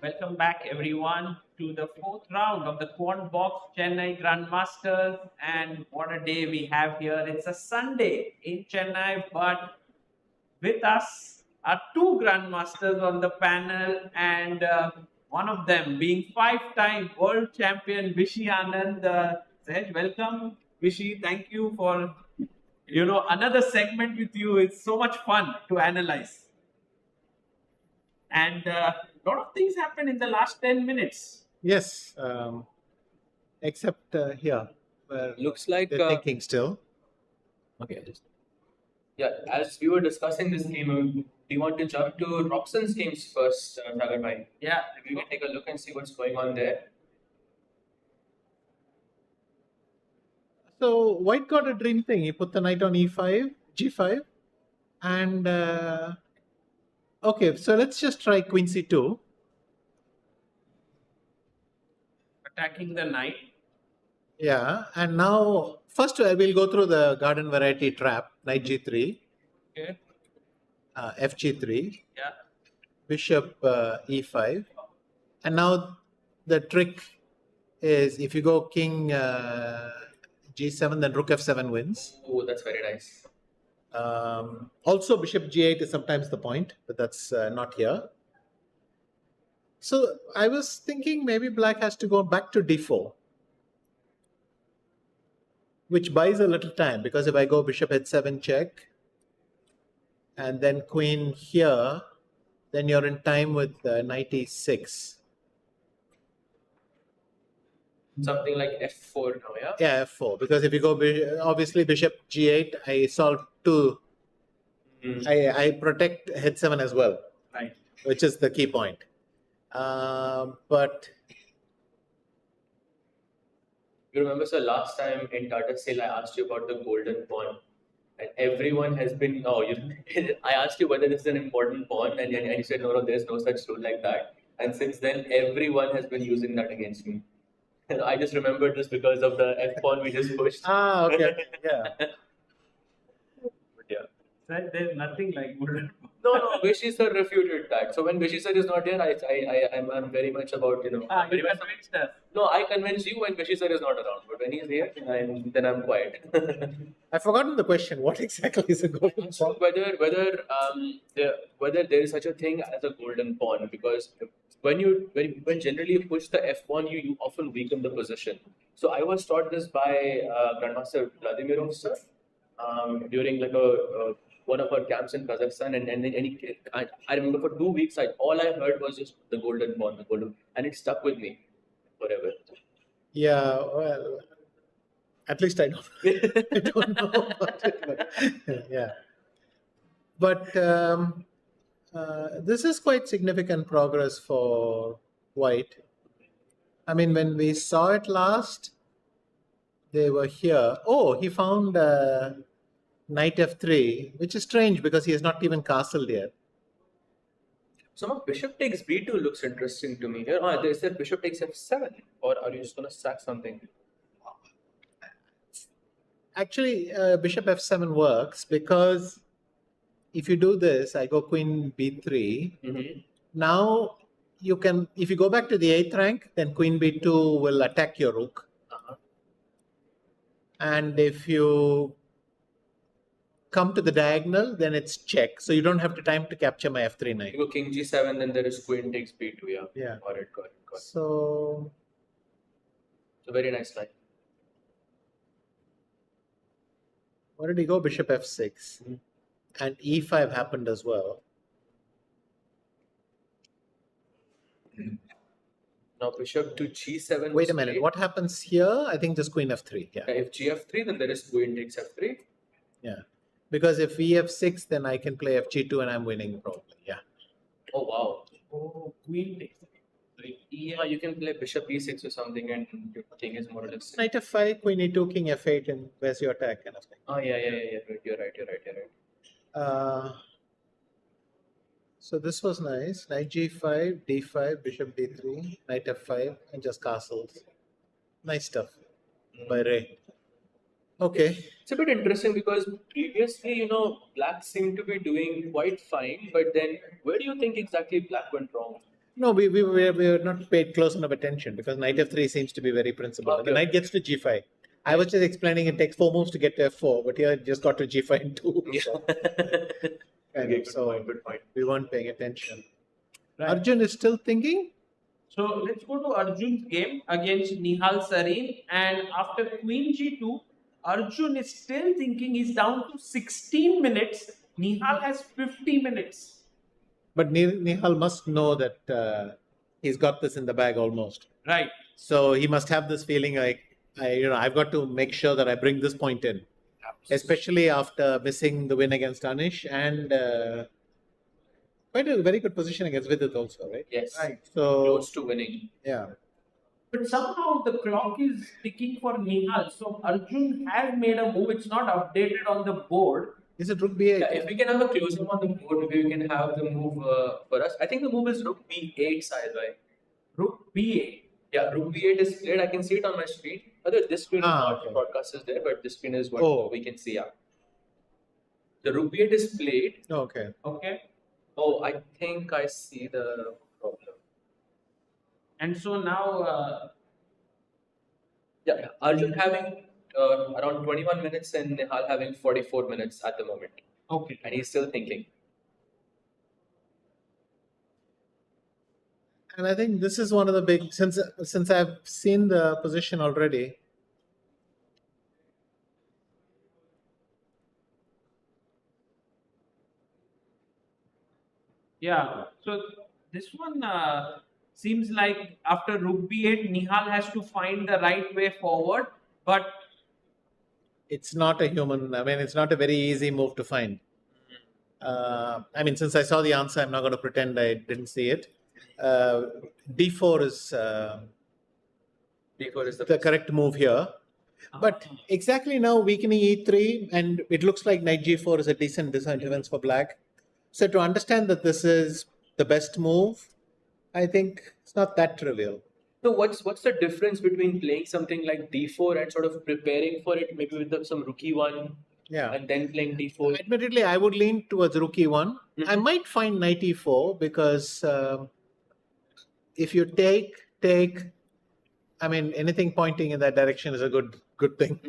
Welcome back, everyone, to the fourth round of the QUANTBOX Chennai Grandmasters. And what a day we have here. It's a Sunday in Chennai, but with us are two Grandmasters on the panel, and one of them being five-time world champion Vishy Anand. Sahaj, welcome, Vishy. Thank you for another segment with you. It's so much fun to analyze. And a lot of things happened in the last 10 minutes. Yes, except here, where Looks like they're thinking still. okay. Yeah, as we were discussing this game, do you want to jump to Robson's games first, Sagar bhai? Yeah, We can take a look and see what's going on there. So White got a dream thing. He put the knight on e5, g5, and okay. So let's just try queen c2. attacking the knight. Yeah, and now first we'll go through the garden variety trap. Knight g3, Okay. fg3, Yeah. bishop e5, and now the trick is if you go king g7, then rook f7 wins. Oh, that's very nice. Also, bishop g8 is sometimes the point, but that's not here. So I was thinking maybe black has to go back to d4, which buys a little time, because if I go bishop h7 check and then queen here, then you're in time with knight e6. Something like f4 now, yeah? Yeah, f4, because if you go obviously bishop g8, I solve two. I protect h7 as well, Right. which is the key point. But You remember, sir, last time in Tata Steel, I asked you about the golden pawn. And everyone has been, I asked you whether this is an important pawn, and you said, no, there's no such rule like that. And since then, everyone has been using that against me. And I just remembered this because of the F pawn we just pushed. okay, yeah. But yeah. Sir, there's nothing like golden. No, Vishy sir refuted that. So when Vishy sir is not here, I'm very much about, You very much convinced us. No, I convince you when Vishy sir is not around. But when he's here, then I'm quiet. I've forgotten the question. What exactly is a golden So pawn? whether there is such a thing as a golden pawn, because when generally you push the f pawn, you often weaken the position. So I was taught this by Grandmaster Vladimirov sir during like one of our camps in Kazakhstan, and I remember for 2 weeks all I heard was just the golden pawn, and it stuck with me forever. Yeah, well, at least I don't, I don't know about it. But, yeah. But this is quite significant progress for White. I mean, when we saw it last, they were here. Oh, he found knight f3, which is strange because he has not even castled yet. Some bishop takes b2 looks interesting to me here. They said bishop takes f7, or are you just going to sack something? Actually, bishop f7 works because if you do this, I go queen b3. Now you can, if you go back to the 8th rank, then queen b2 will attack your rook. And if you come to the diagonal, then it's check. So you don't have time to capture my f3 knight. You go king g7, then there is queen takes b2. Yeah. Yeah. Got it. So So very nice line. where did he go? Bishop f6. And e5 happened as well. Now bishop to g7. Wait a minute. What happens here? I think just queen f3. Yeah. If gf3, then there is queen takes f3. Yeah. Because if ef6, then I can play fg2 and I'm winning probably. Yeah. Oh wow. Oh, queen takes. Yeah, you can play bishop e6 or something, and your king is more or less. Knight f5, queen e2, king f8, and where's your attack kind of thing. Oh yeah. You're right. So this was nice. Knight g5, d5, bishop d3, knight f5, and just castles. Nice stuff by Ray. Okay. It's a bit interesting because previously, black seemed to be doing quite fine, but then where do you think exactly black went wrong? No, we were not paid close enough attention because knight f3 seems to be very principled. The knight gets to g5. I was just explaining it takes 4 moves to get to f4, but here it just got to g5 in 2. So, good point. We weren't paying attention. Right. Arjun is still thinking? So let's go to Arjun's game against Nihal Sareen. And after Queen G2, Arjun is still thinking. He's down to 16 minutes. Nihal has 50 minutes. But Nihal must know that he's got this in the bag almost. Right. So he must have this feeling like, I've got to make sure that I bring this point in. Especially after missing the win against Anish and quite a very good position against Vidit also, right? Yes. Right. So Close to winning. Yeah. But somehow the clock is ticking for Nihal. So Arjun has made a move. It's not updated on the board. Is it rook b8? Yeah, if we can have a close-up on the board, maybe we can have the move for us. I think the move is rook b8 side, right? Rook b8. Yeah, rook b8 is played. I can see it on my screen. Although this screen is not, okay. broadcast is there, but this screen is what we can see. Yeah. The rook b8 is played. Okay. Okay. Oh, I think I see the problem. And so now, Yeah, Arjun having around 21 minutes and Nihal having 44 minutes at the moment. okay. And he's still thinking. And I think this is one of the big, since I've seen the position already. Yeah. So this one seems like after rook b8, Nihal has to find the right way forward. But It's not a human, it's not a very easy move to find. Since I saw the answer, I'm not going to pretend I didn't see it. D4 is D4 is the correct move here. But exactly now weakening e3, and it looks like knight g4 is a decent defense for black. So to understand that this is the best move, I think it's not that trivial. So what's the difference between playing something like d4 and sort of preparing for it, maybe with some rook e1, Yeah. and then playing d4? Admittedly, I would lean towards rook e1. I might find knight e4 because if you take, anything pointing in that direction is a good thing.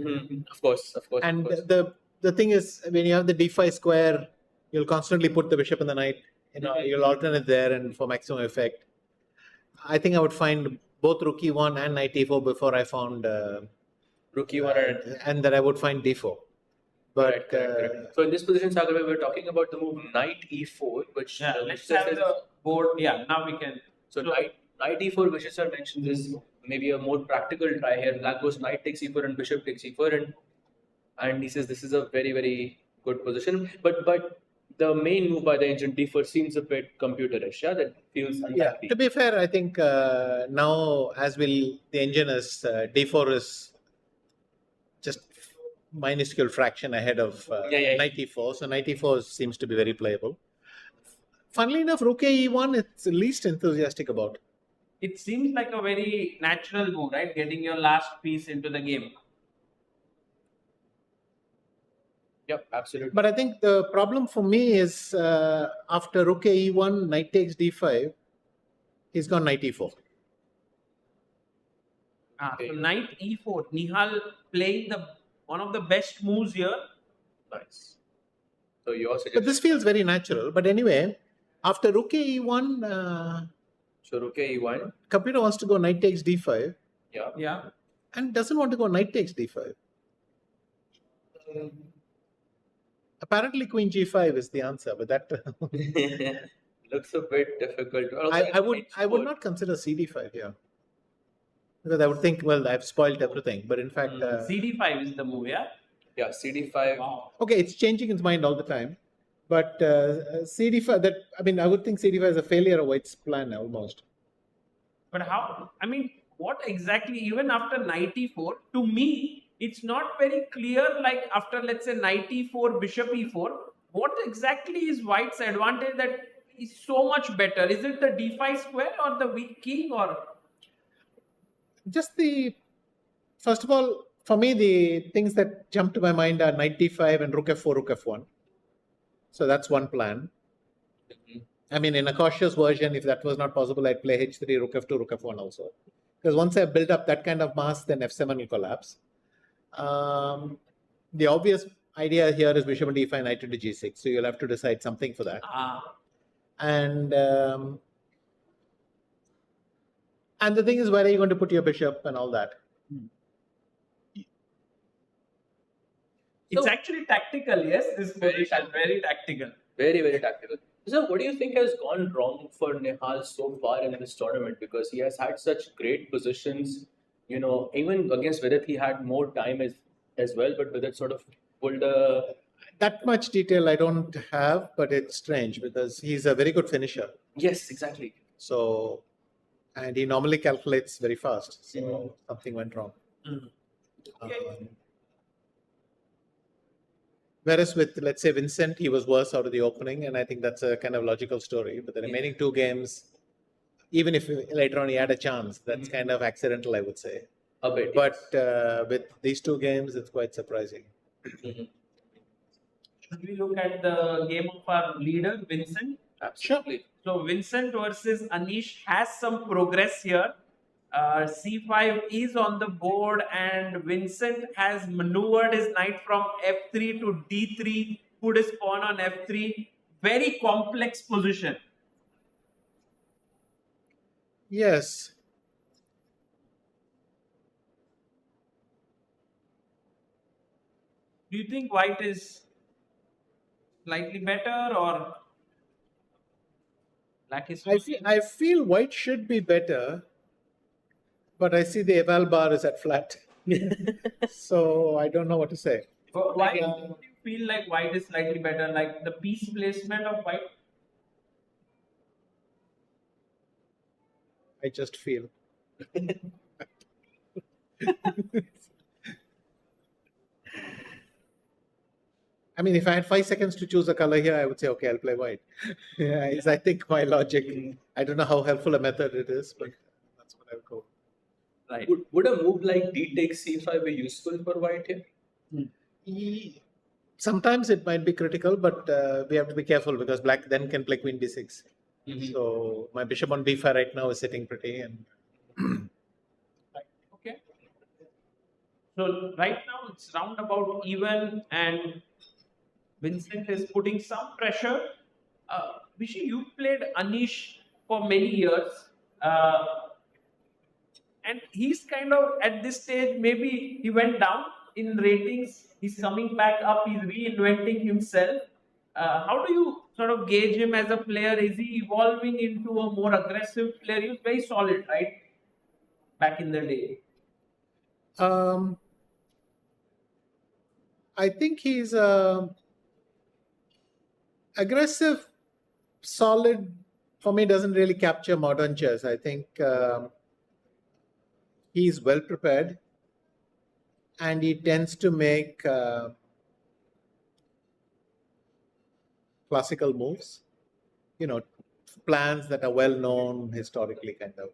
Of course. And the thing is, when you have the d5 square, you'll constantly put the bishop and the knight. You'll alternate there and for maximum effect. I think I would find both rook e1 and knight e4 before I found rook e1 and that I would find d4. But correct. So in this position, Sagar, we were talking about the move knight e4, which let's have the board. Yeah, now we can. So knight e4, which sir mentioned, is maybe a more practical try here. Black goes knight takes e4 and bishop takes e4, and he says this is a very, very good position. But the main move by the engine d4 seems a bit computerish. Yeah, that feels unlikely. Yeah, to be fair, I think now the engine is d4 is just minuscule fraction ahead of knight e4. So knight e4 seems to be very playable. Funnily enough, rook e1 it's least enthusiastic about. It seems like a very natural move, right? Getting your last piece into the game. Yep, absolutely. But I think the problem for me is after rook e1, knight takes d5, he's gone knight e4. So knight e4. Nihal playing one of the best moves here. Nice. So your suggestion. But this feels very natural. But anyway, after rook e1, so rook e1. computer wants to go knight takes d5. Yeah. And doesn't want to go knight takes d5. Apparently, queen g5 is the answer, but that looks a bit difficult. I would not consider cd5 here, because I would think, well, I've spoiled everything. But in fact, cd5 is the move, yeah. Yeah, cd5. Wow. Okay, it's changing its mind all the time. But cd5, I would think cd5 is a failure of White's plan almost. But how? What exactly? Even after knight e4, to me, it's not very clear. Like after, let's say, knight e4, bishop e4, what exactly is White's advantage that is so much better? Is it the d5 square or the weak king, or just first of all, for me, the things that jump to my mind are knight d5 and rook f4, rook f1. So that's one plan. I mean, in a cautious version, if that was not possible, I'd play h3, rook f2, rook f1 also. Because once I build up that kind of mass, then f7 will collapse. The obvious idea here is bishop on d5, knight to g6. So you'll have to decide something for that. And the thing is, where are you going to put your bishop and all that? It's actually tactical, yes. This position very tactical. Very, very tactical. So, what do you think has gone wrong for Nihal so far in this tournament? Because he has had such great positions. You know, even against Vidit, he had more time as well, but Vidit sort of pulled a. That much detail I don't have, but it's strange because he's a very good finisher. Yes, exactly. So, and he normally calculates very fast. So something went wrong. Okay. Whereas with, let's say, Vincent, he was worse out of the opening, and I think that's a kind of logical story. But the remaining two games, even if later on he had a chance, that's kind of accidental, I would say. A bit. But with these two games, it's quite surprising. Should we look at the game of our leader, Vincent? Absolutely. So Vincent versus Anish has some progress here. C5 is on the board, and Vincent has maneuvered his knight from f3 to d3, put his pawn on f3. Very complex position. Yes. Do you think white is slightly better or black is? I feel white should be better, but I see the eval bar is at flat. So I don't know what to say. But why do you feel like white is slightly better? Like the piece placement of white? I just feel. I mean, if I had 5 seconds to choose a color here, I would say, okay, I'll play white. Yeah, is I think my logic. I don't know how helpful a method it is, but that's what I'll go. Right. Would a move like d takes c5 be useful for white here? Sometimes it might be critical, but we have to be careful because black then can play queen b6. So my bishop on b5 right now is sitting pretty. And Okay. So right now it's roundabout even, and Vincent is putting some pressure. Vishy, you played Anish for many years. And he's kind of at this stage, maybe he went down in ratings. He's coming back up. He's reinventing himself. How do you sort of gauge him as a player? Is he evolving into a more aggressive player? He was very solid, right? Back in the day. I think he's aggressive, solid. For me, doesn't really capture modern chess. I think he's well prepared, and he tends to make classical moves. You know, plans that are well known historically, kind of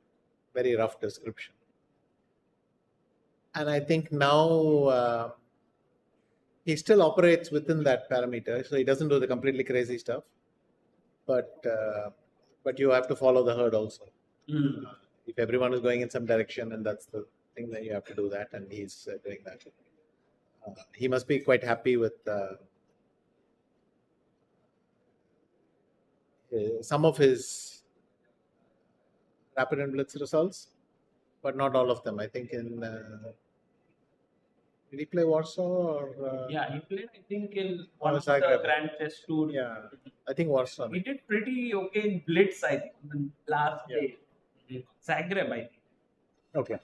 very rough description. And I think now he still operates within that parameter, so he doesn't do the completely crazy stuff. But you have to follow the herd also. If everyone is going in some direction, and that's the thing, then you have to do that, and he's doing that. He must be quite happy with some of his rapid and blitz results, but not all of them. I think in did he play Warsaw or? Yeah, he played, I think, in one of Zagreb. the Grand Chess Tour. Yeah, I think Warsaw. He did pretty okay in blitz, I think, the last day. Zagreb, I think. Okay.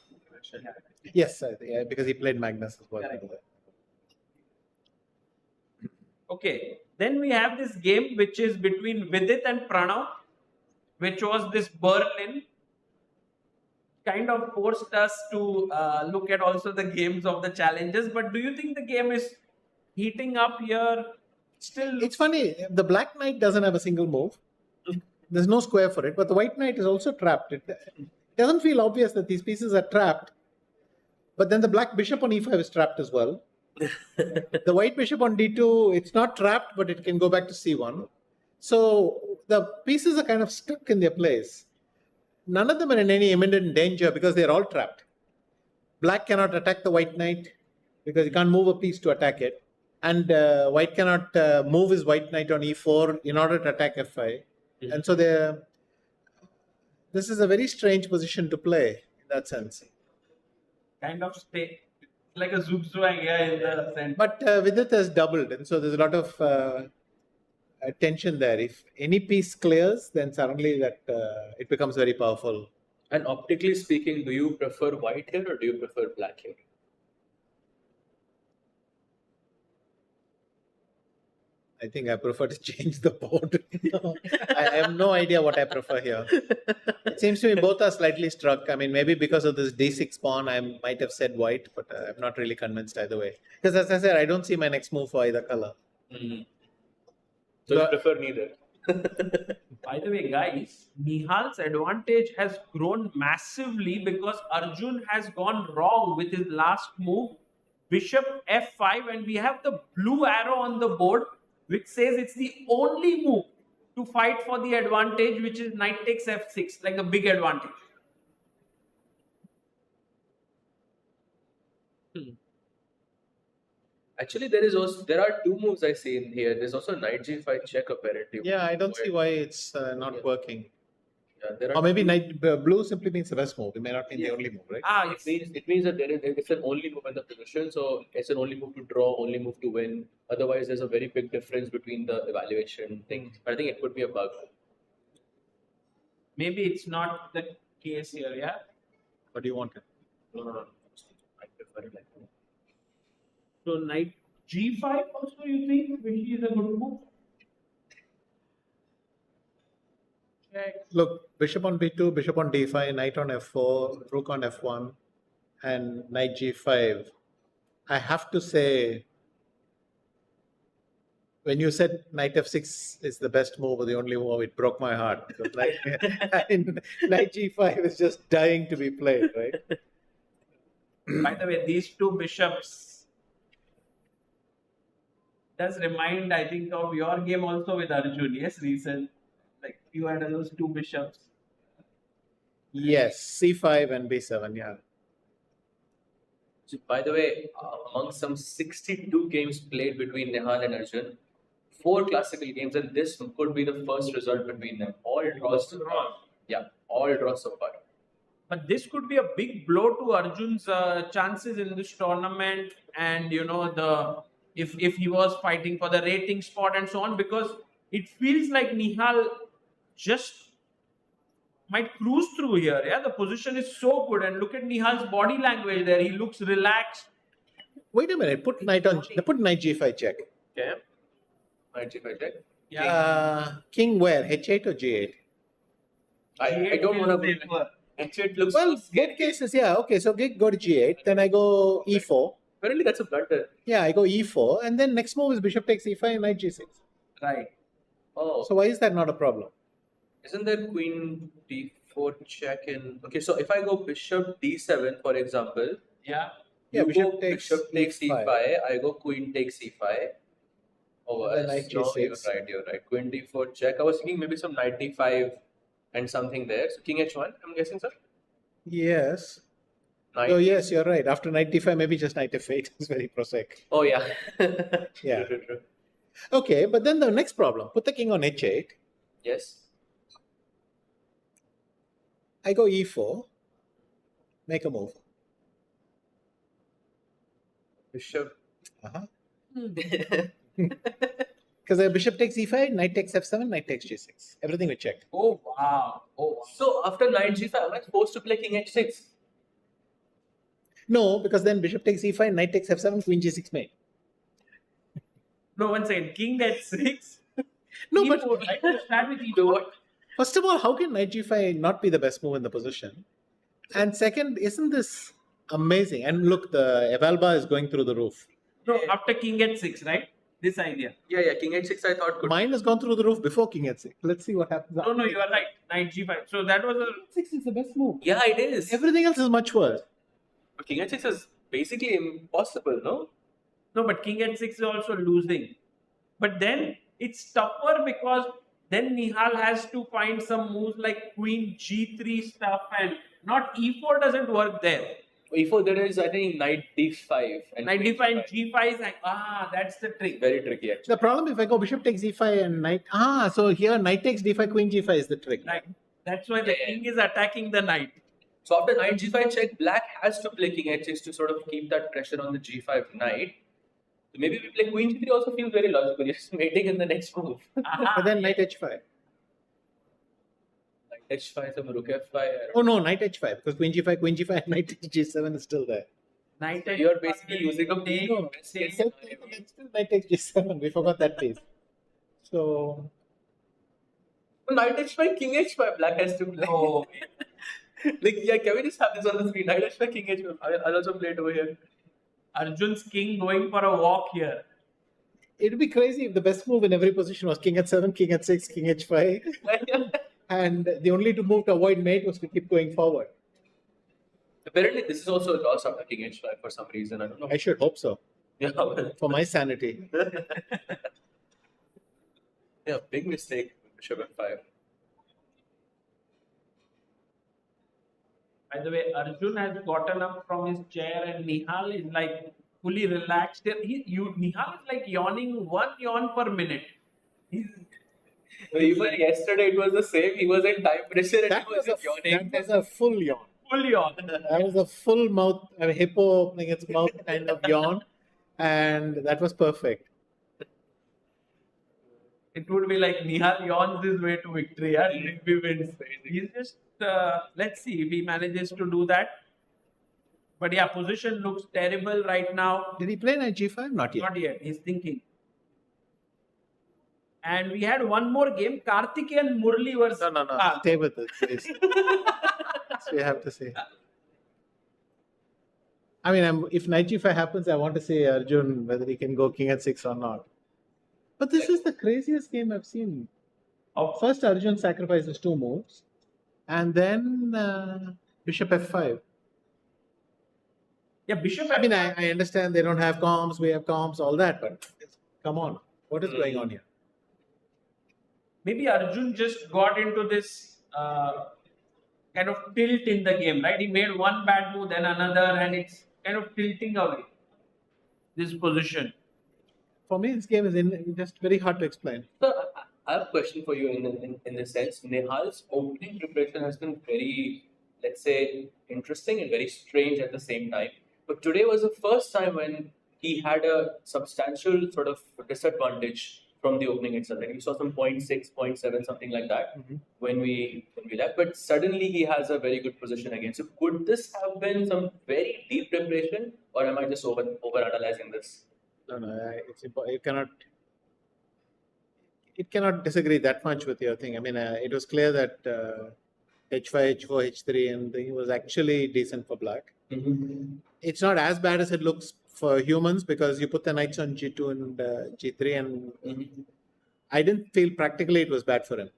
Yes, I think, yeah, because he played Magnus as well. Correct. Okay, then we have this game which is between Vidit and Pranav, which was this Berlin. Kind of forced us to look at also the games of the challenges. But do you think the game is heating up here? Still, It's funny, the black knight doesn't have a single move. There's no square for it, but the white knight is also trapped. It doesn't feel obvious that these pieces are trapped, but then the black bishop on e5 is trapped as well. The white bishop on d2, it's not trapped, but it can go back to c1. So the pieces are kind of stuck in their place. None of them are in any imminent danger because they're all trapped. Black cannot attack the white knight because he can't move a piece to attack it. And white cannot move his white knight on e4 in order to attack f5. And so this is a very strange position to play in that sense. Kind of stay like a zugzwang here in the center. But Vidit has doubled, and so there's a lot of tension there. If any piece clears, then suddenly that it becomes very powerful. And optically speaking, do you prefer white here or do you prefer black here? I think I prefer to change the board. I have no idea what I prefer here. It seems to me both are slightly struck. I mean, maybe because of this d6 pawn, I might have said white, but I'm not really convinced either way. Because as I said, I don't see my next move for either color. So you prefer neither? By the way, guys, Nihal's advantage has grown massively because Arjun has gone wrong with his last move, bishop f5, and we have the blue arrow on the board, which says it's the only move to fight for the advantage, which is knight takes f6, like a big advantage. Actually, there are two moves I see in here. There's also knight g5 check apparently. Yeah, I don't see why it's not working. Yeah, there are Or maybe knight blue simply means the best move. It may not mean the only move, right? it means that it's an only move in the position, so it's an only move to draw, only move to win. Otherwise, there's a very big difference between the evaluation thing. But I think it could be a bug. Maybe it's not the case here, yeah? What do you want? No. I prefer it like that. So knight g5 also you think which is a good move? Check. Look, bishop on b2, bishop on d5, knight on f4, rook on f1, and knight g5. I have to say, when you said knight f6 is the best move or the only move, it broke my heart. Because knight g5 is just dying to be played, right? By the way, these two bishops does remind, I think, of your game also with Arjun. Yes, recent. Like you had those two bishops. Yes, c5 and b7, yeah. So, by the way, among some 62 games played between Nihal and Arjun, 4 classical games, and this could be the first result between them. All draws so far. Yeah, all draws so far. But this could be a big blow to Arjun's chances in this tournament, and you know if he was fighting for the rating spot and so on, because it feels like Nihal just might cruise through here. Yeah, the position is so good, and look at Nihal's body language there. He looks relaxed. Wait a minute. Put knight g5 check. Okay. Knight g5 check. Yeah. King where? h8 or g8? I don't want to. H8 looks. Well, both cases, yeah. Okay, so go to g8. Then I go e4. Apparently, that's a blunder. Yeah, I go e4, and then next move is bishop takes e5 and knight g6. Right. Oh. So why is that not a problem? Isn't there queen d4 check in? Okay, so if I go bishop d7, for example. Yeah. Yeah, bishop takes e5. I go queen takes e5. Oh, Then knight g6. You're right. Queen d4 check. I was thinking maybe some knight d5 and something there. So king h1, I'm guessing, sir? Yes. Knight. Oh, yes, you're right. After knight d5, maybe just knight f8 is very prosaic. Oh, yeah. Yeah. True. Okay, but then the next problem. Put the king on h8. Yes. I go e4. Make a move. Bishop. Because the bishop takes e5, knight takes f7, knight takes g6. Everything we checked. Oh wow. So after knight g5, am I supposed to play king h6? No, because then bishop takes e5, knight takes f7, queen g6 mate. No, one second. King h6. No, E4, but right? To start with e4. First of all, how can knight g5 not be the best move in the position? And second, isn't this amazing? And look, the Evalba is going through the roof. No, after king h6, right? This idea. Yeah, king h6 I thought good. Mine has gone through the roof before king h6. Let's see what happens. No, you are right. Knight g5. So that was a... 6 is the best move. Yeah, it is. Everything else is much worse. But king h6 is basically impossible, no? No, but king h6 is also losing. But then it's tougher because Then Nihal has to find some moves like Queen G3 stuff, and not E4 doesn't work there. E4 there is I think Knight D5 and Knight Queen D5 and G5. G5 is like, that's the trick. Very tricky actually. The problem if I go bishop takes e5 and knight. So here knight takes d5, queen g5 is the trick. Right. That's why the king is attacking the knight. So after knight G5 check, black has to play king h6 to sort of keep that pressure on the G5 knight. So maybe we play queen G3 also feels very logical. You're just mating in the next move. But then knight h5. Knight h5, some rook f5. Oh no, knight h5 because queen g5 and knight g7 is still there. Knight You're basically using a big Still knight takes g7. We forgot that piece. So knight h5, king h5, black has to play. Oh. Like, yeah, can we just have this on the screen? Knight h5, king h5. I'll also play it over here. Arjun's king going for a walk here. it'd be crazy if the best move in every position was king h7, king h6, king h5. And the only to move to avoid mate was to keep going forward. Apparently, this is also a loss after king h5 for some reason. I don't know. I should hope so. Yeah, for my sanity. Yeah, big mistake. Bishop f5. By the way, Arjun has gotten up from his chair and Nihal is like fully relaxed. Nihal is like yawning 1 yawn per minute. Even yesterday it was the same. He was in time pressure and That he was yawning. was a full yawn. Full yawn. That was a full mouth, a hippo opening its mouth kind of yawn. And that was perfect. It would be like Nihal yawns his way to victory. Yeah? If he wins. He's just, let's see if he manages to do that. But yeah, position looks terrible right now. Did he play knight g5? Not yet. Not yet. He's thinking. And we had one more game. Karthik and Murli versus... No. Stay with us, please. That's what you have to say. I mean, if knight g5 happens, I want to say Arjun whether he can go king h6 or not. But this is the craziest game I've seen. First, Arjun sacrifices 2 moves, and then bishop f5. Yeah, bishop I mean, I understand they don't have comms, we have comms, all that, but come on. What is going on here? Maybe Arjun just got into this kind of tilt in the game, right? He made one bad move, then another, and it's kind of tilting away this position. For me, this game is just very hard to explain. So, I have a question for you in this sense. Nihal's opening preparation has been very, let's say, interesting and very strange at the same time. But today was the first time when he had a substantial sort of disadvantage from the opening itself. Like we saw some 0.6, 0.7, something like that when we left. But suddenly he has a very good position again. So could this have been some very deep preparation, or am I just over analyzing this? No, it cannot disagree that much with your thing. I mean, it was clear that h5, h4, h3, and he was actually decent for black. It's not as bad as it looks for humans because you put the knights on g2 and g3, and I didn't feel practically it was bad for him.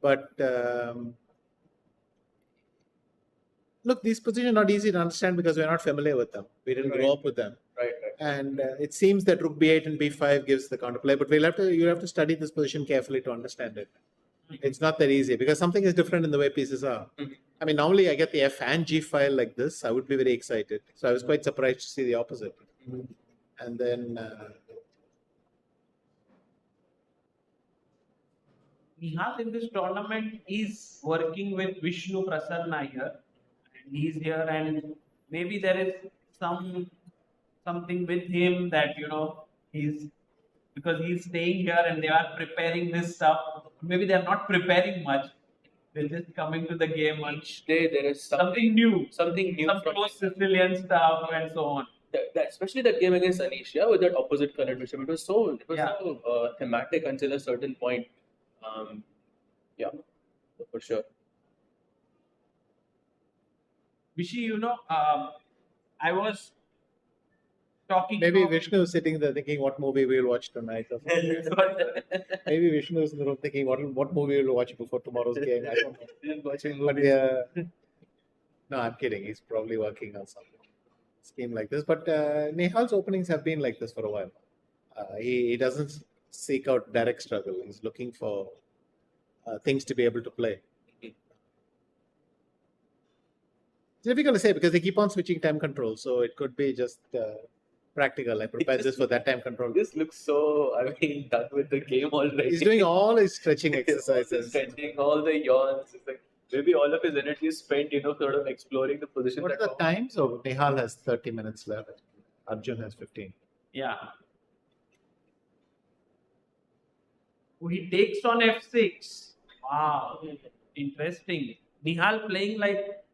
But look, these positions are not easy to understand because we're not familiar with them. We didn't grow up with them. Right. And it seems that rook b8 and b5 gives the counterplay, but you have to study this position carefully to understand it. It's not that easy because something is different in the way pieces are. I mean, normally I get the f and g file like this. I would be very excited. So I was quite surprised to see the opposite. And then Nihal in this tournament is working with Vishnu Prasanna here. And he's here, and maybe there is something with him that, because he's staying here and they are preparing this stuff. Maybe they're not preparing much. They're just coming to the game. Each day there is something new. Some close Sicilian stuff and so on. Especially that game against ANISH, with that opposite colored bishop. It was so thematic until a certain point. For sure. Vishi, I was talking. Maybe Vishnu is sitting there thinking what movie we'll watch tonight. Or maybe Vishnu is in the room thinking what movie we'll watch before tomorrow's game. I don't know. No, I'm kidding. He's probably working on some scheme like this. But Nihal's openings have been like this for a while. He doesn't seek out direct struggle. He's looking for things to be able to play. It's difficult to say because they keep on switching time control, so it could be just practical. I prepared this for that time control. This looks so, I mean, done with the game already. He's doing all his stretching exercises. Stretching, all the yawns. It's like maybe all of his energy is spent, sort of exploring the position. What are the times? So Nihal has 30 minutes left. Arjun has 15. Yeah. Oh, he takes on f6. Wow. Interesting. Nihal playing like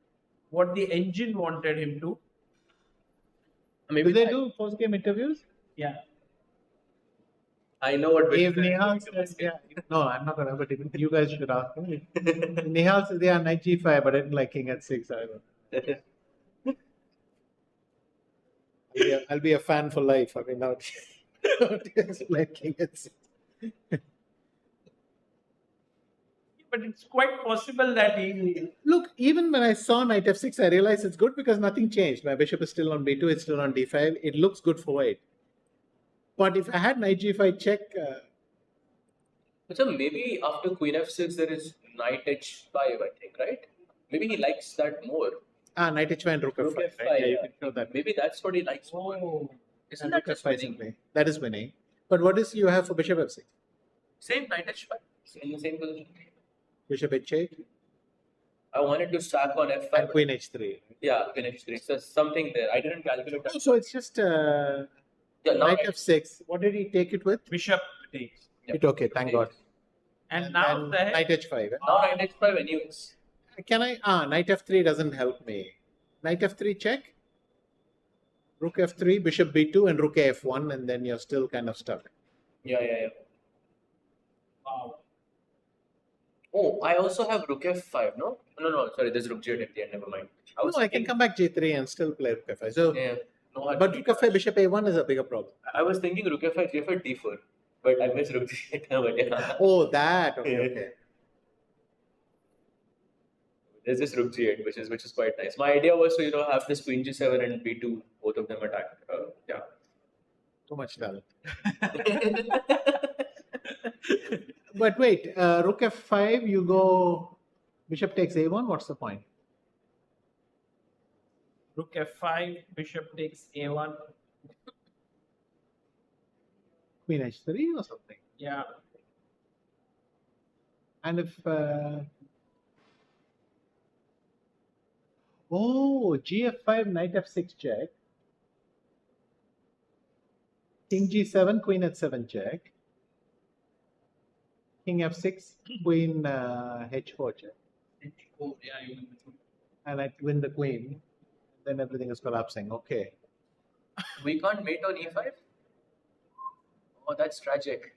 what the engine wanted him to. Maybe do they do post-game interviews? Yeah. I know what if Nihal says, yeah, no, I'm not gonna, but you guys should ask him. Nihal says, yeah, knight g5, but I didn't like king at 6. I'll be a fan for life. I mean, not like king at 6. But it's quite possible that he... Look, even when I saw knight f6, I realized it's good because nothing changed. My bishop is still on b2, it's still on d5. It looks good for white. But if I had knight g5 check... So maybe after queen f6, there is knight h5, I think, right? Maybe he likes that more. Knight h5 and rook f5. Rook f5, right? Yeah, you can show that. Maybe that's what he likes more. Isn't that just winning? That is winning. But what is you have for bishop f6? Same knight h5, in the same position. Bishop h8. I wanted to stack on f5. And queen h3. Yeah, queen h3. So something there. I didn't calculate that. Oh, so it's just knight f6. What did he take it with? Bishop takes. It okay, thank God. And now knight h5. Now knight h5 anyways. Can I? Knight f3 doesn't help me. Knight f3 check. Rook f3, bishop b2, and rook f1, and then you're still kind of stuck. Yeah. Wow. Oh, I also have rook f5, no? No, sorry, there's rook g8 at the end, never mind. I can come back g3 and still play rook f5. So, yeah. No, but rook f5, bishop a1 is a bigger problem. I was thinking rook f5, g5, d4, but I missed rook g8. But yeah. Oh, that. Okay. There's this rook g8, which is quite nice. My idea was to have this queen g7 and b2, both of them attack. Yeah. Too much talent. But wait, rook f5, you go bishop takes a1. What's the point? Rook f5, bishop takes a1. Queen h3 or something. Yeah. And if gf5, knight f6 check. King g7, queen h7 check. King f6, queen h4 check. H4, yeah. And I win the queen. Then everything is collapsing. Okay. We can't mate on e5? Oh, that's tragic.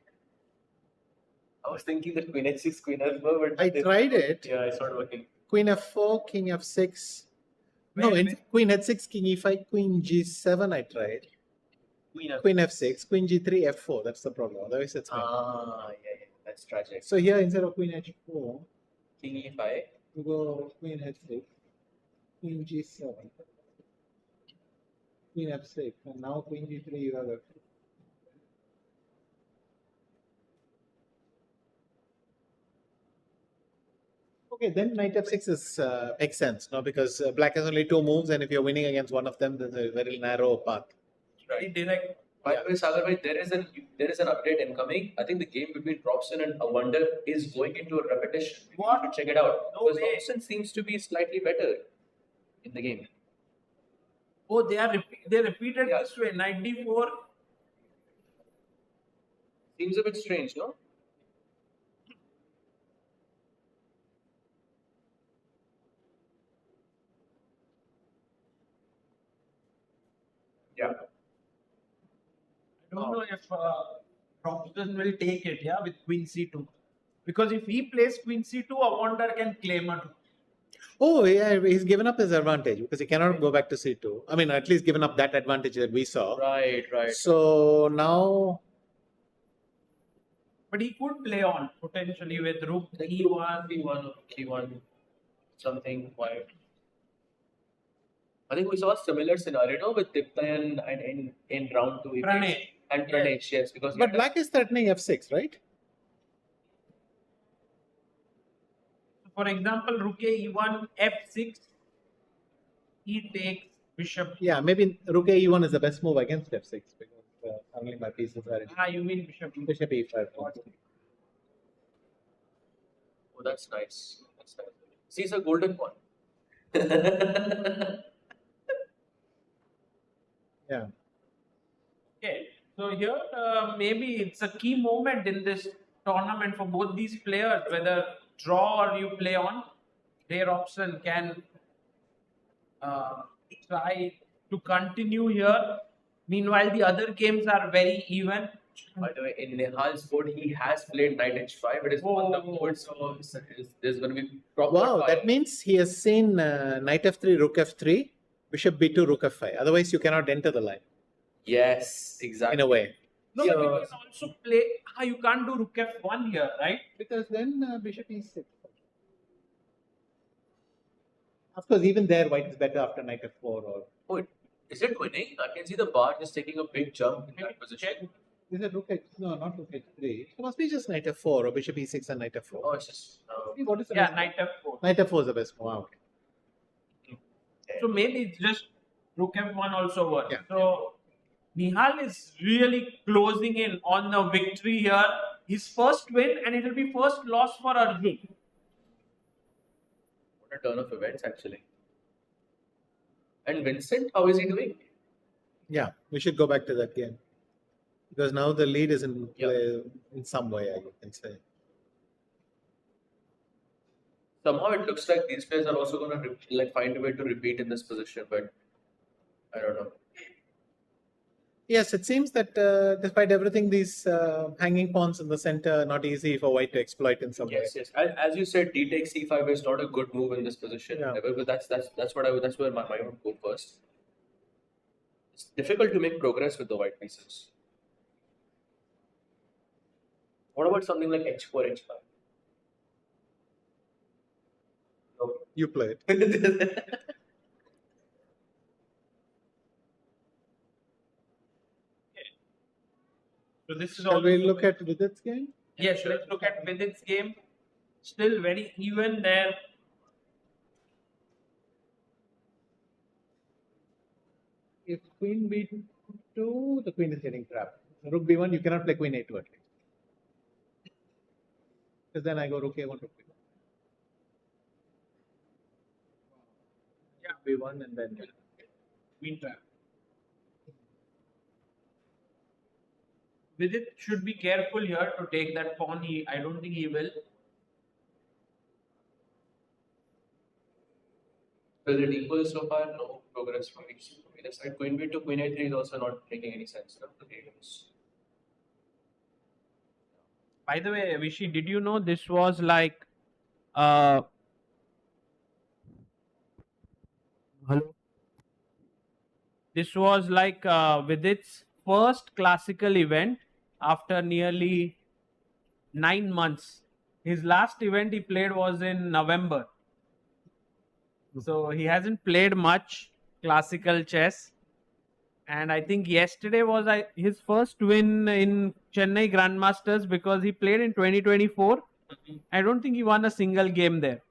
I was thinking that queen h6, queen f4, but... I tried it. Yeah, it's not working. Queen f4, king f6. Queen h6, king e5, queen g7 I tried. Queen f6, queen g3, f4. That's the problem. Otherwise it's fine. Yeah. That's tragic. So here instead of queen h4, king e5, you go queen h6, queen g7, queen f6, and now queen g3 you have f6. Okay, then knight f6 is makes sense, no? Because black has only 2 moves, and if you're winning against one of them, there's a very narrow path. Right. Direct. By the way, Sagar bhai, there is an update incoming. I think the game between Robson and Wonder is going into a repetition. What? You should check it out. No because way. Robson seems to be slightly better in the game. Oh, they repeated this way. 94. Seems a bit strange, no? Yeah. I don't know if Robson will take it, with queen c2. Because if he plays queen c2, a Wonder can claim it. Oh, yeah, he's given up his advantage because he cannot go back to c2. I mean, at least given up that advantage that we saw. Right. So now... But he could play on potentially with rook e1. e1, something quiet. I think we saw a similar scenario with Diptayan and in round 2. Pranay. And Pranay, yes. Because but black is threatening f6, right? for example, rook e1, f6, he takes bishop. Yeah, maybe rook e1 is the best move against f6 because only my pieces are in. You mean bishop e5? Bishop e5. Oh, that's nice. That's nice. See, it's a golden one. Yeah. Okay, so here maybe it's a key moment in this tournament for both these players, whether draw or you play on. Their option can try to continue here. Meanwhile, the other games are very even. By the way, in Nihal's board, he has played knight h5. It is on the board, so there's going to be proper Wow, fire. that means he has seen knight f3, rook f3, bishop b2, rook f5. Otherwise, you cannot enter the line. Yes, exactly. In a way. No, but you can also play. You can't do rook f1 here, right? Because then bishop e6. Of course, even there, white is better after knight f4 or. Oh, is it winning? I can see the bar just taking a big jump in that position. Is it rook h? No, not rook h3. It must be just knight f4 or bishop e6 and knight f4. Oh, it's just. What is the Yeah, best knight f4. Knight f4 is the best move. Wow. So maybe it's just rook f1 also works. Yeah. So Nihal is really closing in on the victory here. His first win, and it will be first loss for Arjun. What a turn of events, actually. And Vincent, how is he doing? Yeah, we should go back to that game. Because now the lead is in play in some way, I can say. Somehow it looks like these players are also going to find a way to repeat in this position, but I don't know. Yes, it seems that despite everything, these hanging pawns in the center are not easy for white to exploit in some way. Yes. As you said, d takes c5 is not a good move in this position. Yeah. But that's where my mind would go first. It's difficult to make progress with the white pieces. What about something like h4, h5? No. You play it. So this is Shall we look at Vidit's game? Yes, let's look at Vidit's game. Still very even there. If queen b2, the queen is getting trapped. Rook b1, you cannot play queen a2 at least. Because then I go rook a1, rook b1. Yeah, b1 and then Queen trap. Vidit should be careful here to take that pawn. I don't think he will. Is it equal so far? No progress from either side. Queen b2, queen a3 is also not making any sense. No? By the way, Vishy, did you know this was like hello? This was like Vidit's first classical event after nearly 9 months. His last event he played was in November. So he hasn't played much classical chess. And I think yesterday was his first win in Chennai Grandmasters because he played in 2024. I don't think he won a single game there.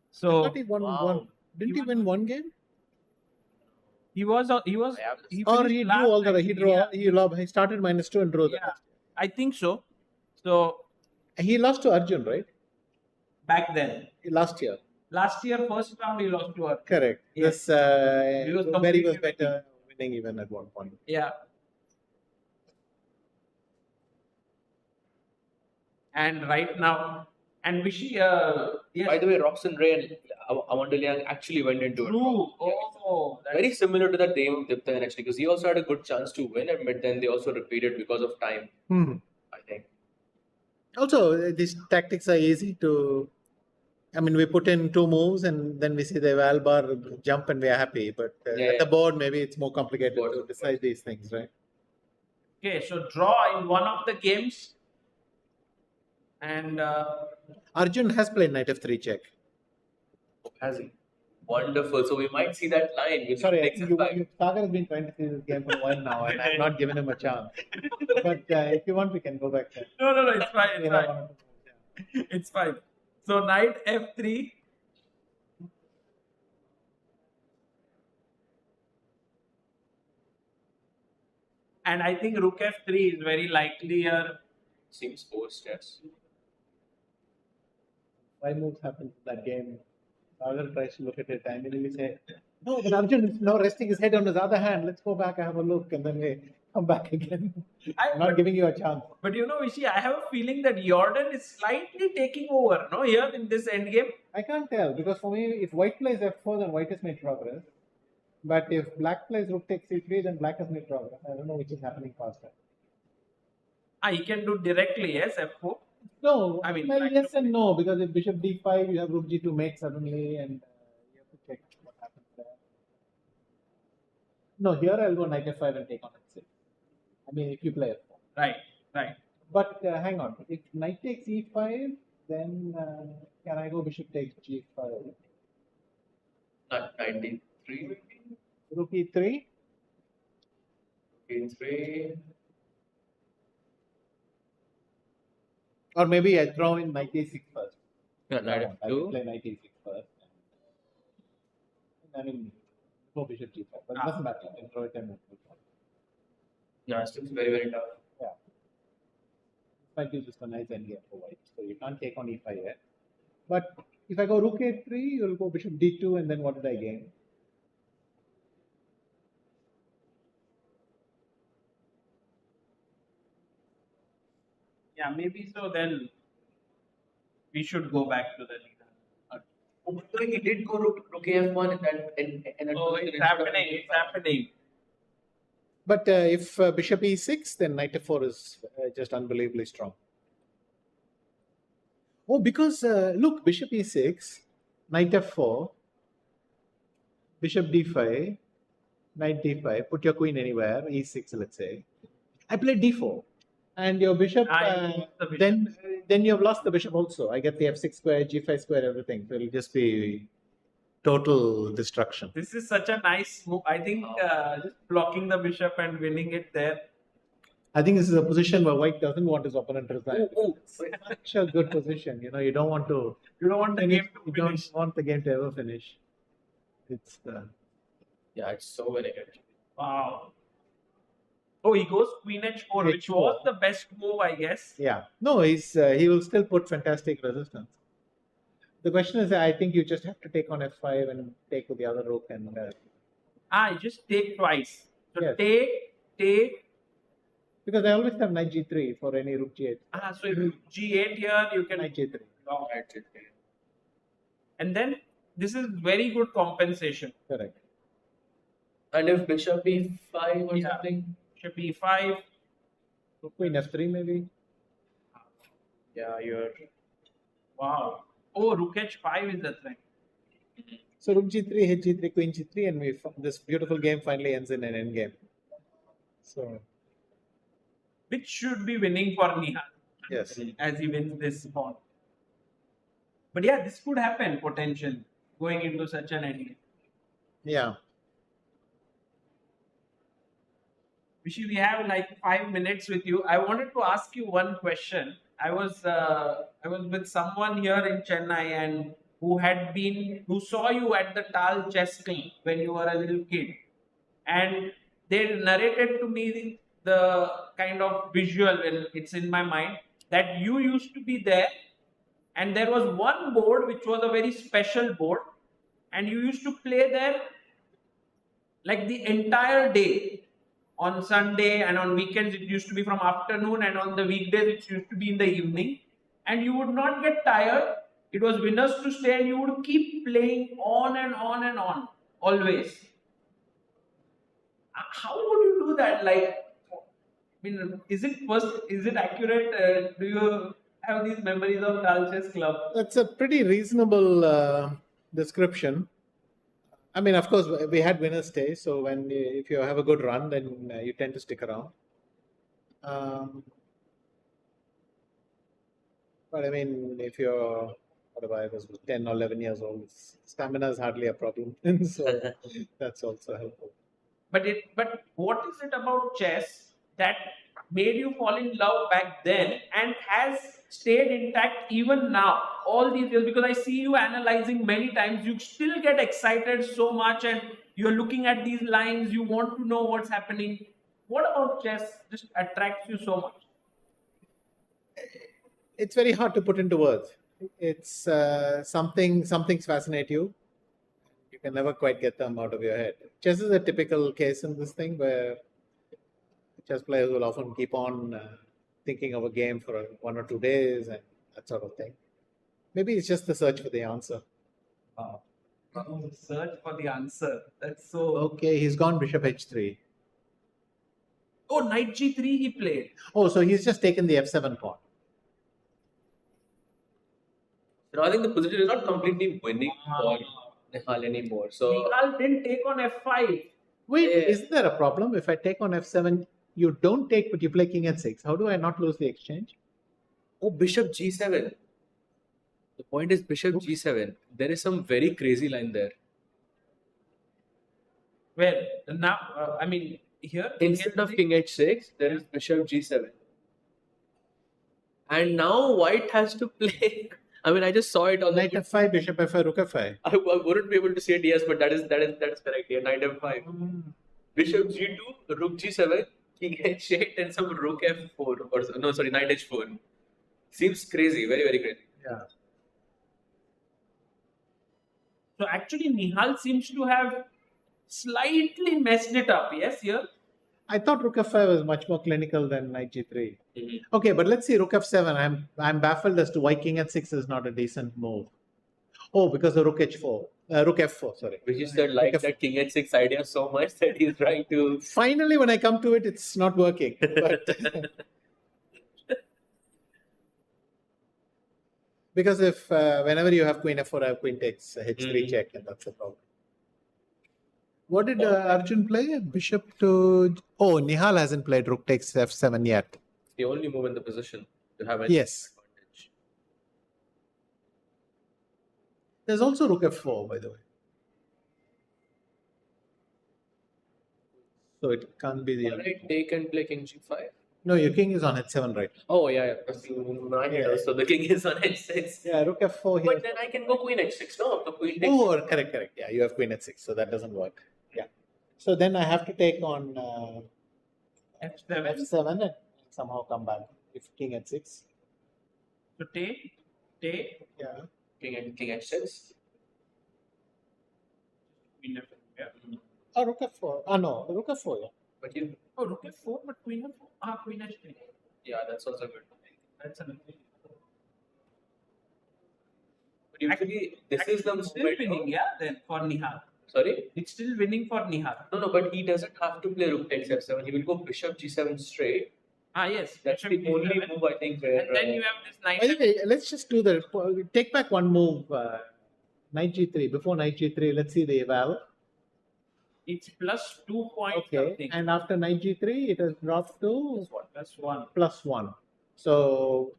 So I thought he won one. Didn't he win one game? He or he drew all the way. He started -2 and drew the rest. I think so. So he lost to Arjun, right? Back then. Last year. Last year, first round he lost to Arjun. Correct. Yes. This He was Berry was completely better, winning even at one point. Yeah. And right now, and Vishy, yes. By the way, Roxon Ray and Amanda Liang actually went into it. True. Oh, Very similar to that game of Diptan actually, because he also had a good chance to win, but then they also repeated because of time. I think. Also, these tactics are easy to. I mean, we put in 2 moves and then we see the eval bar jump and we are happy. But at the board, maybe it's more complicated to decide these things, right? Okay, so draw in one of the games. And Arjun has played knight f3 check. Has he? Wonderful. So we might see that line. Sorry, Sagar has been trying to see this game for a while now and I've not given him a chance. But if you want, we can go back there. No, it's fine. It's fine. It's fine. So knight f3. And I think rook f3 is very likely here. Seems forced, yes. 5 moves happens in that game. Sagar tries to look at it and then we say, no, but Arjun is now resting his head on his other hand. Let's go back and have a look. And then we come back again. I'm not giving you a chance. But you know, Vishy, I have a feeling that Jordan is slightly taking over, no, here in this endgame. I can't tell because for me, if white plays f4, then white has made progress. But if black plays rook takes c3, then black has made progress. I don't know which is happening faster. He can do directly, yes, f4. No, I mean, well, yes and no, because if bishop d5, you have rook g2 mate suddenly, and you have to check what happens there. No, here I'll go knight f5 and take on f6. I mean, if you play f4. Right, right. But hang on, if knight takes e5, then can I go bishop takes g5? Not 93. Rook e3? E3. Or maybe I throw in knight a6 first. Yeah, knight I f2. play knight a6 first. I mean, go bishop g5. But it doesn't matter. I can throw it in. No, it's still very, very tough. Yeah. Might be just a nice endgame for white. So you can't take on e5 yet. But if I go rook a3, you'll go bishop d2, and then what did I gain? Yeah, maybe so. Then we should go back to the leader. He did go rook f1 and that. Oh, it's happening. It's happening. But if bishop e6, then knight f4 is just unbelievably strong. Oh, because look, bishop e6, knight f4, bishop d5, knight d5, put your queen anywhere, e6, let's say. I played d4. And your bishop, then you have lost the bishop also. I get the f6 square, g5 square, everything. So it'll just be total destruction. This is such a nice move. I think just blocking the bishop and winning it there. I think this is a position where white doesn't want his opponent to resign. It's such a good position. You know, you don't want to. You don't want the game to finish. You don't want the game to ever finish. It's. Yeah, it's so very good. Wow. Oh, he goes queen h4, which was the best move, I guess. Yeah. No, he will still put fantastic resistance. The question is, I think you just have to take on f5 and take with the other rook and. You just take twice. So yes. take. Because I always have knight g3 for any rook g8. So if g8 here, you can. Knight g3. Knight g3. And then this is very good compensation. Correct. And if bishop e5 or something? Bishop e5. Queen f3 maybe. Yeah, you're. Wow. Oh, rook h5 is the thing. So rook g3, h3, queen g3, and this beautiful game finally ends in an endgame. So. Which should be winning for Nihal. Yes. As he wins this pawn. But yeah, this could happen potentially going into such an endgame. Yeah. Vishy, we have like 5 minutes with you. I wanted to ask you one question. I was with someone here in Chennai and who saw you at the Tal chess club when you were a little kid, and they narrated to me the kind of visual, and it's in my mind, that you used to be there, and there was one board which was a very special board, and you used to play there like the entire day. On Sunday and on weekends, it used to be from afternoon, and on the weekdays, it used to be in the evening. And you would not get tired. It was winners to stay, and you would keep playing on and on and on, always. How would you do that? Like, I mean, is it accurate? Do you have these memories of Tal Chess Club? That's a pretty reasonable description. I mean, of course, we had winners stay. So if you have a good run, then you tend to stick around. But I mean, if you're, whatever, I was 10 or 11 years old, stamina is hardly a problem. So that's also helpful. But what is it about chess that made you fall in love back then and has stayed intact even now, all these years? Because I see you analyzing many times, you still get excited so much and you're looking at these lines, you want to know what's happening. What about chess just attracts you so much? It's very hard to put into words. It's something's fascinate you. You can never quite get them out of your head. Chess is a typical case in this thing where chess players will often keep on thinking of a game for 1 or 2 days and that sort of thing. Maybe it's just the search for the answer. Wow. Search for the answer. That's so. Okay, he's gone bishop h3. Oh, knight g3 he played. Oh, so he's just taken the f7 pawn. So I think the position is not completely winning for Nihal anymore. So Nihal didn't take on f5. Wait, isn't there a problem? If I take on f7, you don't take, but you play king h6. How do I not lose the exchange? oh, bishop g7. The point is bishop g7. There is some very crazy line there. Well, now, I mean, here Instead of king h6, there is bishop g7. And now white has to play. I mean, I just saw it on Knight f5, bishop f5, rook f5. I wouldn't be able to see it, yes, but that is correct. Yeah, knight f5. Bishop g2, rook g7, king h8, and some rook f4. Or, no, sorry, knight h4. Seems crazy, very, very crazy. Yeah. So actually, Nihal seems to have slightly messed it up. Yes, here. I thought rook f5 was much more clinical than knight g3. Okay, but let's see rook f7. I'm baffled as to why king h6 is not a decent move. Oh, because of rook h4. Rook f4, sorry. Which is like that king h6 idea so much that he's trying to... Finally, when I come to it, it's not working. But because if whenever you have queen f4, I have queen takes h3 check, and that's the problem. What did Arjun play? Bishop to... Oh, Nihal hasn't played rook takes f7 yet. The only move in the position to have an Yes. advantage. There's also rook f4, by the way. So it can't be the... Alright, take and play king g5. No, your king is on h7 right. Oh, yeah. So the king is on h6. Yeah, rook f4 here. But then I can go queen h6, no? The queen takes... Oh, correct. Yeah, you have queen h6, so that doesn't work. Yeah. So then I have to take on f7 and somehow come back if king h6. So take. Yeah. King h6. Queen f4. Yeah. Oh, rook f4. Ah, no, rook f4, yeah. But you... Oh, rook f4, but queen f4. Ah, queen h3. Yeah, that's also good. That's another. But usually, this is the still movement. winning, yeah, then for Nihal. Sorry? It's still winning for Nihal. No, but he doesn't have to play rook takes f7. He will go bishop g7 straight. Ah, yes. That's bishop the only g7. move I think where... And then you have this knight. By the way, let's just do take back one move. Knight g3. Before knight g3, let's see the eval. It's plus 2 points. Okay, Something. and after knight g3, it has dropped to Plus 1. So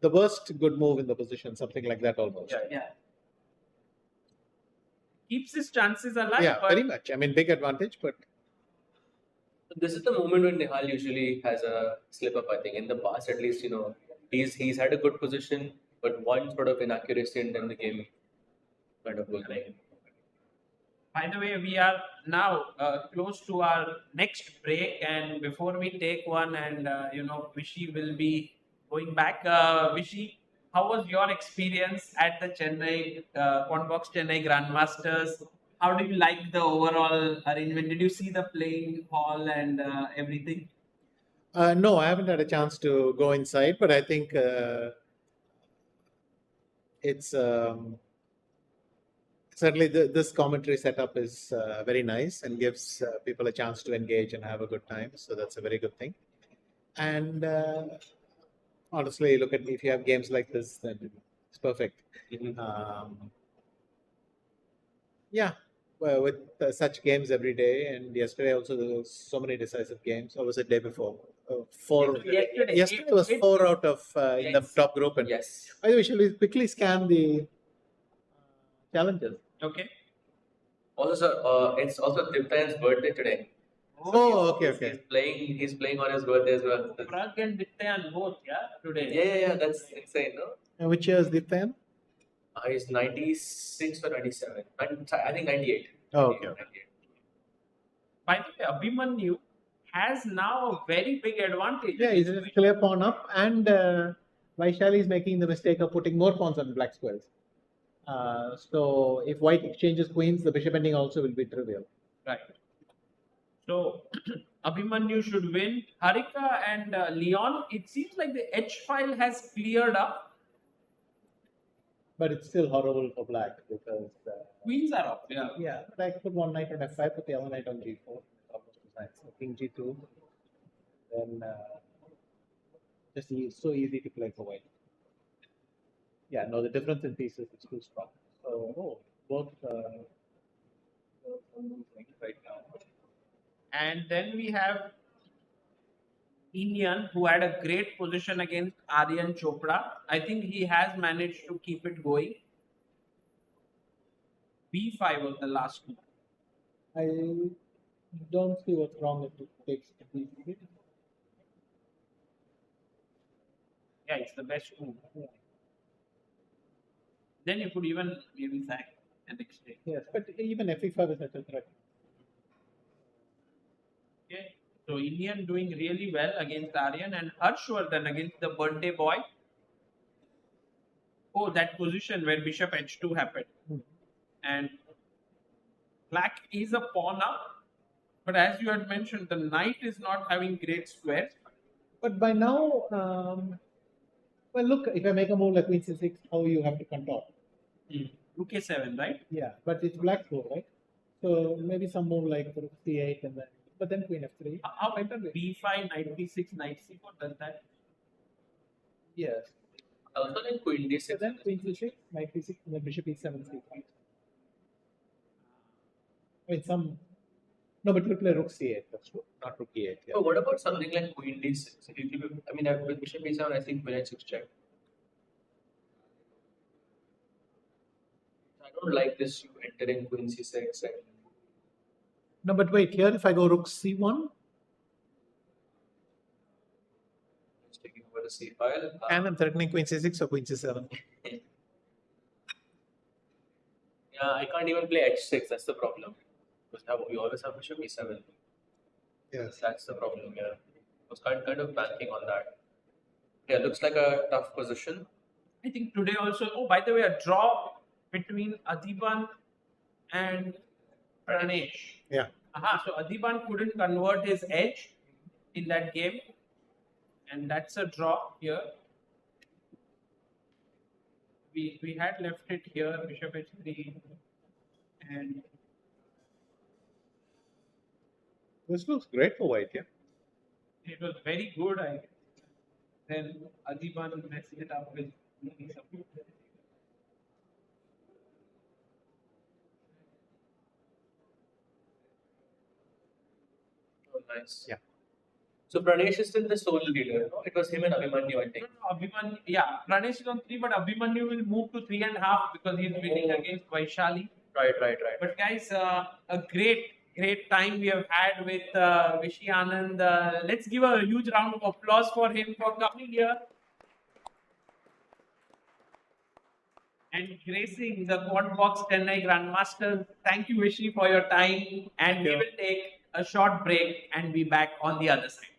the worst good move in the position, something like that almost. Yeah. Keeps his chances alive. Yeah, but very much. I mean, big advantage, but This is the moment when Nihal usually has a slip up, I think. In the past, at least, he's had a good position, but one sort of inaccuracy and then the game kind of goes away. By the way, we are now close to our next break, and before we take one, and Vishy will be going back. Vishy, how was your experience at the Chennai QUANTBOX Chennai Grandmasters? How do you like the overall arrangement? Did you see the playing hall and everything? no, I haven't had a chance to go inside, but I think it's certainly this commentary setup is very nice and gives people a chance to engage and have a good time. So that's a very good thing. And honestly, look at if you have games like this, then it's perfect. Yeah, well, with such games every day, and yesterday also there was so many decisive games. Or was it day before? Four. Yesterday was 4 out of in the top group. And yes. By the way, shall we quickly scan the challenges? Okay. Also, sir, it's also Divyan's birthday today. Oh, okay, okay. He's playing on his birthday as well. Prag and Dityan both, yeah, today. Yeah. That's insane, no? And which year is the fan? He's 96 or 97. I think 98. Oh, okay. 98. By the way, Abhimanyu has now a very big advantage. Yeah, he's a clear pawn up, and Vaishali is making the mistake of putting more pawns on black squares. So if white exchanges queens, the bishop ending also will be trivial. Right. So Abhimanyu should win. Harika and Leon, it seems like the H file has cleared up. But it's still horrible for black because Queens are up. Yeah. yeah. But I put one knight on f5, put the other knight on g4. Almost as nice. So king g2. Then just so easy to play for white. Yeah, no, the difference in pieces is too strong. So both right now. And then we have Indian, who had a great position against Aryan Chopra. I think he has managed to keep it going. B5 was the last one. I don't see what's wrong if it takes b6. Yeah, it's the best move. Yeah. Then you could even maybe sack and exchange. Yes, but even f5 is such a threat. Okay. So Indian doing really well against Aryan, and Harshvardhan against the birthday boy. Oh, that position where bishop h2 happened. And black is a pawn up, but as you had mentioned, the knight is not having great squares. But by now, well, look, if I make a move like queen c6, how you have to control? Rook a7, right? Yeah, but it's black move, right? So maybe some move like rook c8 and then, but then queen f3. How b5, knight b6, knight c4 does that? Yes. Also like queen d6. So then queen c6, knight b6, and then bishop e7, c5. I mean, no, but we'll play rook c8, that's true. Not rook e8. Yeah. So what about something like queen d6? I mean, with bishop e7, I think queen h6 check. I don't like this, you entering queen c6. No, but wait, here if I go rook c1. It's taking over the c file. And I'm threatening queen c6 or queen c7. Yeah, I can't even play h6, that's the problem. Because we always have bishop e7. Yes. That's the problem, yeah. I was kind of banking on that. Yeah, looks like a tough position. I think today also, oh, by the way, a draw between Adiban and Pranesh. Yeah. So Adiban couldn't convert his edge in that game. And that's a draw here. We had left it here, bishop h3. And this looks great for white, yeah. it was very good. Then Adiban messed it up with some. Oh, nice. Yeah. So Pranesh is still the sole leader, no? It was him and Abhimanyu, I think. No, Abhimanyu, yeah, Pranesh is on 3, but Abhimanyu will move to 3.5 because he's winning against Vaishali. Right. But guys, a great time we have had with Vishy Anand. Let's give a huge round of applause for him for coming here and gracing the QUANTBOX CHENNAI Grandmasters. Thank you, Vishy, for your time. And we will take a short break and be back on the other side.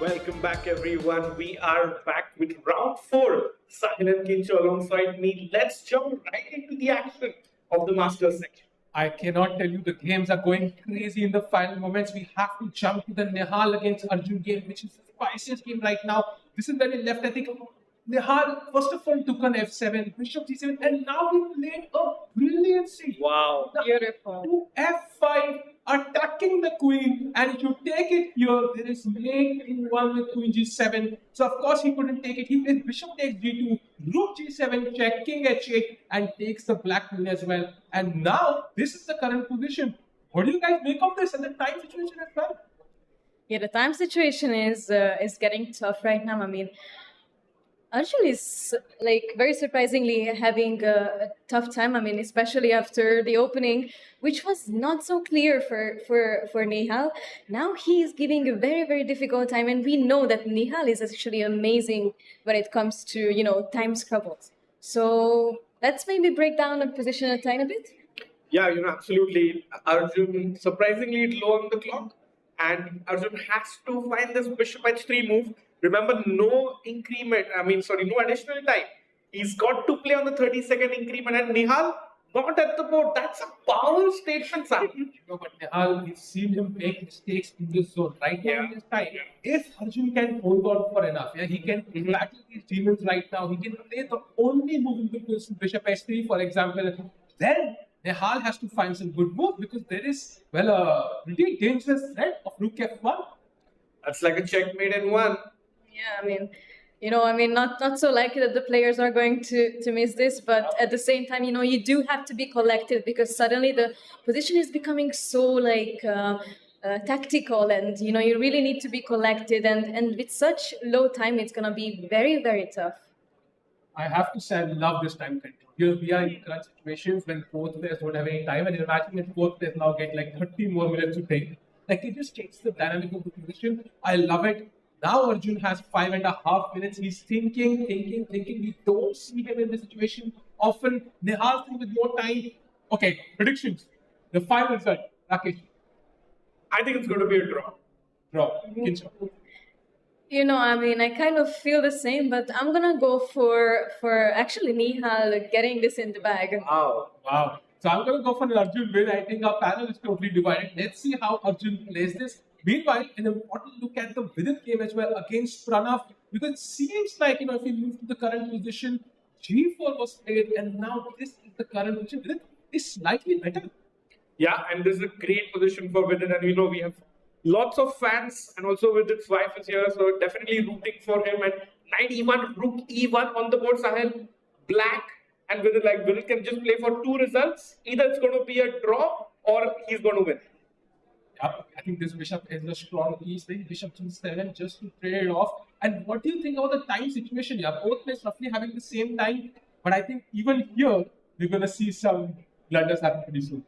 Welcome back, everyone. We are back with round 4. Sahil and Kincho alongside me. Let's jump right into the action of the Masters section. I cannot tell you, the games are going crazy in the final moments. We have to jump to the Nihal against Arjun game, which is the spiciest game right now. This is where he left, I think. Nihal, first of all, took on f7, bishop g7, and now he played a brilliant seat. Wow. Beautiful. To f5, attacking the queen, and if you take it here, there is mate in one with queen g7. So, of course, he couldn't take it. He plays bishop takes g2, rook g7, check, king h8, and takes the black queen as well. And now, this is the current position. What do you guys make of this and the time situation as well? Yeah, the time situation is getting tough right now. I mean, Arjun is like very surprisingly having a tough time. I mean, especially after the opening, which was not so clear for Nihal. Now he is giving a very difficult time, and we know that Nihal is actually amazing when it comes to time scrabbles. So let's maybe break down the position a tiny bit. Yeah, absolutely. Arjun surprisingly low on the clock, and Arjun has to find this bishop h3 move. Remember, no additional time. He's got to play on the 30-second increment, and Nihal not at the board. That's a power statement, sir. But Nihal, we've seen him make mistakes in this zone right now in this time. If Arjun can hold on for enough, he can battle these demons right now. He can play the only move in the position, bishop h3, for example. Then Nihal has to find some good moves because there is, a pretty dangerous threat of rook f1. That's like a checkmate in one. Yeah, I mean, not so likely that the players are going to miss this, but at the same time, you do have to be collected because suddenly the position is becoming so tactical, and you really need to be collected, and with such low time, it's gonna be very tough. I have to say, I love this time control. We are in current situations when both players don't have any time, and imagine if both players now get like 30 more minutes to think. Like, it just changes the dynamic of the position. I love it. Now Arjun has 5.5 minutes. He's thinking. We don't see him in this situation often. Nihal with more time. Okay, predictions. The final result, Rakesh. I think it's going to be a draw. Draw. Kincho. I kind of feel the same, but I'm gonna go for actually Nihal getting this in the bag. Wow. So I'm gonna go for an Arjun win. I think our panel is totally divided. Let's see how Arjun plays this. Meanwhile, an important look at the VIDIT game as well against Pranav, because it seems like, if we move to the current position, G4 was played, and now this is the current position. VIDIT is slightly better. Yeah, and this is a great position for VIDIT, and we have lots of fans, and also VIDIT's wife is here, so definitely rooting for him. And knight e1, rook e1 on the board, Sahil, black, and VIDIT can just play for 2 results. Either it's going to be a draw or he's going to win. I think this bishop is a strong piece. Bishop g7 just to trade it off. And what do you think about the time situation? Both players roughly having the same time, but I think even here we're gonna see some blunders happen pretty soon.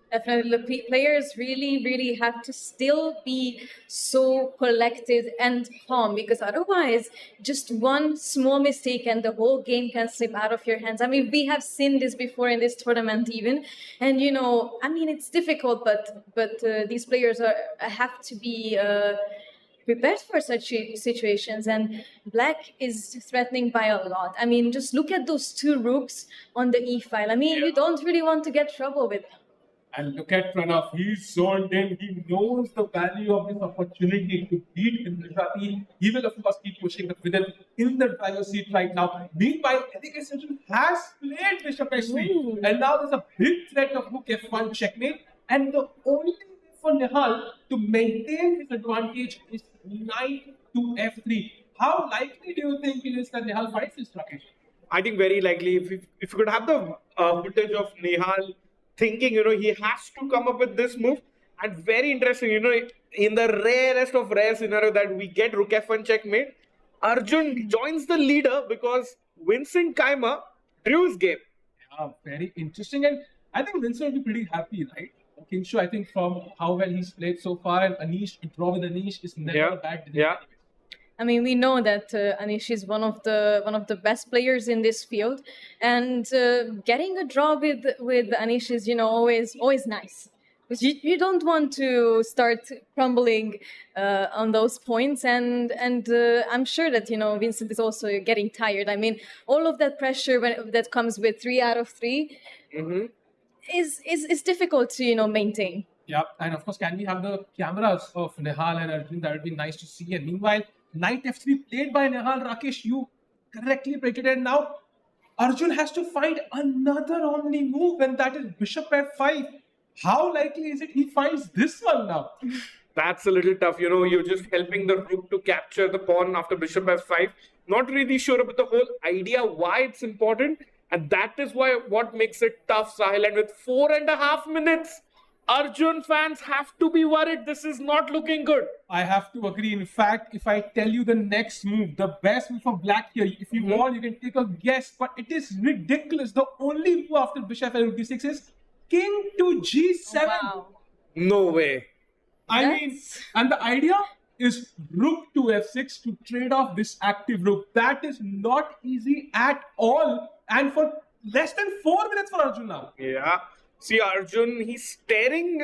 Definitely, the players really have to still be so collected and calm, because otherwise, just one small mistake and the whole game can slip out of your hands. I mean, we have seen this before in this tournament even, and it's difficult, but these players have to be prepared for such situations, and black is threatening by a lot. I mean, just look at those 2 rooks on the e file. I mean, you don't really want to get trouble with them. And look at Pranav, he's zoned in. He knows the value of this opportunity to beat Indrajati. He will, of course, keep pushing the VIDIT in the driver's seat right now. Meanwhile, Arjun has played Bishop h3. And now there's a big threat of rook f1 checkmate. And the only way for Nihal to maintain his advantage is knight to f3. How likely do you think it is that Nihal fights this, Rakesh? I think very likely. If you could have the footage of Nihal thinking, he has to come up with this move. And very interesting, in the rarest of rare scenario that we get rook f1 checkmate, Arjun joins the leader because Vincent Keimer drew his game. Yeah, very interesting. And I think Vincent will be pretty happy, right? Kincho, I think from how well he's played so far, and Anish, to draw with Anish is never a bad decision. Yeah. I mean, we know that Anish is one of the best players in this field, and getting a draw with Anish is always nice. You don't want to start crumbling on those points, and I'm sure that Vincent is also getting tired. I mean, all of that pressure that comes with 3 out of 3 is difficult to maintain. Yeah, and of course, can we have the cameras of Nihal and Arjun? That would be nice to see. And meanwhile, knight f3 played by Nihal. Rakesh, you correctly predicted it. Now, Arjun has to find another only move, and that is bishop f5. How likely is it he finds this one now? That's a little tough. You're just helping the rook to capture the pawn after bishop f5. Not really sure about the whole idea why it's important. And that is what makes it tough, Sahil. And with 4.5 minutes, Arjun fans have to be worried. This is not looking good. I have to agree. In fact, if I tell you the next move, the best move for black here, if you want, you can take a guess, but it is ridiculous. The only move after bishop and rook d6 is king to g7. Wow. No way. I mean, and the idea is rook to f6 to trade off this active rook. That is not easy at all. And for less than 4 minutes for Arjun now. Yeah. See, Arjun, he's staring,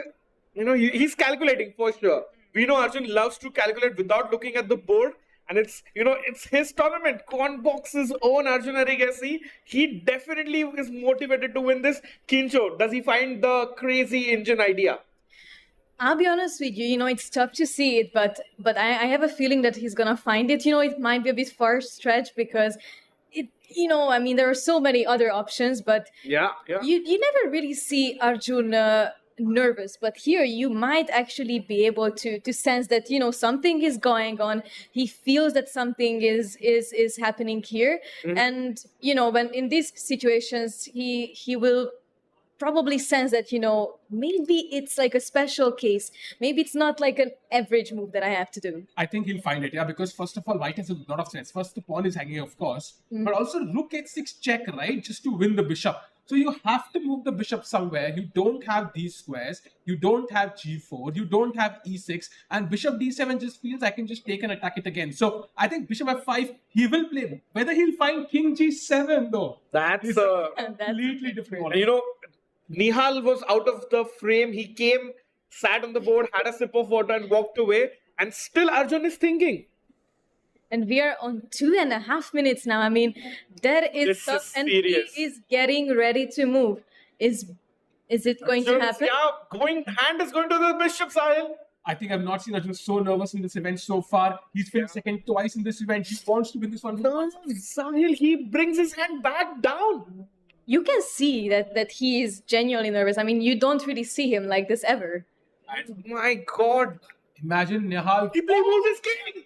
he's calculating for sure. We know Arjun loves to calculate without looking at the board. And it's his tournament, QUANTBOX's own Arjun Arigasi. He definitely is motivated to win this. Kincho, does he find the crazy engine idea? I'll be honest with you, it's tough to see it, but I have a feeling that he's gonna find it. It might be a bit far stretched because there are so many other options, but you never really see Arjun nervous, but here you might actually be able to sense that something is going on. He feels that something is happening here, and when in these situations he will probably sense that maybe it's like a special case, maybe it's not like an average move that I have to do. I think he'll find it, because first of all, white has a lot of sense. First, the pawn is hanging, of course, but also rook h6 check, right, just to win the bishop. So you have to move the bishop somewhere. You don't have these squares. You don't have g4. You don't have e6. And bishop d7 just feels I can just take and attack it again. So I think bishop f5, he will play. Whether he'll find king g7 though, that's completely different. Nihal was out of the frame. He came, sat on the board, had a sip of water and walked away. And still Arjun is thinking. And we are on 2.5 minutes now. I mean, that is this tough. Is and serious. he is getting ready to move. Is it going to happen? Yeah, hand is going to the bishop, Sahil. I think I've not seen Arjun so nervous in this event so far. He's finished second twice in this event. He wants to win this one. No, Sahil, he brings his hand back down. You can see that he is genuinely nervous. I mean, you don't really see him like this ever. And my God. Imagine Nihal. He moves his king.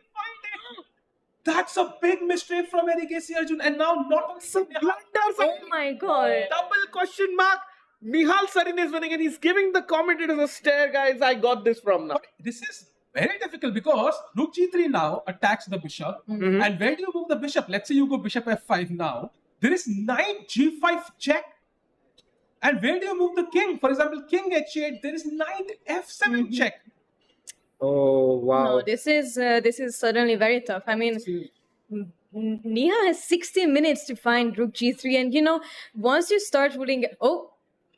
That's a big mistake from Arigasi, Arjun. And now not only some blunders. Oh my God. Double question mark. Nihal Sarin is winning and he's giving the commentators a stare, guys. I got this from now. But this is very difficult because rook g3 now attacks the bishop. And where do you move the bishop? Let's say you go bishop f5 now. There is knight g5 check. And where do you move the king? For example, king h8. There is knight f7 check. Oh wow! No, this is certainly very tough. I mean, Nihal has 60 minutes to find rook g3, and once you start ruling,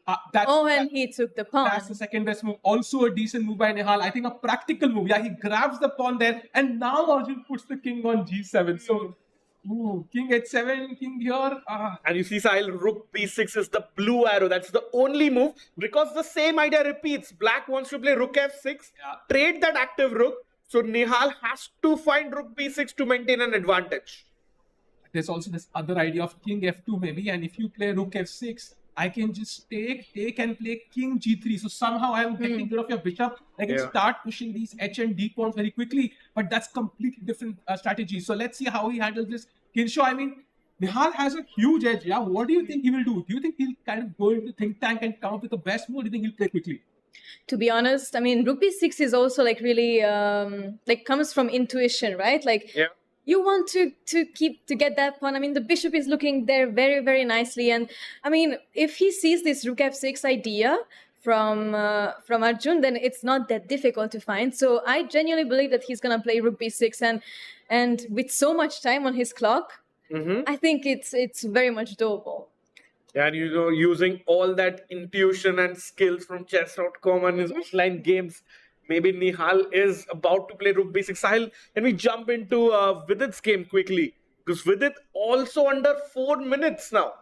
and he took the pawn. That's the second best move. Also a decent move by Nihal. I think a practical move. Yeah, he grabs the pawn there, and now Arjun puts the king on g7. So. Ooh, king h7, king here. And you see, Sahil, rook b6 is the blue arrow. That's the only move because the same idea repeats. Black wants to play rook f6, trade that active rook. So Nihal has to find rook b6 to maintain an advantage. There's also this other idea of king f2 maybe. And if you play rook f6, I can just take and play king g3. So somehow I am getting rid of your bishop. I can start pushing these h and d pawns very quickly. But that's completely different strategy. So let's see how he handles this. Kinshaw, I mean, Nihal has a huge edge. Yeah, what do you think he will do? Do you think he'll kind of go into think tank and come up with the best move? Or do you think he'll play quickly? To be honest, I mean, rook b6 is also like really comes from intuition, right? You want to get that pawn. I mean, the bishop is looking there very, very nicely. And I mean, if he sees this rook f6 idea from Arjun, then it's not that difficult to find. So I genuinely believe that he's gonna play rook b6, and with so much time on his clock, I think it's very much doable. And using all that intuition and skills from chess.com and his offline games, maybe Nihal is about to play Rook B6. Sahil, can we jump into Vidit's game quickly? Because Vidit also under 4 minutes now.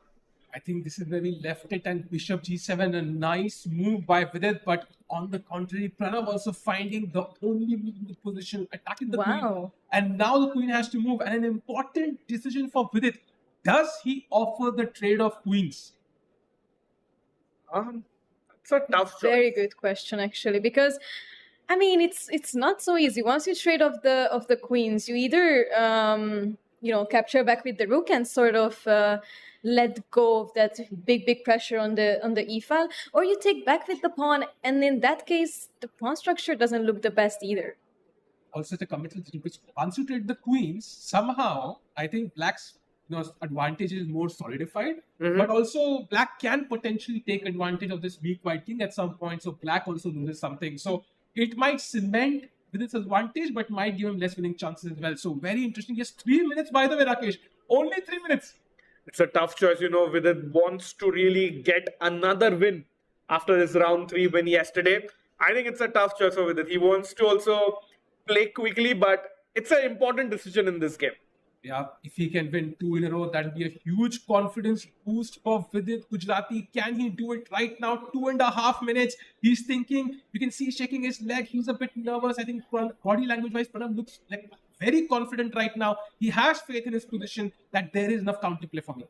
I think this is where we left it, and Bishop G7, a nice move by Vidit, but on the contrary, Pranav also finding the only move in the position, attacking the queen. And now the queen has to move, and an important decision for Vidit. Does he offer the trade of queens? It's a tough choice. Very good question, actually, because I mean it's not so easy. Once you trade off the queens, you either capture back with the rook and sort of let go of that big pressure on the e file, or you take back with the pawn, and in that case the pawn structure doesn't look the best either. Also, the committal which once you trade the queens, somehow I think Black's advantage is more solidified, but also Black can potentially take advantage of this weak white king at some point. So Black also loses something. So it might cement with its advantage, but might give him less winning chances as well. So very interesting. Just 3 minutes, by the way, Rakesh. Only 3 minutes. It's a tough choice, Vidit wants to really get another win after his round 3 win yesterday. I think it's a tough choice for Vidit. He wants to also play quickly, but it's an important decision in this game. Yeah, if he can win 2 in a row, that will be a huge confidence boost for Vidit Gujarati. Can he do it right now? 2.5 minutes. He's thinking. You can see shaking his leg. He's a bit nervous. I think body language-wise, Pranav looks like very confident right now. He has faith in his position that there is enough counterplay for me.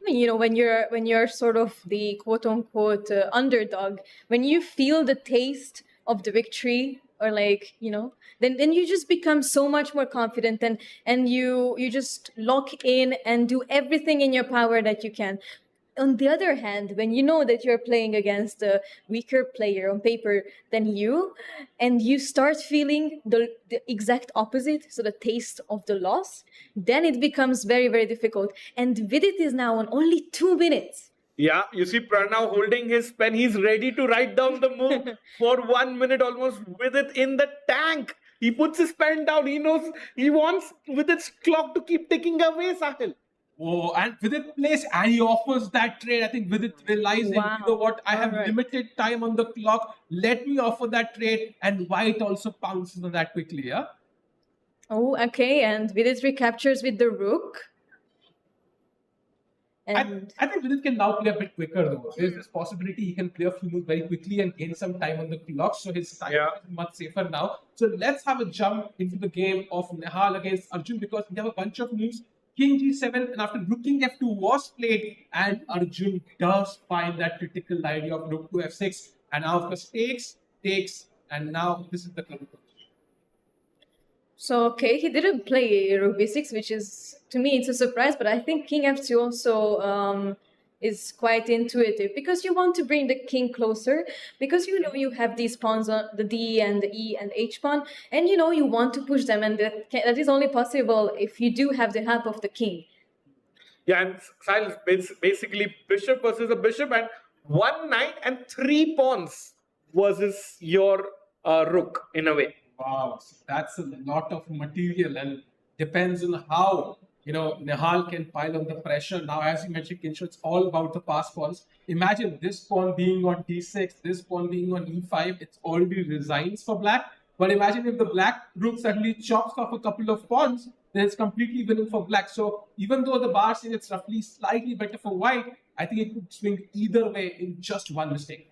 I mean, when you're sort of the quote-unquote underdog, when you feel the taste of the victory, or then you just become so much more confident, and you just lock in and do everything in your power that you can. On the other hand, when you know that you're playing against a weaker player on paper than you, and you start feeling the exact opposite, so the taste of the loss, then it becomes very, very difficult. And Vidit is now on only 2 minutes. Yeah, you see Pranav holding his pen. He's ready to write down the move for 1 minute almost with it in the tank. He puts his pen down. He knows he wants with its clock to keep ticking away, Sahil. Oh, and Vidit plays and he offers that trade. I think Vidit realizing, you know what, I have limited time on the clock. Let me offer that trade, and White also pounces on that quickly, yeah? Oh, okay, and Vidit recaptures with the rook. And I think Vidit can now play a bit quicker though. There's this possibility he can play a few moves very quickly and gain some time on the clock, so his time is much safer now. So let's have a jump into the game of Nihal against Arjun, because we have a bunch of moves. King G7, and after rook king F2 was played, and Arjun does find that critical idea of rook to F6, and now of course takes, and now this is the club. So, okay, he didn't play rook b6, which is, to me, it's a surprise, but I think king f2 also is quite intuitive, because you want to bring the king closer, because you have these pawns on the d and the e and h pawn, and you want to push them, and that is only possible if you do have the help of the king. Yeah, and Sahil, basically bishop versus a bishop, and 1 knight and 3 pawns versus your rook in a way. Wow, so that's a lot of material, and depends on how Nihal can pile on the pressure. Now, as you mentioned, Kinshu, it's all about the pass pawns. Imagine this pawn being on d6, this pawn being on e5. It's already resigns for black. But imagine if the black rook suddenly chops off a couple of pawns, then it's completely winning for black. So even though the bar says it's roughly slightly better for white, I think it could swing either way in just one mistake.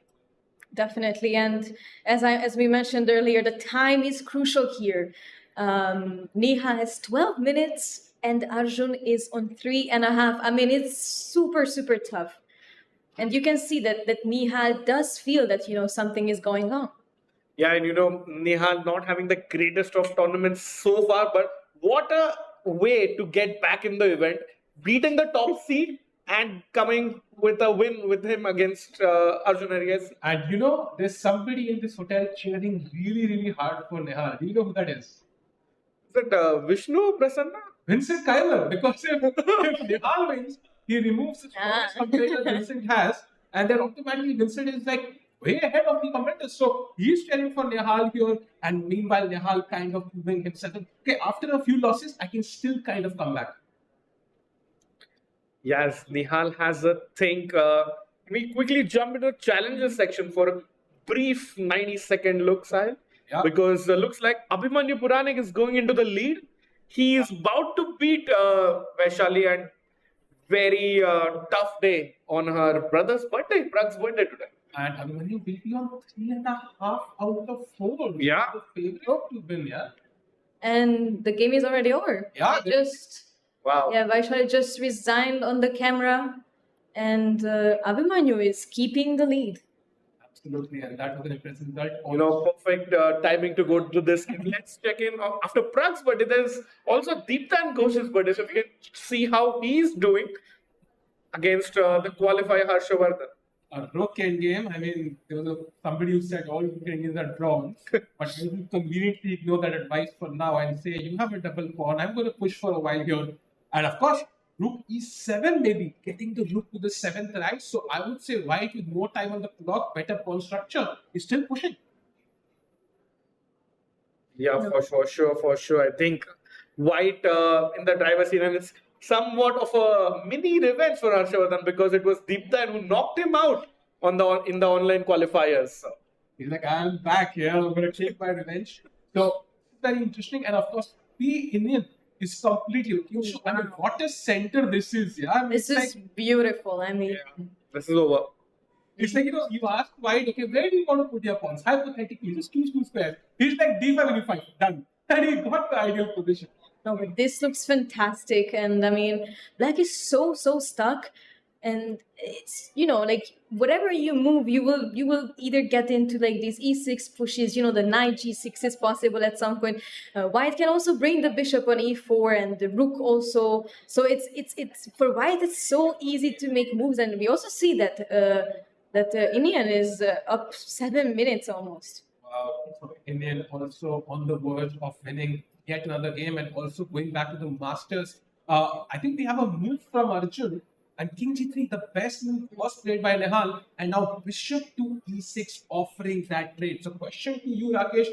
Definitely, and as we mentioned earlier, the time is crucial here. Neha has 12 minutes and Arjun is on 3.5. I mean, it's super tough, and you can see that Neha does feel that something is going on. Yeah, and Nihal not having the greatest of tournaments so far, but what a way to get back in the event, beating the top seed and coming with a win with him against Arjun, I guess. And there's somebody in this hotel cheering really hard for Nihal. Do you know who that is? Is it Vishnu Prasanna? Vincent Kyler. Because if Nihal wins, he removes his strongest competitor Vincent has, and then automatically Vincent is like way ahead of the competitors. So he's cheering for Nihal here, and meanwhile Nihal kind of proving himself. Okay, after a few losses, I can still kind of come back. Yes, Nihal has a thing. We quickly jump into the challenges section for a brief 90-second look, Sahil. Yeah. Because looks like Abhimanyu Puranik is going into the lead. He is about to beat Vaishali, and very tough day on her brother's birthday, Prag's birthday today. And Abhimanyu will be on 3.5 out of 4. Yeah. The favorite to win, yeah. And the game is already over. Yeah. Wow. Yeah, Vaishali just resigned on the camera, and Abhimanyu is keeping the lead. Absolutely, and that was an impressive result. You know, perfect timing to go to this. Let's check in after Prag's birthday. There's also Deeptan Ghosh's birthday, so we can see how he's doing against the qualifier Harshavardhan. A rook endgame. I mean, there was somebody who said all rook endgames are drawn, but I will conveniently ignore that advice for now and say you have a double pawn. I'm going to push for a while here, and of course, rook e7 maybe getting the rook to the 7th rank. So I would say white with more time on the clock, better pawn structure is still pushing. Yeah, for sure. I think white in the driver's seat, and it's somewhat of a mini revenge for Harshavardhan because it was Deeptan who knocked him out in the online qualifiers. He's like, I'm back here. I'm going to take my revenge. So very interesting, and of course, the Indian is completely looking. I mean, what a center this is, yeah. I mean, This is beautiful. I mean, this is over. It's like, you ask white, okay, where do you want to put your pawns? Hypothetically, just choose 2 squares. He's like d5 and e5, done. And he got the ideal position. no, but this looks fantastic, and I mean, black is so stuck, and it's like whatever you move, you will either get into like these e6 pushes. The knight g6 is possible at some point. White can also bring the bishop on e4 and the rook also. So it's for white it's so easy to make moves, and we also see that Indian is up 7 minutes almost. So Indian also on the verge of winning yet another game and also going back to the Masters. I think we have a move from Arjun, and King G3, the best move was played by Nihal, and now Bishop to E6 offering that trade. So question to you, Rakesh,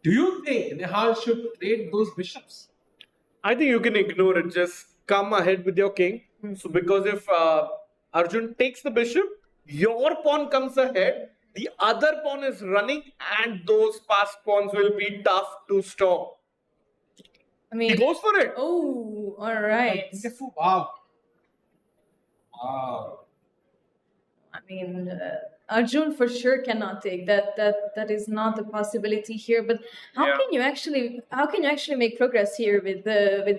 do you think Nihal should trade those bishops? I think you can ignore it. Just come ahead with your king. So because if Arjun takes the bishop, your pawn comes ahead, the other pawn is running, and those passed pawns will be tough to stop. I mean, He goes for it. Oh, all right. Wow. I mean, Arjun for sure cannot take that. That is not a possibility here. But how can you actually make progress here with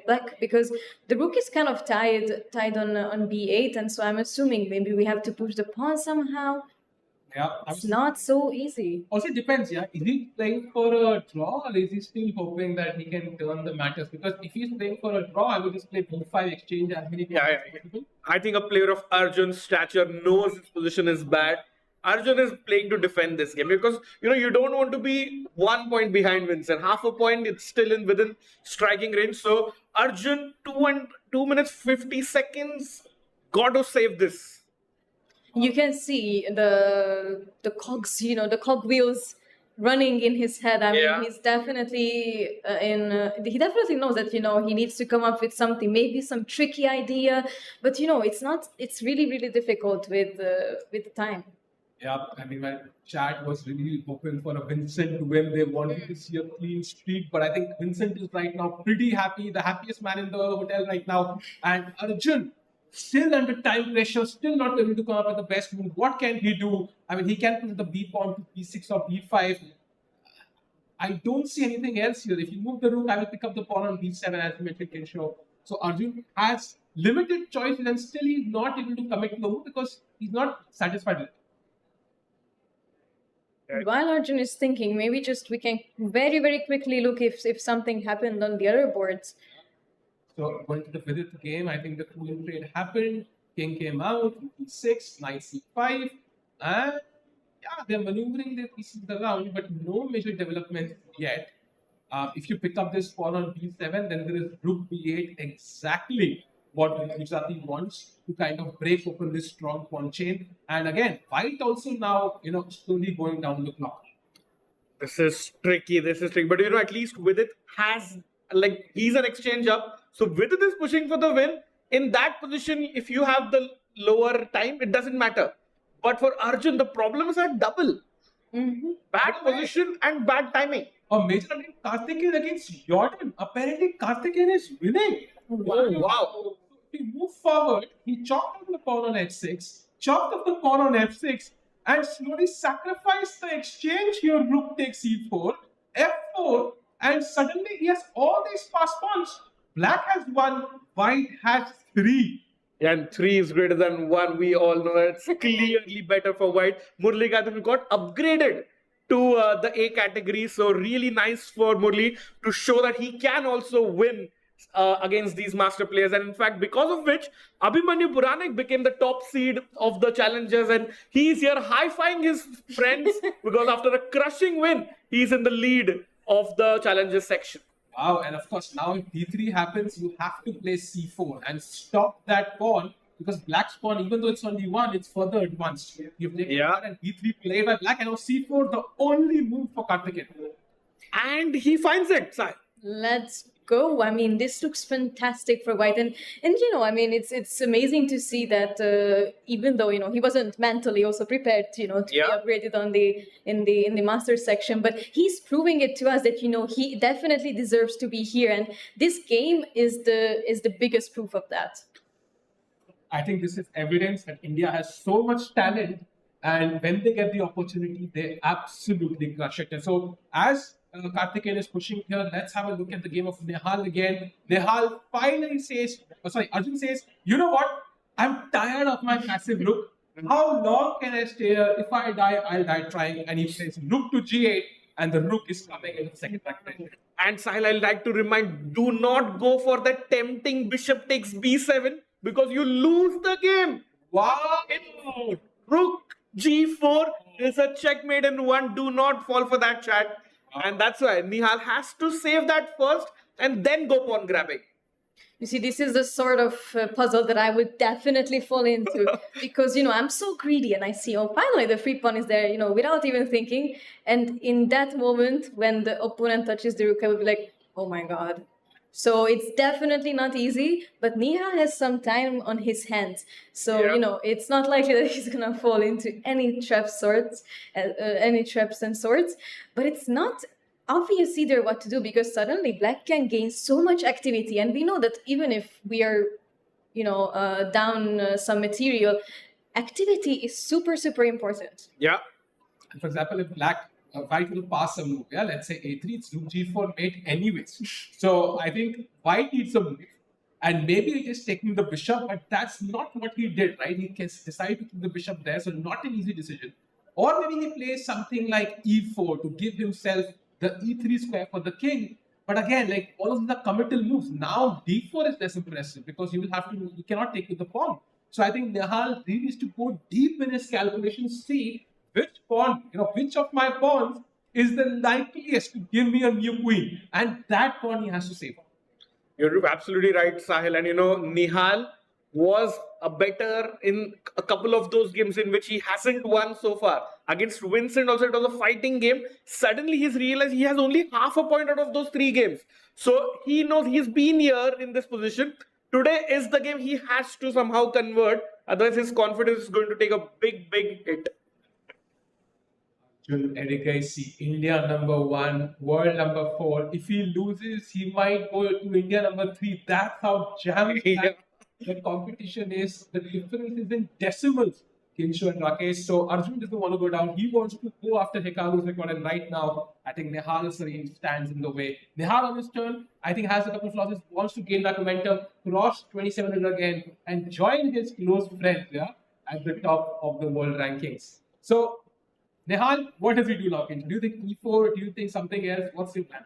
black? Because the rook is kind of tied on b8, and so I'm assuming maybe we have to push the pawn somehow. Yeah, it's not so easy. Also, it depends. Yeah, is he playing for a draw, or is he still hoping that he can turn the matters? Because if he's playing for a draw, I would just play b5 exchange as many times as possible. I think a player of Arjun's stature knows his position is bad. Arjun is playing to defend this game because you don't want to be 1 point behind Vincent. Half a point, it's still within striking range. So Arjun, 2 minutes 50 seconds, got to save this. You can see the cogs, the cogwheels running in his head. I mean, he's definitely he definitely knows that he needs to come up with something, maybe some tricky idea. But it's really difficult with the time. Yeah, I mean, my chat was really hoping for a Vincent to win. They wanted to see a clean streak, but I think Vincent is right now pretty happy, the happiest man in the hotel right now. And Arjun, still under time pressure, still not able to come up with the best move. What can he do? I mean, he can put the b pawn to b6 or b5. I don't see anything else here. If you move the rook, I will pick up the pawn on b7 as you mentioned, can show. So Arjun has limited choices and still he's not able to commit to the move because he's not satisfied with it. While Arjun is thinking, maybe we can very quickly look if something happened on the other boards. So going to the VIDIT game, I think the cooling trade happened. King came out, e6, knight c5, and they're maneuvering their pieces around, but no major development yet. If you pick up this pawn on b7, then there is rook b8, exactly what Gujarati wants to kind of break open this strong pawn chain. And again, white also now, slowly going down the clock. This is tricky. But at least VIDIT has, he's an exchange up. So VIDIT is pushing for the win. in that position, if you have the lower time, it doesn't matter. But for Arjun, the problem is at double. Bad position and bad timing. A major against Karthikeyan against Jordan. Apparently, Karthikeyan is winning. Oh, wow. He moved forward. He chopped off the pawn on h6, chopped off the pawn on f6, and slowly sacrificed the exchange here. Rook takes e4, f4, and suddenly he has all these fast pawns. Black has 1, white has 3. And 3 is greater than 1. We all know it's clearly better for white. Murli Gatham got upgraded to the A category. So really nice for Murli to show that he can also win against these master players. And in fact, because of which, Abhimanyu Puranik became the top seed of the challengers. And he's here high-fiving his friends because after a crushing win, he's in the lead of the challengers section. Wow, and of course, now if d3 happens, you have to play c4 and stop that pawn, because black's pawn, even though it's on d1, it's further advanced. You've taken that and d3 play by black, and now c4, the only move for Karthikeyan. And he finds it, Sai. Let's go. I mean, this looks fantastic for white, and you know, I mean, it's amazing to see that even though, you know, he wasn't mentally also prepared, you know, to be upgraded on in the master section, but he's proving it to us that, you know, he definitely deserves to be here, and this game is the biggest proof of that. I think this is evidence that India has so much talent, and when they get the opportunity, they absolutely crush it. And so, as Karthikeyan is pushing here, let's have a look at the game of Nihal again. Nihal finally says, Arjun says, you know what? I'm tired of my passive rook. How long can I stay here? If I die, I'll die trying. And he says rook to g8, and the rook is coming in the second rank. And Sahil, I'd like to remind, do not go for the tempting bishop takes b7 because you lose the game. Wow! Rook g4 is a checkmate in 1. Do not fall for that, chat. And that's why Nihal has to save that first and then go pawn grabbing. You see, this is the sort of puzzle that I would definitely fall into because, you know, I'm so greedy and I see, oh, finally the free pawn is there, you know, without even thinking. And in that moment, when the opponent touches the rook, I would be like, oh my God. So it's definitely not easy, but Nihal has some time on his hands. So, you know, it's not likely that he's going to fall into any traps and sorts, but it's not obvious either what to do because suddenly black can gain so much activity. And we know that even if we are, you know, down some material, activity is super, super important. Yeah. And for example, if white will pass a move, let's say a3, it's rook g4 mate anyways. So I think white needs a move, and maybe he's just taking the bishop, but that's not what he did, right? He can decide to keep the bishop there, so not an easy decision. Or maybe he plays something like e4 to give himself the e3 square for the king. But again, like all of the committal moves, now d4 is less impressive because you cannot take with the pawn. So I think Nihal really needs to go deep in his calculations, see which pawn, you know, which of my pawns is the likeliest to give me a new queen, and that pawn he has to save. You're absolutely right, Sahil. And you know, Nihal was a better in a couple of those games in which he hasn't won so far. Against Vincent also, it was a fighting game. Suddenly he's realized he has only half a point out of those 3 games. So he knows he's been here in this position. Today is the game he has to somehow convert. Otherwise his confidence is going to take a big, big hit. Erikaisi, India #1, world #4. If he loses, he might go to India #3. That's how jam-packed the competition is. The difference is in decimals, Kinshu and Rakesh. So Arjun doesn't want to go down. He wants to go after Hikaru's record. And right now, I think Nihal's range stands in the way. Nihal on his turn, I think has a couple of losses, wants to gain that momentum, cross 2700 again, and join his close friend at the top of the world rankings. So Nihal, what does he do now? Do you think e4? Do you think something else? What's your plan?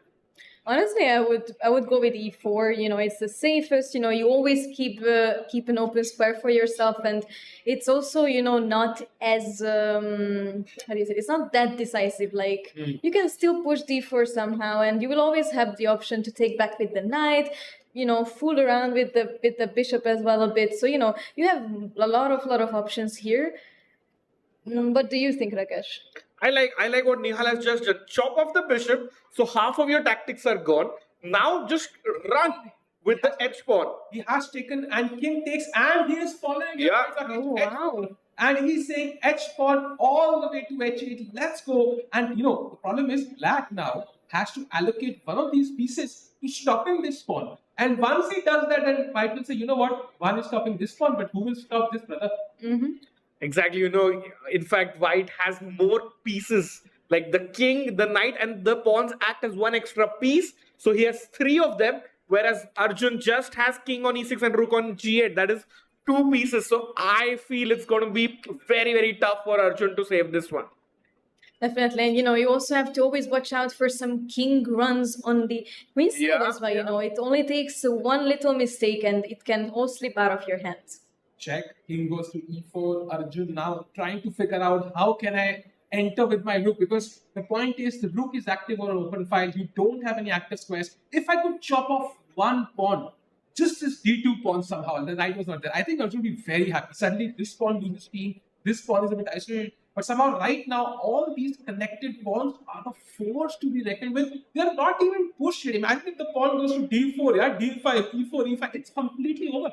Honestly, I would go with e4. You know, it's the safest. You know, you always keep an open square for yourself, and it's also, you know, not as how do you say? It's not that decisive. Like you can still push d4 somehow, and you will always have the option to take back with the knight. You know, fool around with the bishop as well a bit. So you know, you have a lot of options here. What do you think, Rakesh? I like what Nihal has just done. Chop off the bishop, so half of your tactics are gone. Now just run. with the edge pawn. He has taken and king takes and he is following it. Yeah. Oh, wow. And he's saying edge pawn all the way to h8. Let's go. And the problem is black now has to allocate one of these pieces to stopping this pawn. And once he does that, then white will say, you know what? One is stopping this pawn, but who will stop this, brother? Exactly. In fact, white has more pieces. Like the king, the knight, and the pawns act as one extra piece. So he has 3 of them, whereas Arjun just has king on e6 and rook on g8. That is 2 pieces. So I feel it's going to be very, very tough for Arjun to save this one. Definitely. And you also have to always watch out for some king runs on the queen side as well. It only takes one little mistake and it can all slip out of your hands. Check. King goes to e4. Arjun now trying to figure out how can I enter with my rook, because the point is the rook is active on an open file. You don't have any active squares. If I could chop off one pawn, just this d2 pawn somehow, and the knight was not there, I think Arjun would be very happy. Suddenly this pawn loses speed, this pawn is a bit isolated, but somehow right now all these connected pawns are a force to be reckoned with. They are not even pushed. Imagine if the pawn goes to d4, d5, e4, e5, it's completely over.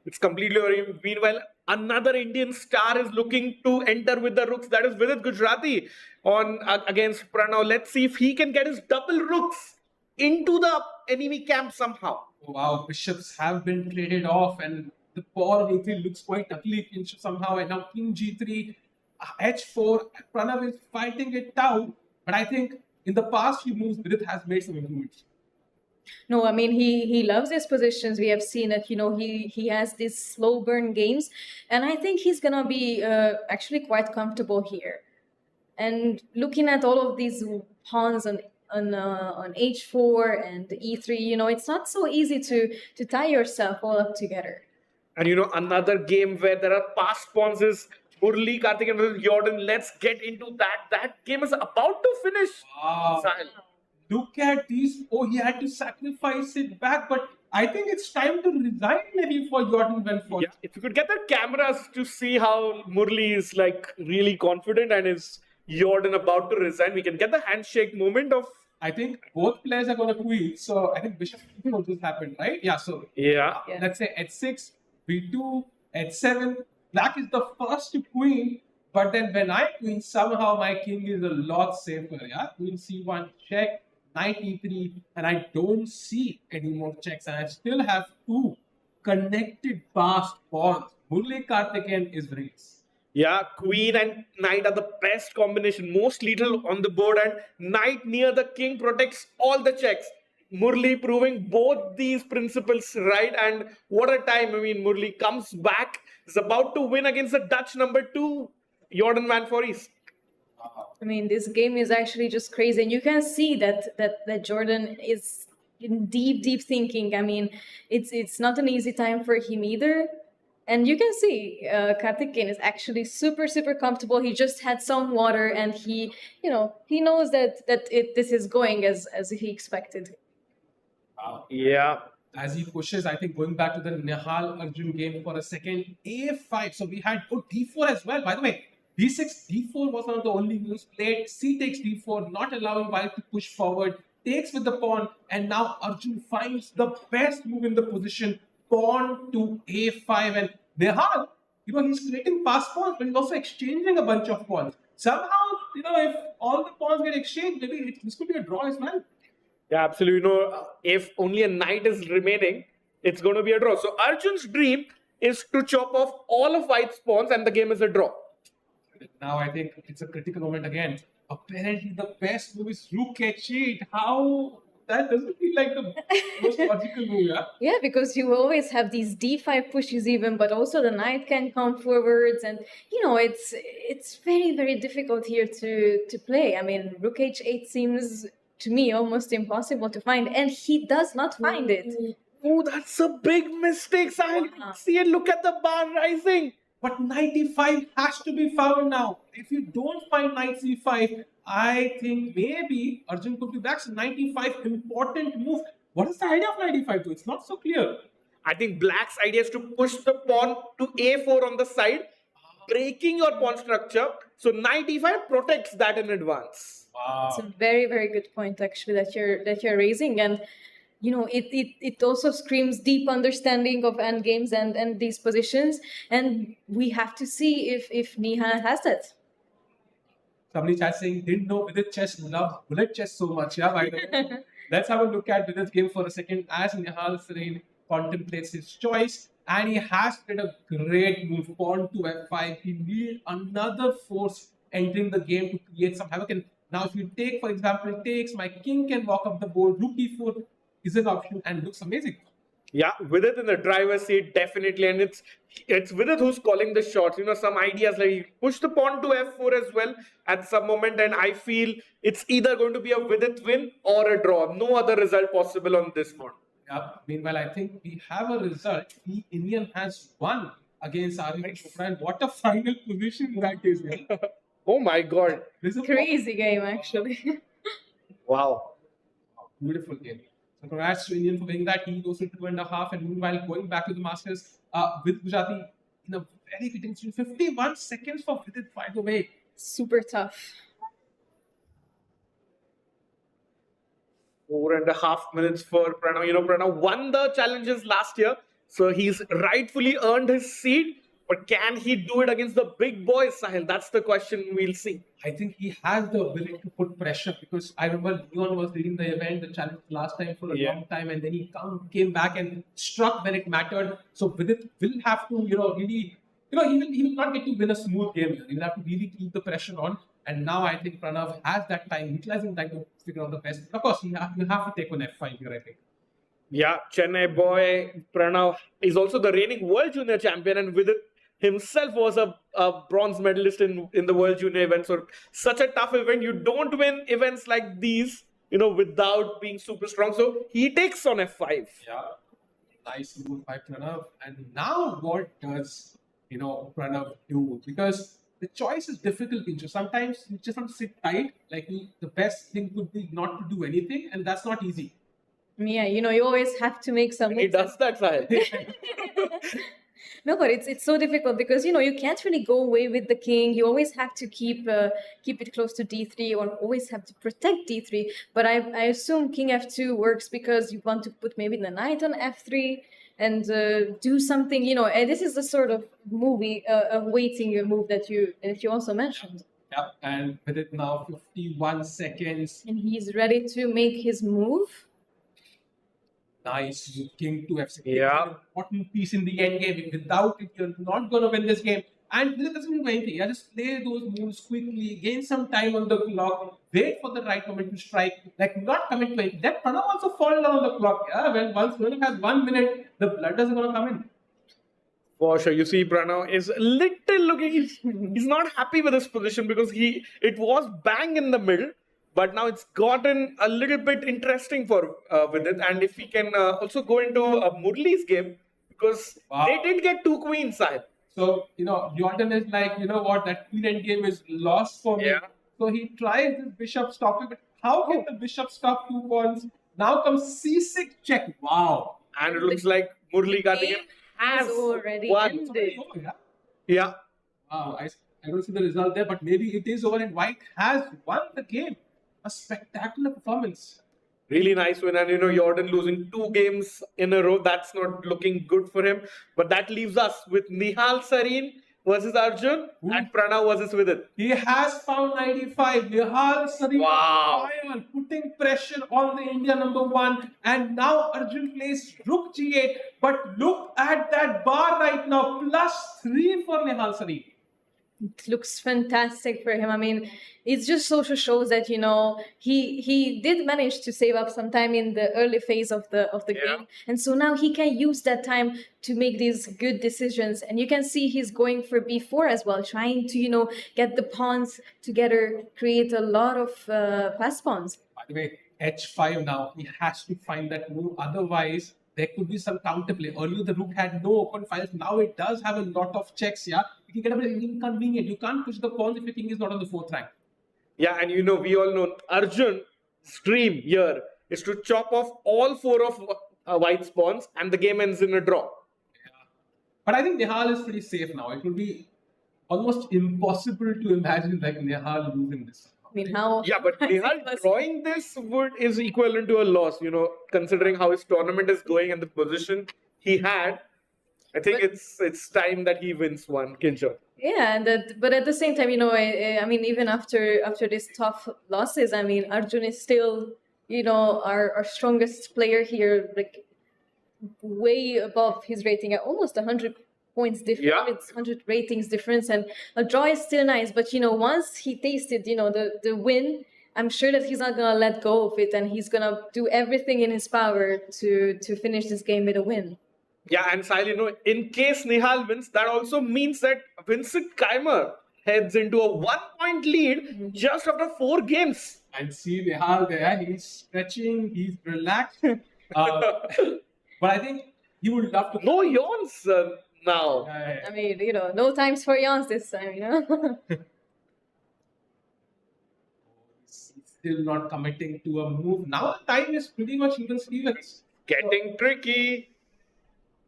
It's completely over. Meanwhile, another Indian star is looking to enter with the rooks. That is Vidit Gujarati against Pranav. Let's see if he can get his double rooks into the enemy camp somehow. Wow, bishops have been traded off and the pawn on e3 looks quite ugly somehow. And now king g3, h4. Pranav is fighting it out. But I think in the past few moves, Vidit has made some improvements. No, I mean, he loves his positions. We have seen that, he has these slow burn games. And I think he's going to be actually quite comfortable here. And looking at all of these pawns on h4 and e3, it's not so easy to tie yourself all up together. And another game where there are passed pawns is Murli Karthikeyan versus Jordan. Let's get into that. That game is about to finish. Wow. Look at these. Oh, he had to sacrifice it back, but I think it's time to resign maybe for Jordan Belfort. Yeah, if you could get the cameras to see how Murli is really confident and is Jordan about to resign, we can get the handshake moment of. I think both players are going to queen, so I think bishop will just happen, right? Yeah, so let's say h6, b2, h7. Black is the first to queen, but then when I queen, somehow my king is a lot safer. Yeah, queen c1 check, knight e3, and I don't see any more checks, and I still have 2 connected passed pawns. Murli Karthikeyan is raised. Yeah, queen and knight are the best combination. Most lethal on the board, and knight near the king protects all the checks. Murli proving both these principles right, and what a time. I mean, Murli comes back, is about to win against the Dutch number 2, Jordan van Voorhis. I mean, this game is actually just crazy, and you can see that Jordan is in deep thinking. I mean, it's not an easy time for him either. And you can see Karthikeyan is actually super comfortable. He just had some water, and he knows that this is going as he expected. Yeah. As he pushes, I think going back to the Nihal Arjun game for a second, a5. So we had d4 as well. By the way, d6, d4 was one of the only moves played. C takes d4, not allowing white to push forward. Takes with the pawn, and now Arjun finds the best move in the position. Pawn to a5, and Nihal, he's creating passed pawns, but he's also exchanging a bunch of pawns. Somehow, if all the pawns get exchanged, maybe this could be a draw as well. Yeah, absolutely. If only a knight is remaining, it's going to be a draw. So Arjun's dream is to chop off all of white's pawns, and the game is a draw. Now I think it's a critical moment again. Apparently, the best move is rook h8. How? That doesn't feel like the most logical move, yeah? Yeah, because you always have these d5 pushes even, but also the knight can come forwards, and it's very difficult here to play. I mean, rook h8 seems to me almost impossible to find, and he does not find it. Oh, that's a big mistake, Sahil. See it, look at the bar rising. But knight e5 has to be found now. If you don't find knight c5, I think maybe Arjun could be back. So knight e5, important move. What is the idea of knight e5 though? It's not so clear. I think black's idea is to push the pawn to a4 on the side, breaking your pawn structure. So knight e5 protects that in advance. Wow. It's a very good point actually that you're raising, and it also screams deep understanding of endgames and these positions, and we have to see if Nihal has that. Somebody chat saying, didn't know Vidit chess loves bullet chess so much. Yeah, by the way. Let's have a look at Vidit's game for a second as Nihal Sareen contemplates his choice. And he has played a great move, pawn to f5. He needs another force entering the game to create some havoc. And now if you take, for example, takes, my king can walk up the board. Rook e4 is an option and looks amazing. Yeah, Vidit in the driver's seat, definitely. And it's Vidit who's calling the shots. Some ideas like he pushed the pawn to f4 as well at some moment. And I feel it's either going to be a Vidit win or a draw. No other result possible on this board. Yeah. Meanwhile, I think we have a result. The Indian has won against ARJUN. And what a final position that is. Oh my God. This is a crazy game, actually. Wow. Beautiful game. So congrats to Indian for winning that. He goes to 2.5, and meanwhile going back to the Masters with Gujarati in a very fitting 51 seconds for Vidit, by the way. Super tough. 4.5 minutes for Pranav. Pranav won the challenges last year, so he's rightfully earned his seat. But can he do it against the big boys, Sahil? That's the question we'll see. I think he has the ability to put pressure, because I remember Leon was leading the event, the challenge last time for a long time, and then he came back and struck when it mattered. So Vidit will have to, really, he will not get to win a smooth game here. He will have to really keep the pressure on. And now I think Pranav has that time, utilizing time to figure out the best. Of course, you have to take on f5 here, I think. Yeah, Chennai boy Pranav is also the reigning World Junior champion, and Vidit himself was a bronze medalist in the World Junior event. So such a tough event. You don't win events like these, without being super strong. So he takes on f5. Yeah, nice move by Pranav. And now what does, Pranav do? Because the choice is difficult. So sometimes you just have to sit tight. Like the best thing could be not to do anything, and that's not easy. Yeah, you always have to make some. He does that, Sahil. No, but it's so difficult because you can't really go away with the king. You always have to keep it close to d3, or always have to protect d3. But I assume king f2 works because you want to put maybe the knight on f3 and do something. And this is the sort of waiting move that you also mentioned. Yep, and with it now 51 seconds, and he's ready to make his move. Nice, king to f6. Yeah. Important piece in the end game. Without it, you're not going to win this game. And Vidit doesn't do anything. Yeah, just play those moves quickly, gain some time on the clock, wait for the right moment to strike, like not commit to it. Let Pranav also fall down on the clock. Yeah, when once Pranav has 1 minute, the blood doesn't going to come in. For sure, you see Pranav is little looking, he's not happy with his position because it was bang in the middle. But now it's gotten a little bit interesting for Vidit. And if we can also go into Murli's game, because they did get 2 queens, Sahil. So, Jordan is like, what, that queen end game is lost for me. Yeah. So he tries this bishop stopping, but how can the bishop stop 2 pawns? Now comes c6 check. Wow. And it looks like Murli Karthikeyan has already won. ended. Yeah. Wow, I don't see the result there, but maybe it is over and White has won the game. A spectacular performance. Really nice win. And Jordan losing 2 games in a row. That's not looking good for him. But that leaves us with Nihal Sareen versus Arjun and Pranav versus Vidit. He has found 95. Nihal Sareen fire, putting pressure on the India #1. And now Arjun plays Rook G8. But look at that bar right now. +3 for Nihal Sareen. It looks fantastic for him. I mean, it just also shows that he did manage to save up some time in the early phase of the game, and so now he can use that time to make these good decisions. And you can see he's going for b4 as well, trying to get the pawns together, create a lot of fast pawns. By the way, h5 now, he has to find that move, otherwise there could be some counterplay. Earlier the rook had no open files, now it does have a lot of checks. Yeah, it can get a bit inconvenient. You can't push the pawns if your king is not on the 4th rank. Yeah, and we all know Arjun's dream here is to chop off all 4 of White's pawns and the game ends in a draw. Yeah. But I think Nihal is pretty safe now. It will be almost impossible to imagine like Nihal losing this. I mean, how? Yeah, but Nihal drawing this is equivalent to a loss, considering how his tournament is going and the position he had. I think it's time that he wins one, Kincho. Yeah, but at the same time, I mean, even after these tough losses, I mean, Arjun is still, our strongest player here, like way above his rating at almost 100 points difference, 100 ratings difference, and a draw is still nice. But once he tasted, the win, I'm sure that he's not gonna let go of it, and he's gonna do everything in his power to finish this game with a win. Yeah, and Sahil, in case Nihal wins, that also means that Vincent Keimer heads into a 1-point lead just after 4 games. And see Nihal there, he's stretching, he's relaxed. But I think he would love to. No yawns now. I mean, no times for yawns this time, Still not committing to a move. Now the time is pretty much even Stevens. Getting tricky.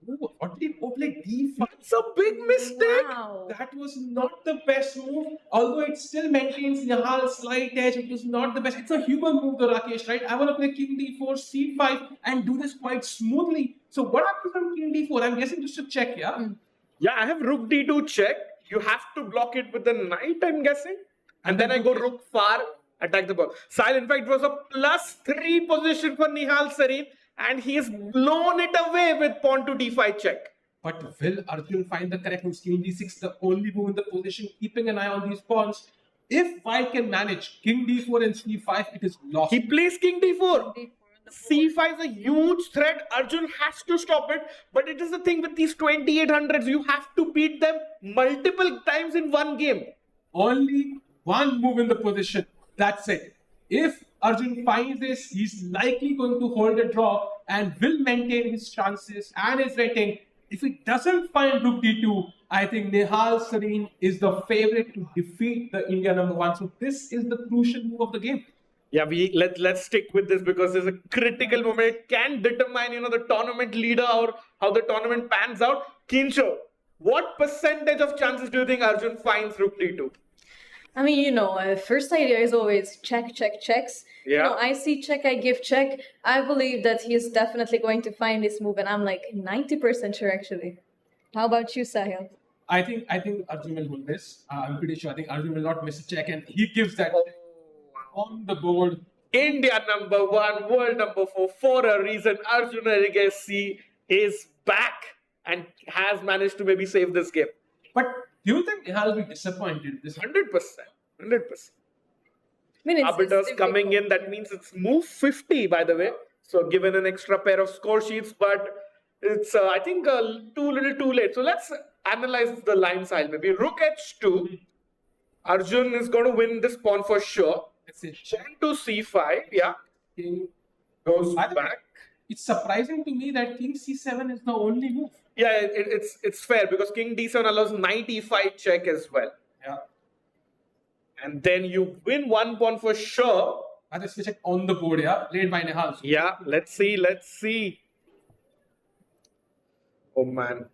Ooh, what did he play D5? It's a big mistake. Wow. That was not the best move. Although it still maintains Nihal's slight edge, it was not the best. It's a human move though, Rakesh, right? I want to play King D4, C5 and do this quite smoothly. So what happens on King D4? I'm guessing just a check, yeah? Yeah, I have Rook D2 check. You have to block it with the knight, I'm guessing. And then I go Rook far, attack the ball. Sahil, in fact, it was a +3 position for Nihal Sarin. And he's blown it away with pawn to D5 check. But will Arjun find the correct move? King D6, the only move in the position, keeping an eye on these pawns. If White can manage King D4 and C5, it is lost. He plays King D4. C5 is a huge threat. Arjun has to stop it. But it is the thing with these 2800s, you have to beat them multiple times in one game. Only one move in the position. That's it. If Arjun finds this, he's likely going to hold a draw and will maintain his chances and his rating. If he doesn't find Rook D2, I think Nihal Sarin is the favorite to defeat the India #1. So this is the crucial move of the game. Yeah, let's stick with this because there's a critical moment. It can determine, the tournament leader or how the tournament pans out. Kincho, what percentage of chances do you think Arjun finds Rook D2? I mean, first idea is always check, checks. Yeah. I see check, I give check. I believe that he is definitely going to find this move, and I'm like 90% sure actually. How about you, Sahil? I think Arjun will win this. I'm pretty sure. I think Arjun will not miss a check, and he gives that on the board. India #1, world #4 for a reason. Arjun Erigesi is back and has managed to maybe save this game. But do you think Nihal will be disappointed? This 100%. 100%. I mean, Arbiters coming in, that means it's move 50, by the way. So given an extra pair of score sheets, but it's, I think, too little too late. So let's analyze the line side. Maybe Rook H2. Arjun is going to win this pawn for sure. Pawn to C5, yeah. King goes back. It's surprising to me that King C7 is the only move. Yeah, it's fair because King D7 allows knight E5 check as well. Yeah. And then you win one pawn for sure. That is check on the board, yeah. Played by Nihal. Yeah, let's see. Oh man.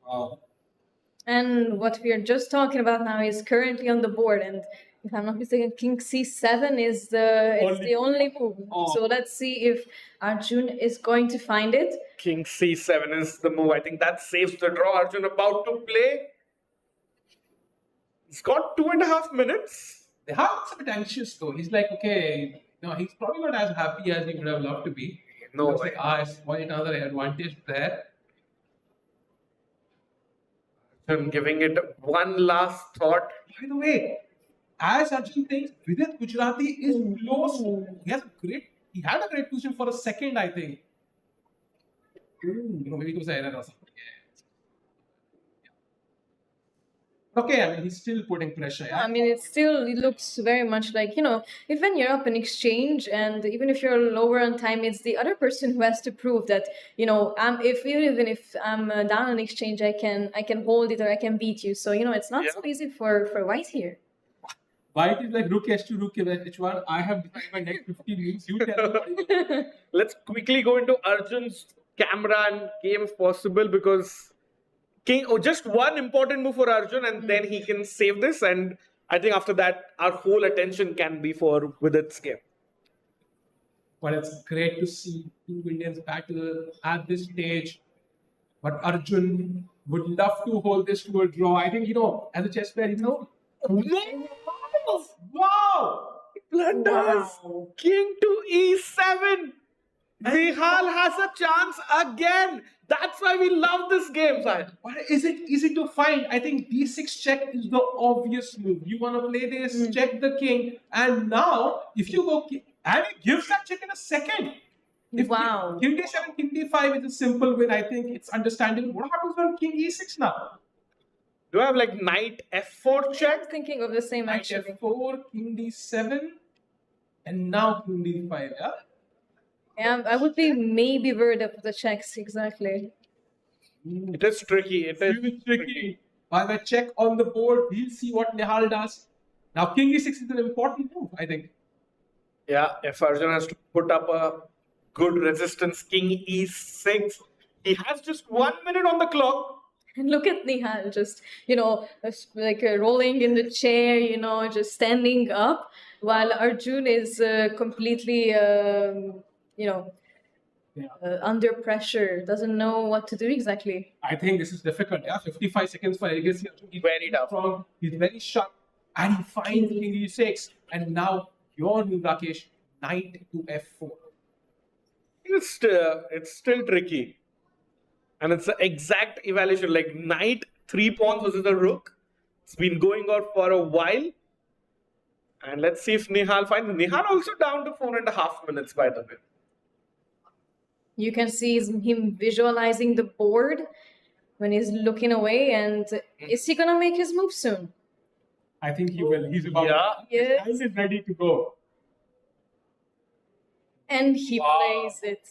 Wow. And what we are just talking about now is currently on the board, and if I'm not mistaken, King C7 is the only move. Oh. So let's see if Arjun is going to find it. King C7 is the move. I think that saves the draw. Arjun about to play. He's got 2.5 minutes. Nihal's a bit anxious though. He's like, okay, no, he's probably not as happy as he would have loved to be. No Looks way. like, it's quite another advantage there. I'm giving it one last thought. By the way, as Arjun thinks, Vidit Gujarati is close. He had a great position for a second, I think. Maybe it was an error or something. Okay, I mean, he's still putting pressure. Yeah? I mean, it looks very much like, if when you're up in exchange and even if you're lower on time, it's the other person who has to prove that, even if I'm down on exchange, I can hold it or I can beat you. So, it's not so easy for White here. White is like Rook H2, Rook H1. I have decided my next 15 moves. You tell me. Let's quickly go into Arjun's camera and game if possible because king. Oh, just one important move for Arjun, and then he can save this. And I think after that, our whole attention can be for Vidit's game. But it's great to see two Indians battle at this stage. But Arjun would love to hold this to a draw. I think, as a chess player, Wow! Blunders! Wow. King to e7. Nihal has a chance again. That's why we love this game, Sahil. But is it easy to find? I think d6 check is the obvious move. You want to play this, check the king, and now if you go and he gives that check in a second. If Wow. King d7, king d5 is a simple win. I think it's understandable. What happens when king e6 now? Do I have like knight f4 I'm check? thinking of the same Knight actually. f4, king d7, and now king d5. Yeah. Yeah, I would be maybe worried of the checks exactly. It is tricky. It is Really tricky. By the check on the board, we'll see what Nihal does. Now, king e6 is an important move, I think. Yeah, if Arjun has to put up a good resistance, king e6. He has just 1 minute on the clock. And look at Nihal just, rolling in the chair, just standing up, while Arjun is completely, under pressure, doesn't know what to do exactly. I think this is difficult. Yeah, 55 seconds for Agassi. He's Very tough. strong. He's very sharp. And he finds king e6. And now, your move, Rakesh, knight to f4. It's still tricky. And it's the exact evaluation, like knight, 3 pawns versus the rook. It's been going on for a while. And let's see if Nihal finds. Nihal also down to 4.5 minutes, by the way. You can see him visualizing the board when he's looking away, and is he gonna make his move soon? I think he will. He's about Yes. He's ready to go. And he plays it.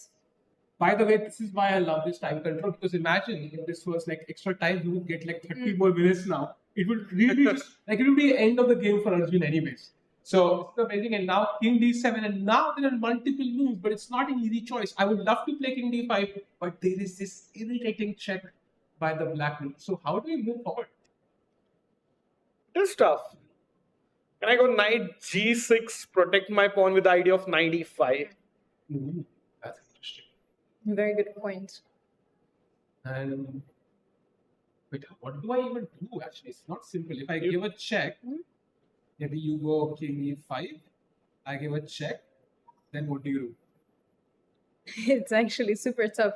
By the way, this is why I love this time control, because imagine if this was like extra time, you would get like 30 more minutes now. It would really just, it would be the end of the game for Arjun anyways. So it's amazing. And now king d7, and now there are multiple moves, but it's not an easy choice. I would love to play king d5, but there is this irritating check by the black move. So how do we move forward? It is tough. Can I go knight g6, protect my pawn with the idea of knight e5? That's interesting. Very good point. And wait, what do I even do actually? It's not simple. If I give a check, maybe you go king e5, I give a check, then what do you do? It's actually super tough.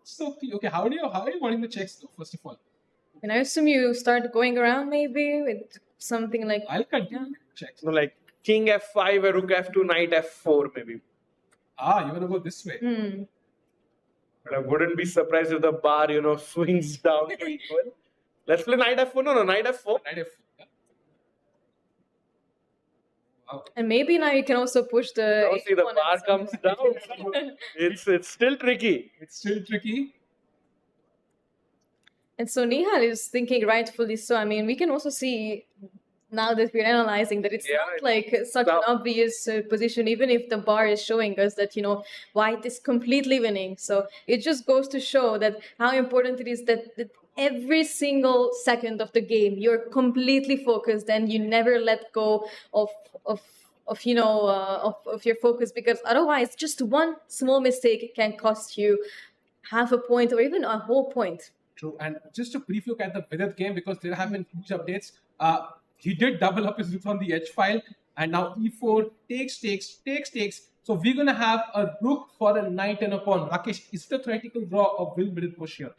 So okay, how are you wanting the checks though, first of all? And I assume you start going around maybe with something like I'll continue checks. No, like king f5, a rook f2, knight f4 maybe. You wanna go this way? But I wouldn't be surprised if the bar, swings down to equal. Let's play knight f4. No, knight f4. Knight f4. Yeah. Wow. And maybe now you can also push the. Now see the bar comes down. It's still tricky. It's still tricky. And so Nihal is thinking rightfully so. I mean, we can also see now that we're analyzing that it's not like such an obvious position, even if the bar is showing us that, white is completely winning. So it just goes to show that how important it is that every single second of the game, you're completely focused and you never let go of your focus, because otherwise just one small mistake can cost you half a point or even a whole point. True. And just a brief look at the Vidit game, because there have been huge updates. He did double up his rook on the H file, and now e4 takes. So we're gonna have a rook for a knight and a pawn. Rakesh, is it a theoretical draw, or will Vidit push here?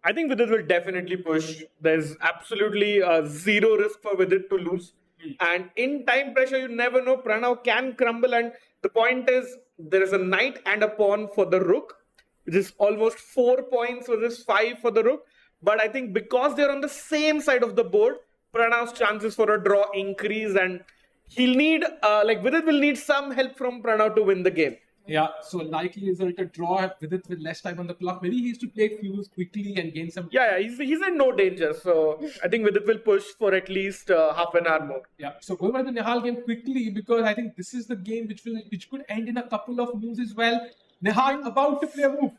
I think Vidit will definitely push. There's absolutely zero risk for Vidit to lose. And in time pressure, you never know. Pranav can crumble, and the point is there is a knight and a pawn for the rook, which is almost 4 points versus 5 for the rook. But I think because they're on the same side of the board, Pranav's chances for a draw increase, and he'll need, Vidit will need some help from Pranav to win the game. Yeah, so likely result a draw with less time on the clock. Maybe he has to play fuse quickly and gain some. Yeah, he's in no danger. So I think Vidit will push for at least half an hour more. Yeah, so go over the Nihal game quickly, because I think this is the game which could end in a couple of moves as well. Nihal about to play a move.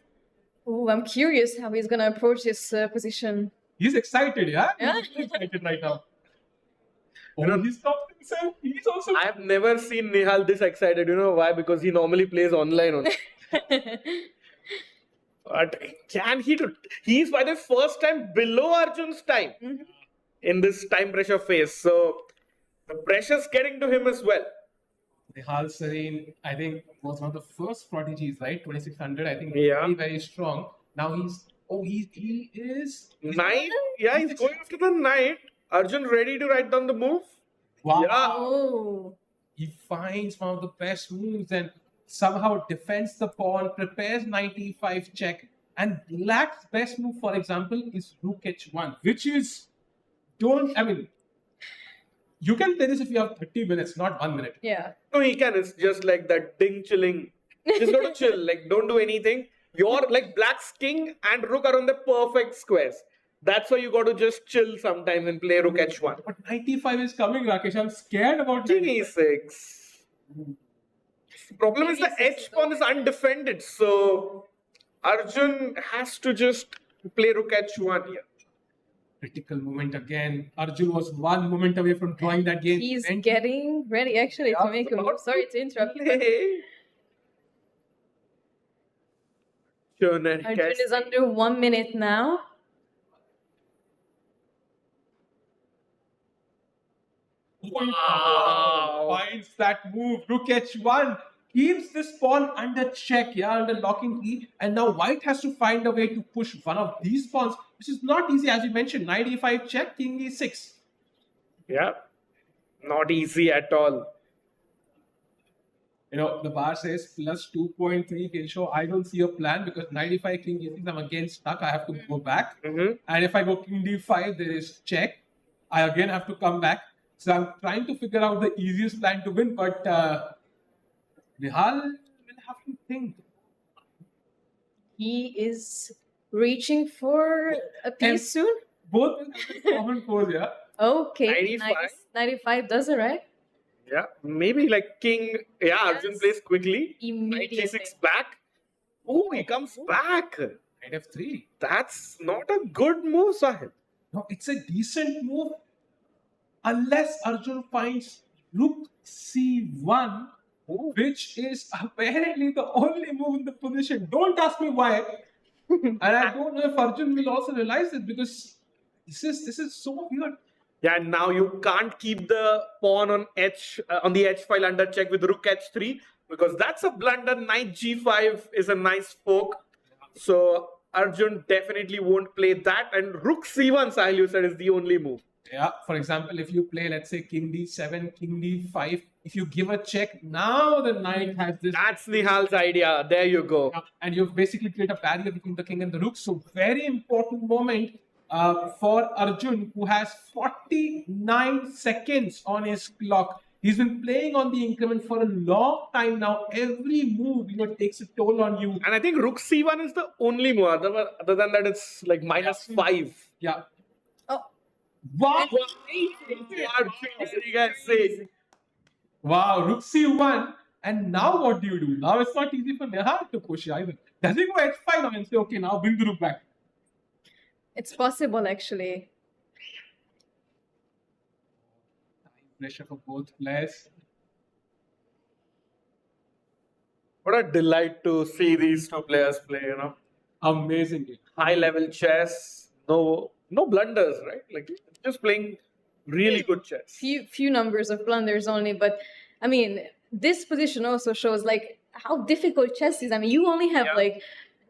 Oh, I'm curious how he's gonna approach this position. He's excited, yeah? Yeah. He's excited right now. Oh, he's stopped himself. He's also. I've never seen Nihal this excited. You know why? Because he normally plays online only. But can he do? He's by the first time below Arjun's time in this time pressure phase. So the pressure's getting to him as well. Nihal Sareen, I think, was one of the first prodigies, right? 2600. I think Yeah. very, very strong. Now he is. Knight. Yeah, he's going after the knight. Arjun ready to write down the move. Wow. Yeah. Oh. He finds one of the best moves and somehow defends the pawn, prepares 95 check. And Black's best move, for example, is Rook H1, which is, you can play this if you have 30 minutes, not 1 minute. Yeah. No, he can. It's just like that ding chilling. Just got to chill. Like, don't do anything. You're like Black's king and Rook are on the perfect squares. That's why you got to just chill sometimes and play Rook H1. But 95 is coming, Rakesh. I'm scared about King 95. E6. The problem is the H pawn is undefended. So Arjun has to just play Rook H1 here. Critical moment again. Arjun was 1 moment away from drawing that game. He's getting ready actually to make a move. Sorry to interrupt you. But Arjun is under 1 minute now. Wow. Finds that move. Rook H1 keeps this pawn under check, under locking key. And now White has to find a way to push one of these pawns, which is not easy, as you mentioned. 95 check, King E6. Yeah, not easy at all. The bar says plus 2.3 Kinsho. I don't see a plan because 95 King E6, I'm again stuck. I have to go back. And if I go King D5, there is check. I again have to come back. So I'm trying to figure out the easiest plan to win, but Nihal will have to think. He is reaching for a piece soon. Both will have a common pose, yeah. Okay. 95. 95 does it, right? Yeah, maybe like King. Yeah, Arjun plays quickly. Knight Immediately. G6 back. Oh, he comes back. Knight F3. That's not a good move, Sahib. No, it's a decent move. Unless Arjun finds Rook C1, which is apparently the only move in the position. Don't ask me why. And I don't know if Arjun will also realize it because this is so weird. Yeah, and now you can't keep the pawn on on the H file under check with Rook H3 because that's a blunder. Knight G5 is a nice poke. So Arjun definitely won't play that. And Rook C1, Sahil, you said, is the only move. Yeah, for example, if you play, let's say, King D7, King D5, if you give a check, now the knight has this. That's Nihal's idea. There you go. And you've basically created a barrier between the king and the rook. So very important moment for Arjun, who has 49 seconds on his clock. He's been playing on the increment for a long time now. Every move, takes a toll on you. And I think Rook C1 is the only move. Other than that, it's like -5. Yeah. Wow! What do you guys say? Wow, Rook C1. And now what do you do? Now it's not easy for Nihal to push either. Does he go H5 now and say, okay, now bring the rook back? It's possible, actually. Pressure for both players. What a delight to see these two players play, Amazing. High level chess. No blunders, right? Like just playing really good chess. Few numbers of blunders only, but I mean, this position also shows like how difficult chess is. I mean, you only have like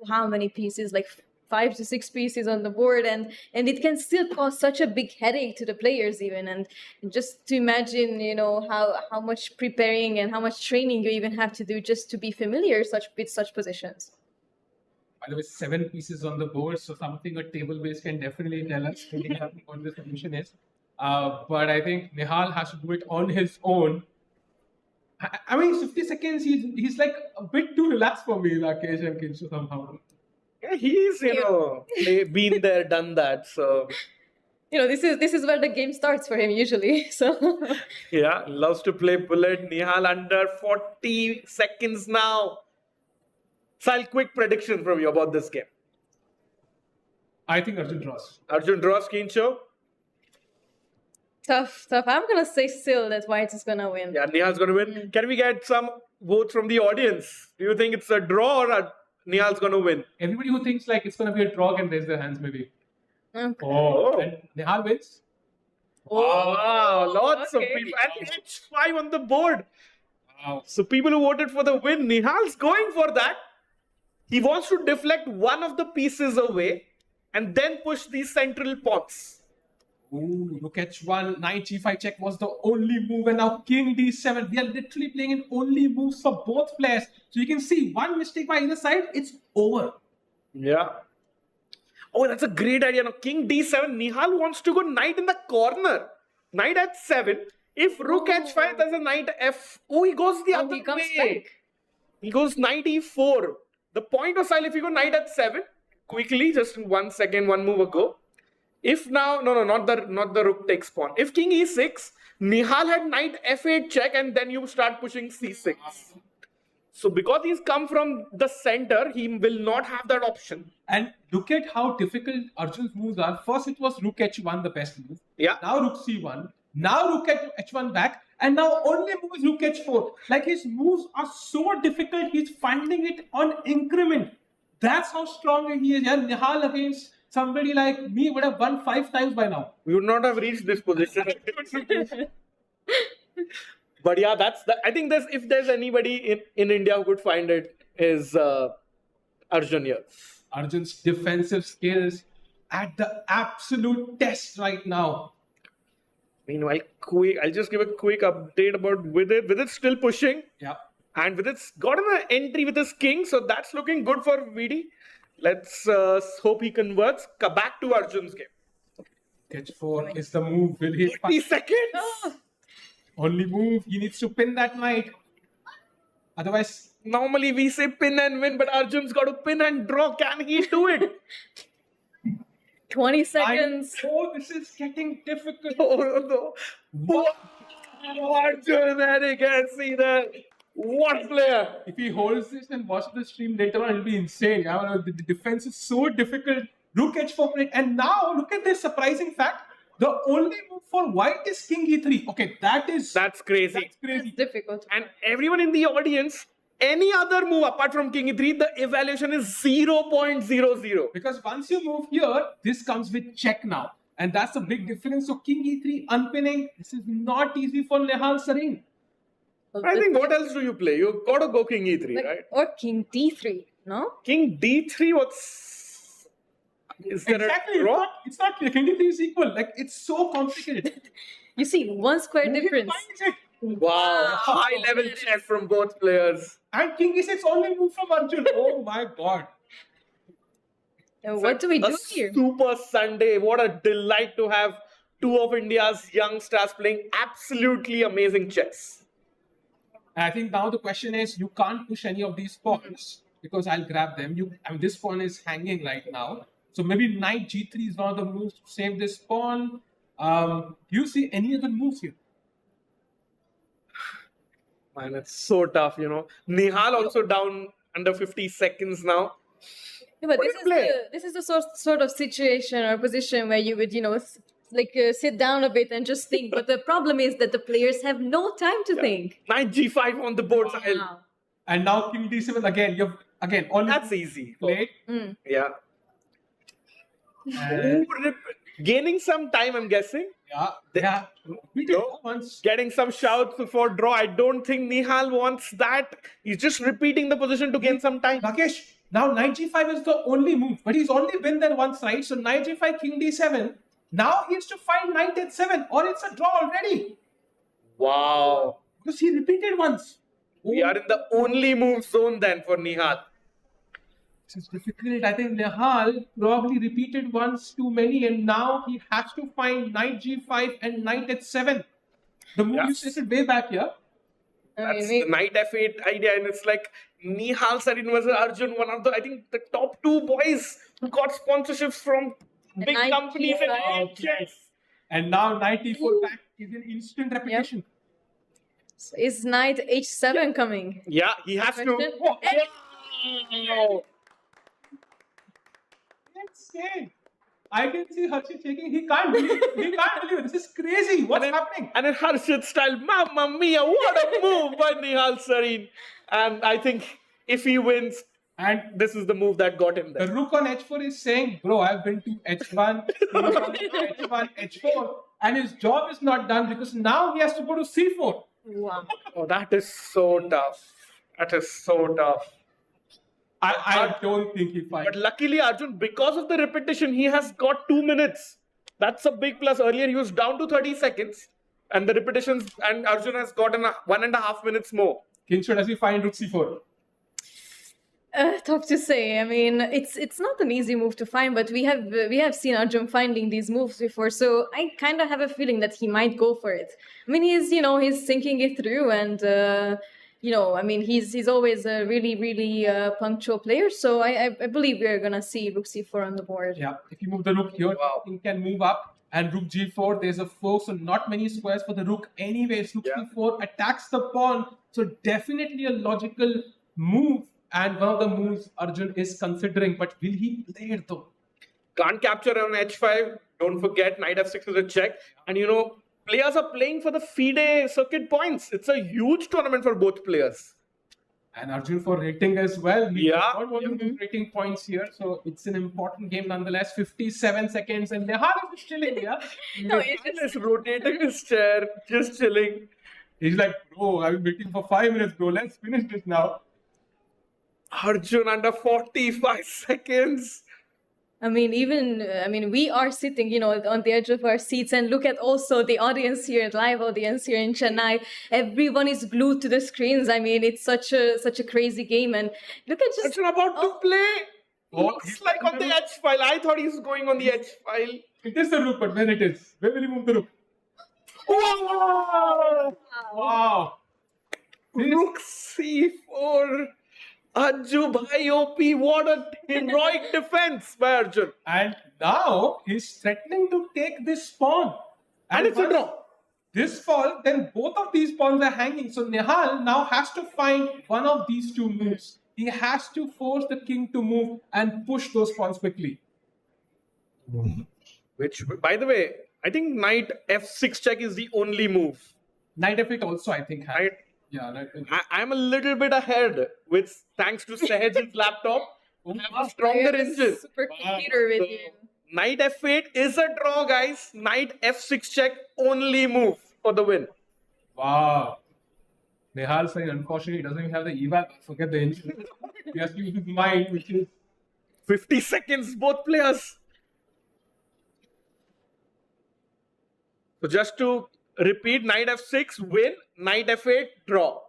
how many pieces, like 5 to 6 pieces on the board, and it can still cause such a big headache to the players even. And just to imagine, how much preparing and how much training you even have to do just to be familiar with such positions. By the way, 7 pieces on the board, so something a table base can definitely tell us what the solution is. But I think Nihal has to do it on his own. I mean, 50 seconds, he's like a bit too relaxed for me, Rakesh and Kinshu somehow. Yeah, he's, been there, done that. So, this is where the game starts for him usually. So yeah, loves to play bullet. Nihal under 40 seconds now. Sal, quick prediction from you about this game. I think Arjun draws. Arjun draws, Keen show. Tough. I'm gonna say still that White is gonna win. Yeah, Nihal's going to win. Can we get some votes from the audience? Do you think it's a draw or Nihal's going to win? Everybody who thinks like it's going to be a draw can raise their hands maybe. Okay. Oh, and Nihal wins. Wow, lots of okay. people. And H5 on the board. Wow. So people who voted for the win, Nihal's going for that. He wants to deflect one of the pieces away and then push these central pawns. Ooh, look at h1. Knight g5 check was the only move, and now king d7. We are literally playing in only moves for both players. So you can see one mistake by either side, it's over. Yeah. Oh, that's a great idea. Now, king d7. Nihal wants to go knight in the corner. Knight at 7. If rook h5, there's a knight f. Oh, he goes the other he comes way. back. He goes knight e4. The point was, if you go knight at 7, quickly, just 1 second, one move ago. If now, no, not the rook takes pawn. If king e6, Nihal had knight f8 check, and then you start pushing c6. So because he's come from the center, he will not have that option. And look at how difficult Arjun's moves are. First, it was rook h1, the best move. Yeah. Now rook c1. Now rook h1 back. And now only move is rook h4. Like his moves are so difficult, he's finding it on increment. That's how strong he is. Yeah, Nihal against somebody like me would have won 5 times by now. We would not have reached this position. But yeah, I think if there's anybody in India who could find it, is Arjun here. Arjun's defensive skills at the absolute test right now. Meanwhile, I'll just give a quick update about VIDIT. VIDIT's still pushing. Yeah. And VIDIT's got an entry with his king, so that's looking good for VD. Let's hope he converts. Back to Arjun's game. h4 is the move. Will he? 30 seconds. Oh. Only move. He needs to pin that knight. Otherwise, normally we say pin and win, but Arjun's got to pin and draw. Can he do it? 20 seconds. Oh, this is getting difficult. Oh, no. Arjun, and you can see that. What player? If he holds this and watches the stream later on, it'll be insane. The defense is so difficult. Rook h4. And now, look at this surprising fact. The only move for white is king e3. Okay, that's crazy. That's crazy. That's difficult. And everyone in the audience, any other move apart from king e3, the evaluation is 0.00. Because once you move here, this comes with check now. And that's a big difference. So king e3 unpinning, this is not easy for Nihal Sareen. I think what else do you play? You got to go king e3, right? Or king d3, no? King d3, is there exactly, a draw? It's not clear. King d3 is equal. Like, it's so complicated. You see, 1 square difference. Wow, high level chess from both players. And king e6 only move from Arjun. Oh my god. What do we do here? Super Sunday. What a delight to have two of India's young stars playing absolutely amazing chess. I think now the question is, you can't push any of these pawns because I'll grab them. This pawn is hanging right now. So maybe knight g3 is one of the moves to save this pawn. Do you see any other moves here? Man, it's so tough, Nihal also down under 50 seconds now. Yeah, but this is the sort of situation or position where you would, sit down a bit and just think. But the problem is that the players have no time to think. Knight g5 on the board side. And now king d7 again. Only that's easy. Played. Yeah. Gaining some time, I'm guessing. Yeah. Getting some shouts before draw. I don't think Nihal wants that. He's just repeating the position to gain some time. Rakesh, now knight g5 is the only move, but he's only been there once, right? So knight g5, king d7. Now he has to find knight h7, or it's a draw already. Wow. Because he repeated once. We are in the only move zone then for Nihal. This is difficult. I think Nihal probably repeated once too many, and now he has to find knight g5 and knight h7. The move you stated way back here. That's the knight f8 idea, and it's like Nihal Sareen versus Arjun, one of the top 2 boys who got sponsorships from big companies and chess. And now knight e4 back is an instant repetition. So is knight h7 coming? Yeah, he has to. Insane. I can see Harshit shaking. He can't believe it. This is crazy. What's happening? And in Harshit style, Mamma Mia, what a move by Nihal Sareen. And I think if he wins, and this is the move that got him there. The rook on h4 is saying, bro, I've been to h1, h1, h4, and his job is not done because now he has to go to c4. Wow. Oh, that is so tough. That is so tough. I don't think he finds. But luckily, Arjun, because of the repetition, he has got 2 minutes. That's a big plus. Earlier, he was down to 30 seconds. And the repetitions, and Arjun has gotten 1.5 minutes more. Kinshu, does he find rook c4? Tough to say. I mean, it's not an easy move to find, but we have seen Arjun finding these moves before, so I kind of have a feeling that he might go for it. I mean, he's thinking it through, and I mean, he's always a really punctual player. So I believe we're gonna see rook c4 on the board. Yeah, if you move the rook here, he can move up, and rook g4. There's a 4, so not many squares for the rook. Anyways, rook c4 attacks the pawn, so definitely a logical move. And one of the moves Arjun is considering, but will he play it though? Can't capture on h5. Don't forget, knight f6 is a check. And players are playing for the FIDE circuit points. It's a huge tournament for both players. And Arjun for rating as well. He Yeah. not want to lose rating points here, so it's an important game nonetheless. 57 seconds, and Nihal is chilling, yeah? No, Nihal is rotating his chair, just chilling. He's like, bro, I've been waiting for 5 minutes, bro. Let's finish this now. Arjun under 45 seconds. I mean, we are sitting, on the edge of our seats, and look at also the audience here, live audience here in Chennai. Everyone is glued to the screens. I mean, it's such a crazy game, and look at just. Arjun about to play. Looks like on the H file. I thought he was going on the H file. It is the rook, but where it is? Where will he move the rook? Wow! Wow! Rook C4. Arjun bhai OP, what a heroic defense by Arjun. And now he's threatening to take this pawn. And it's a draw. This fall, then both of these pawns are hanging. So Nihal now has to find one of these two moves. He has to force the king to move and push those pawns quickly. Which, by the way, I think knight f6 check is the only move. Knight f8 also, I think. Knight. Yeah, I'm a little bit ahead with thanks to Sahaj's laptop. I have a stronger engine. Supercomputer with you. Knight f8 is a draw, guys. Knight f6 check only move for the win. Wow. Nihal saying, unfortunately, he doesn't even have the eval. Forget the engine. He has to use his mind, which is 50 seconds, both players. So just to repeat, knight f6, win, knight f8, draw.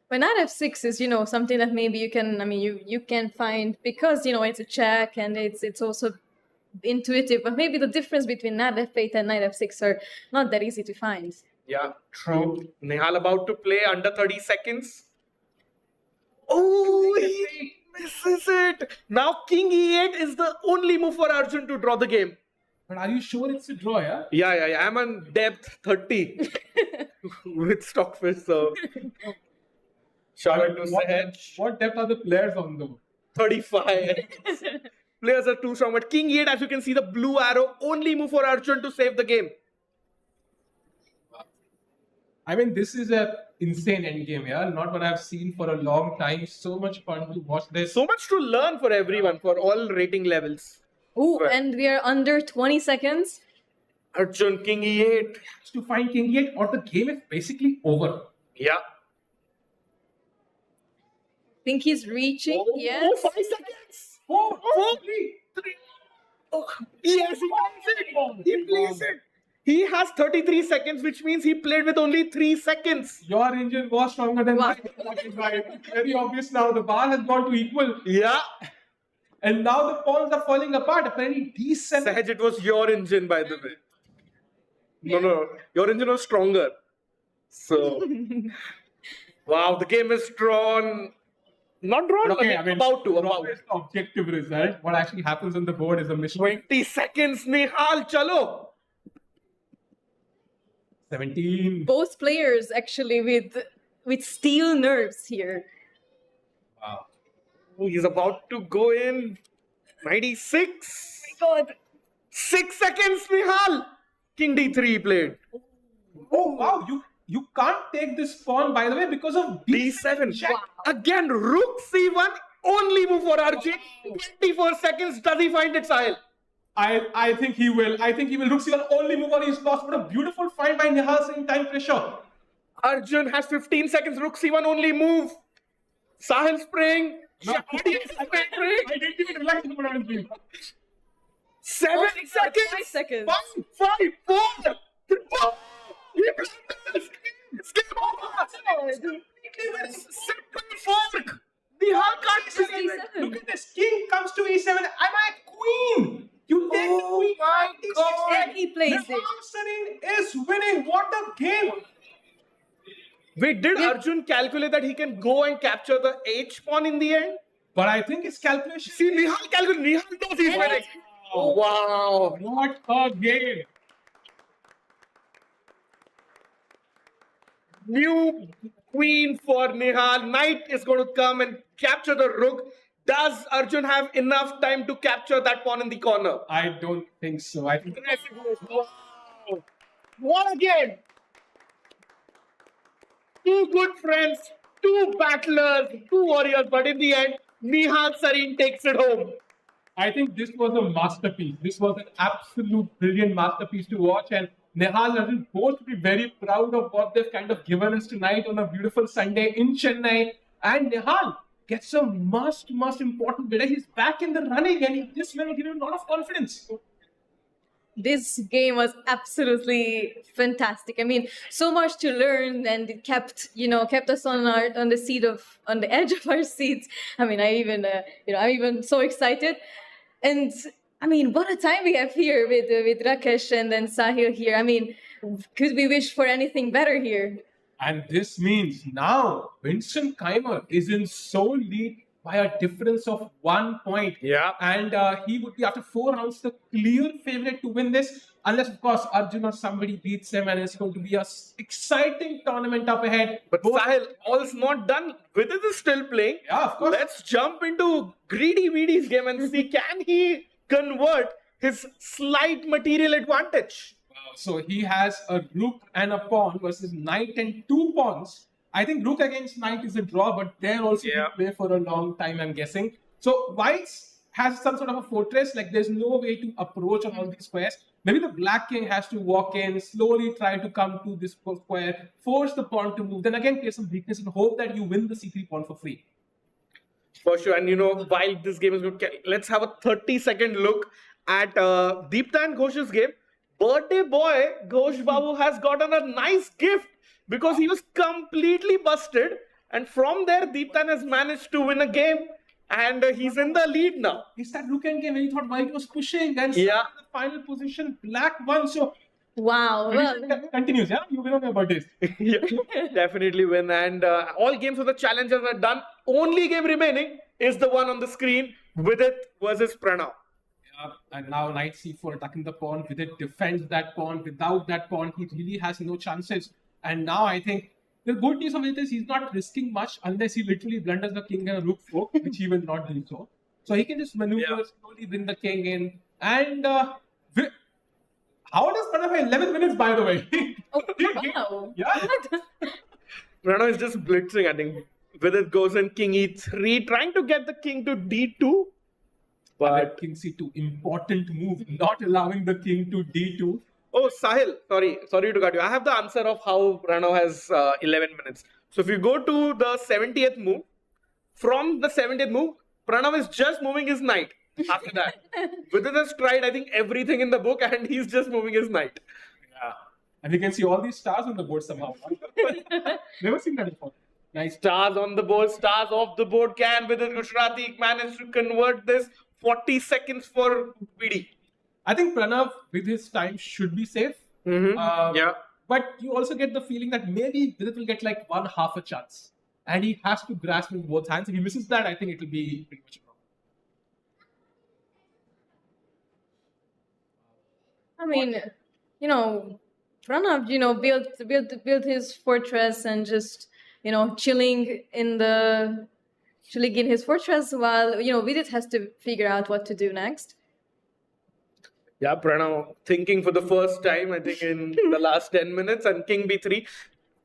But knight f6 is, something that maybe you can find because, it's a check and it's also intuitive. But maybe the difference between knight f8 and knight f6 are not that easy to find. Yeah, true. Nihal about to play under 30 seconds. Oh, he misses it. Now king e8 is the only move for Arjun to draw the game. But are you sure it's a draw, yeah? Yeah. I'm on depth 30 with Stockfish, so. Shout out to Sahaj. What depth are the players on though? 35. Players are too strong. But king e8, as you can see, the blue arrow, only move for Arjun to save the game. I mean, this is an insane endgame, yeah? Not what I've seen for a long time. So much fun to watch this. So much to learn for everyone, for all rating levels. Oh, and we are under 20 seconds. Arjun, king e8. To find king e8 or the game is basically over. Yeah. Think he's reaching? Oh, yes. 5 seconds. 4, 3. Oh, yes, he plays it. He plays it. He has 33 seconds, which means he played with only 3 seconds. Your engine was stronger than mine. Very obvious now. The bar has gone to equal. Yeah. And now the pawns are falling apart. Apparently, D7. Sahaj, it was your engine, by the way. No. Your engine was stronger. So, wow, the game is drawn. Not drawn, okay, about to. Objective result. What actually happens on the board is a mystery. 20 seconds, Nihal, chalo. 17. Both players actually with steel nerves here. Wow. Oh, he's about to go in. 96. God. 6 seconds, Nihal. King D3 played. Oh wow, you can't take this pawn, by the way, because of D7. Again, Rook C1. Only move for Arjun. 24 seconds. Does he find it, Sahil? I think he will. I think he will. Rook C1 only move on his lost. What a beautiful find by Nihal in time pressure. Arjun has 15 seconds. Rook C1 only move. Sahil's praying. I didn't even realize what I was doing. 7 seconds. 5 seconds. 5, 4, 3, 4. It's game over. Simple fork. Nihal can't believe it. Look at this. King comes to E7. Am I queen? You take the queen. My God. And he plays it. Nihal is winning. What a game. Wait, did Arjun calculate that he can go and capture the H pawn in the end? But I think his calculation. See, Nihal calculated. Nihal knows he's winning. Oh, wow. What a game. New queen for Nihal. Knight is going to come and capture the rook. Does Arjun have enough time to capture that pawn in the corner? I don't think so. I think. Wow. What a game! Two good friends, two battlers, two warriors, but in the end, Nihal Sareen takes it home. I think this was a masterpiece. This was an absolute brilliant masterpiece to watch, and Nihal and both be very proud of what they've kind of given us tonight on a beautiful Sunday in Chennai. And Nihal gets a most important bit. He's back in the running, and this will give him a lot of confidence. This game was absolutely fantastic. I mean, so much to learn, and it kept us on the edge of our seats. I mean, I'm even so excited. And I mean, what a time we have here with Rakesh and then Sahil here. I mean, could we wish for anything better here? And this means now Vincent Keimer is in sole lead by a difference of 1 point. Yeah. And he would be, after 4 rounds, the clear favorite to win this. Unless, of course, Arjun or somebody beats him, and it's going to be an exciting tournament up ahead. But Sahil, all's not done. Vidit is still playing. Yeah, of course. Let's jump into Greedy Weedy's game and see, can he convert his slight material advantage? So he has a rook and a pawn versus knight and 2 pawns. I think rook against knight is a draw, but they're also going to play for a long time, I'm guessing. So whites has some sort of a fortress, like there's no way to approach on all these squares. Maybe the black king has to walk in, slowly try to come to this square, force the pawn to move, then again create some weakness and hope that you win the c3 pawn for free. For sure. And while this game is going to, let's have a 30-second look at Deeptan Ghosh's game. Birthday boy Ghosh Babu has gotten a nice gift because he was completely busted, and from there Deeptan has managed to win a game, and he's in the lead now. It's that rook end game when you thought white was pushing, and in the final position black won. So wow, continues. Yeah, you win on your birthdays. Yeah, definitely win. And all games of the challengers are done. Only game remaining is the one on the screen, VIDIT versus Pranav. And now knight c4 attacking the pawn. VIDIT defends that pawn. Without that pawn, he really has no chances. And now I think the good news of it is he's not risking much unless he literally blunders the king and a rook fork, which he will not do so. So he can just maneuver, slowly bring the king in. And how does Pranav have 11 minutes, by the way? Wow. Yeah. Pranav is just blitzing, I think. VIDIT goes in king e3, trying to get the king to d2. But king c2, important move, not allowing the king to d2. Oh, Sahil, sorry to cut you. I have the answer of how Pranav has 11 minutes. So if you go to the 70th move, from the 70th move, Pranav is just moving his knight after that. Vidit has tried, I think, everything in the book, and he's just moving his knight. Yeah. And you can see all these stars on the board somehow. Never seen that before. Nice. Stars on the board, stars off the board. Can Vidit Gujarati manage to convert this? 40 seconds for VD. I think Pranav, with his time, should be safe. But you also get the feeling that maybe Vidit will get like 1/2 a chance. And he has to grasp with both hands. If he misses that, I think it will be pretty much a problem. I mean, Pranav, built his fortress and just, chilling in the actually gain his fortress, while Vidit has to figure out what to do next. Yeah, Pranav thinking for the first time, I think, in the last 10 minutes, and King B3.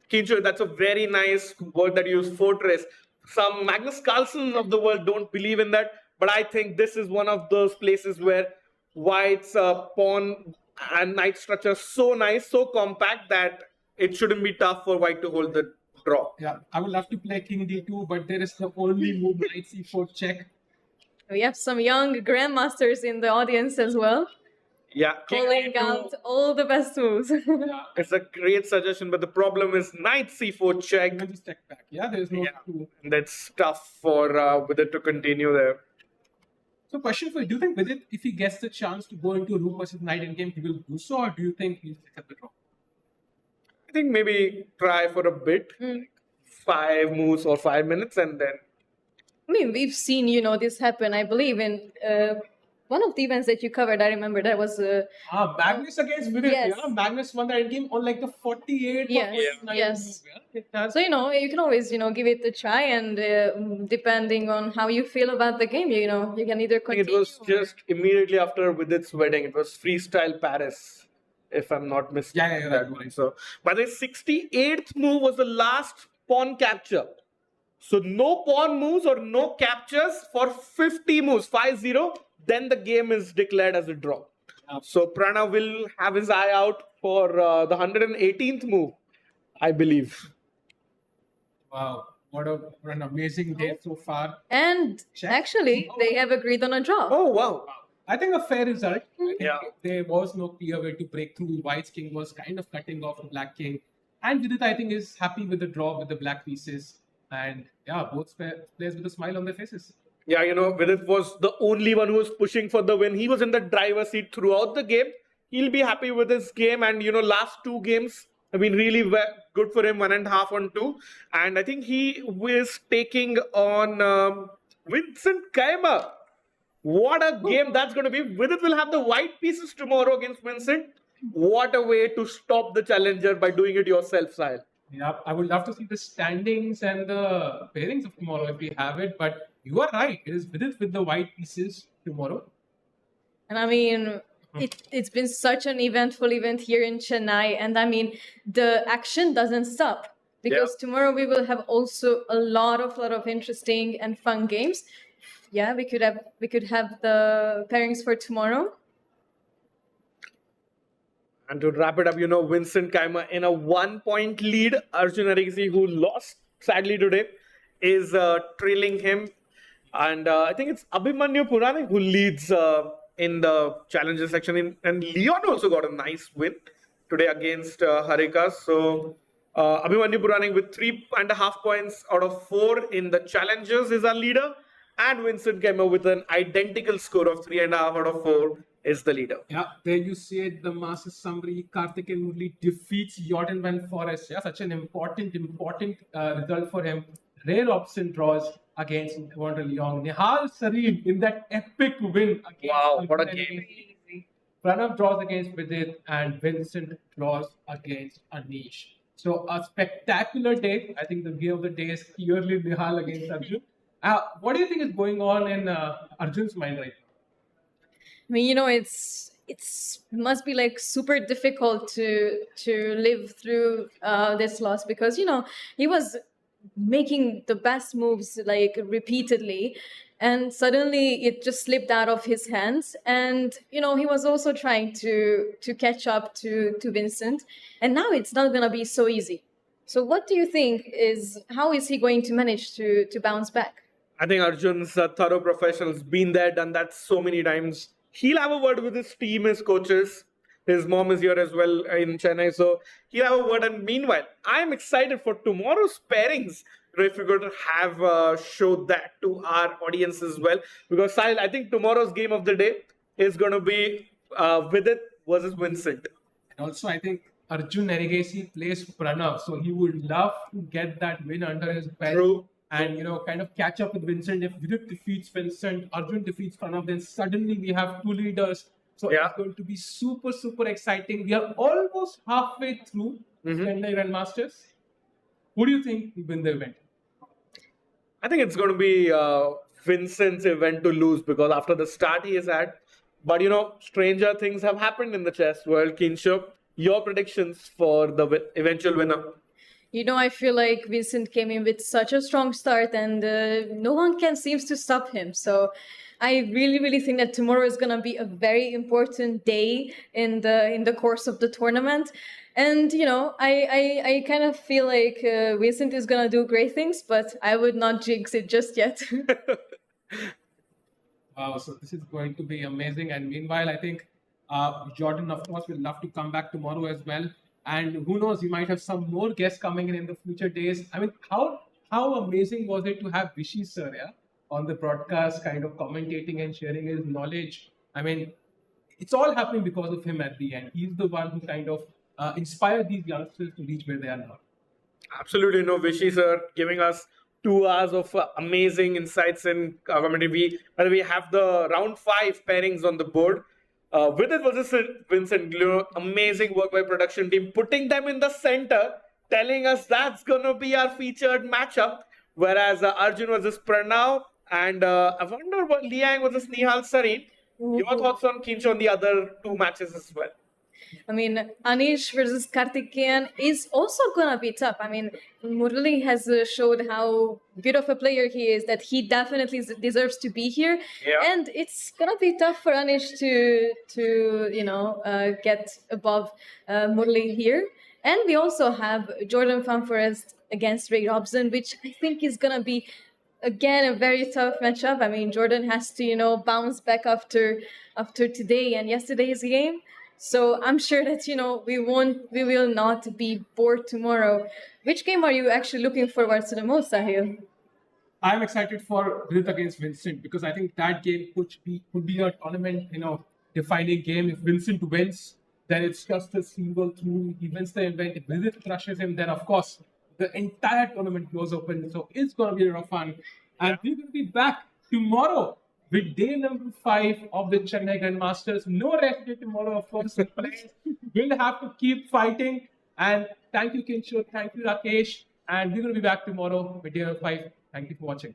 Kincho, that's a very nice word that you use, fortress. Some Magnus Carlsen of the world don't believe in that, but I think this is one of those places where White's pawn and knight structure so nice, so compact that it shouldn't be tough for White to hold the draw. Yeah, I would love to play King D2, but there is the only move Knight C4 check. We have some young grandmasters in the audience as well. Yeah, Calling out all the best moves. Yeah, it's a great suggestion, but the problem is knight c4 check. just check back. Yeah, there's no That's tough for Vidit to continue there. So, question for you: do you think Vidit, if he gets the chance to go into rook versus knight in game, he will do so, or do you think he'll accept the draw? I think maybe try for a bit, 5 moves or 5 minutes, and then. I mean, we've seen this happen. I believe in one of the events that you covered. I remember that was Magnus against Vidit. Yes. Yeah, Magnus won the endgame on like the 48th. Yes. So you can always give it a try, and depending on how you feel about the game, you can either continue. It was just immediately after Vidit's wedding. It was freestyle Paris, if I'm not mistaken. Yeah, that one. So, but the 68th move was the last pawn capture. So no pawn moves or no captures for 50 moves, 5-0. Then the game is declared as a draw. So Pranav will have his eye out for the 118th move, I believe. Wow, what an amazing day so far. And actually, they have agreed on a draw. Oh, wow. I think a fair result. Yeah. There was no clear way to break through. White's king was kind of cutting off the black king. And Vidit, I think, is happy with the draw with the black pieces. And yeah, both players with a smile on their faces. Yeah, Vidit was the only one who was pushing for the win. He was in the driver's seat throughout the game. He'll be happy with his game. And, last 2 games have been really good for him, 1.5 on 2. And I think he is taking on Vincent Keimer. What a game that's going to be. Vidit will have the white pieces tomorrow against Vincent. What a way to stop the challenger by doing it yourself, Sahil. Yeah, I would love to see the standings and the pairings of tomorrow if we have it. But you are right. It is Vidit with the white pieces tomorrow. And I mean, it's been such an eventful event here in Chennai. And I mean, the action doesn't stop. Because tomorrow we will have also a lot of interesting and fun games. Yeah, we could have the pairings for tomorrow. And to wrap it up, Vincent Keimer in a 1-point lead. Arjun Arigisi, who lost sadly today, is trailing him. And I think it's Abhimanyu Puranik who leads in the challenges section. And Leon also got a nice win today against Harika. So Abhimanyu Puranik with 3.5 points out of 4 in the challenges is our leader. And Vincent Keimer with an identical score of 3.5 out of 4 is the leader. Yeah, there you see it, the Masters summary. Karthikeyan Murli defeats Jordan Van Forest. Yeah, such an important result for him. Rare option draws against Wander Leong. Nihal Sareem in that epic win against. Wow, what a game. Pranav draws against Vidit and Vincent draws against Anish. So a spectacular day. I think the game of the day is clearly Nihal against Arjun. What do you think is going on in Arjun's mind right now? I mean, it's must be like super difficult to live through this loss because he was making the best moves like repeatedly, and suddenly it just slipped out of his hands. And he was also trying to catch up to Vincent, and now it's not gonna be so easy. So what do you think how is he going to manage to bounce back? I think Arjun's a thorough professional. He's been there, done that so many times. He'll have a word with his team, his coaches. His mom is here as well in Chennai. So he'll have a word. And meanwhile, I'm excited for tomorrow's pairings. If you're going to have showed that to our audience as well. Because Sahil, I think tomorrow's game of the day is going to be Vidit versus Vincent. And also, I think Arjun Arigisi plays Pranav. So he would love to get that win under his belt. True. And, kind of catch up with Vincent. If Vidit defeats Vincent, Arjun defeats Pranav, then suddenly we have 2 leaders. So it's going to be super, super exciting. We are almost halfway through Chennai Grandmasters. Who do you think will win the event? I think it's going to be Vincent's event to lose because after the start he has had. But stranger things have happened in the chess world. Kinshuk, your predictions for the eventual winner? I feel like Vincent came in with such a strong start, and no one can seems to stop him. So I really, really think that tomorrow is gonna be a very important day in the course of the tournament. And I kind of feel like Vincent is gonna do great things, but I would not jinx it just yet. Wow, so this is going to be amazing. And meanwhile, I think Jordan, of course, will love to come back tomorrow as well. And who knows, you might have some more guests coming in the future days. I mean, how amazing was it to have Vishy sir, yeah, on the broadcast, kind of commentating and sharing his knowledge? I mean, it's all happening because of him at the end. He's the one who kind of inspired these youngsters to reach where they are now. Absolutely, Vishy sir giving us 2 hours of amazing insights and commentary. We have the round 5 pairings on the board. VIDIT versus Vincent, amazing work by production team, putting them in the center, telling us that's gonna be our featured matchup. Whereas Arjun versus Pranav, and I wonder what Liang versus Nihal Sareen. Your thoughts on Kinch on the other 2 matches as well? I mean, Anish versus Karthikeyan is also gonna be tough. I mean, Murali has showed how good of a player he is, that he definitely deserves to be here. Yeah. And it's gonna be tough for Anish to get above Murali here. And we also have Jordan Fanforest against Ray Robson, which I think is gonna be again a very tough matchup. I mean, Jordan has to bounce back after today and yesterday's game. So I'm sure that we will not be bored tomorrow. Which game are you actually looking forward to the most, Sahil? I'm excited for VIDIT against Vincent because I think that game could be a tournament, defining game. If Vincent wins, then it's just a single through. He wins the event. If VIDIT crushes him, then of course the entire tournament goes open. So it's gonna be a lot of fun. And we're gonna be back tomorrow with day number 5 of the Chennai Grandmasters. No rest day tomorrow, of course. We'll have to keep fighting. And thank you, Kinshuk. Thank you, Rakesh. And we're going to be back tomorrow with day number 5. Thank you for watching.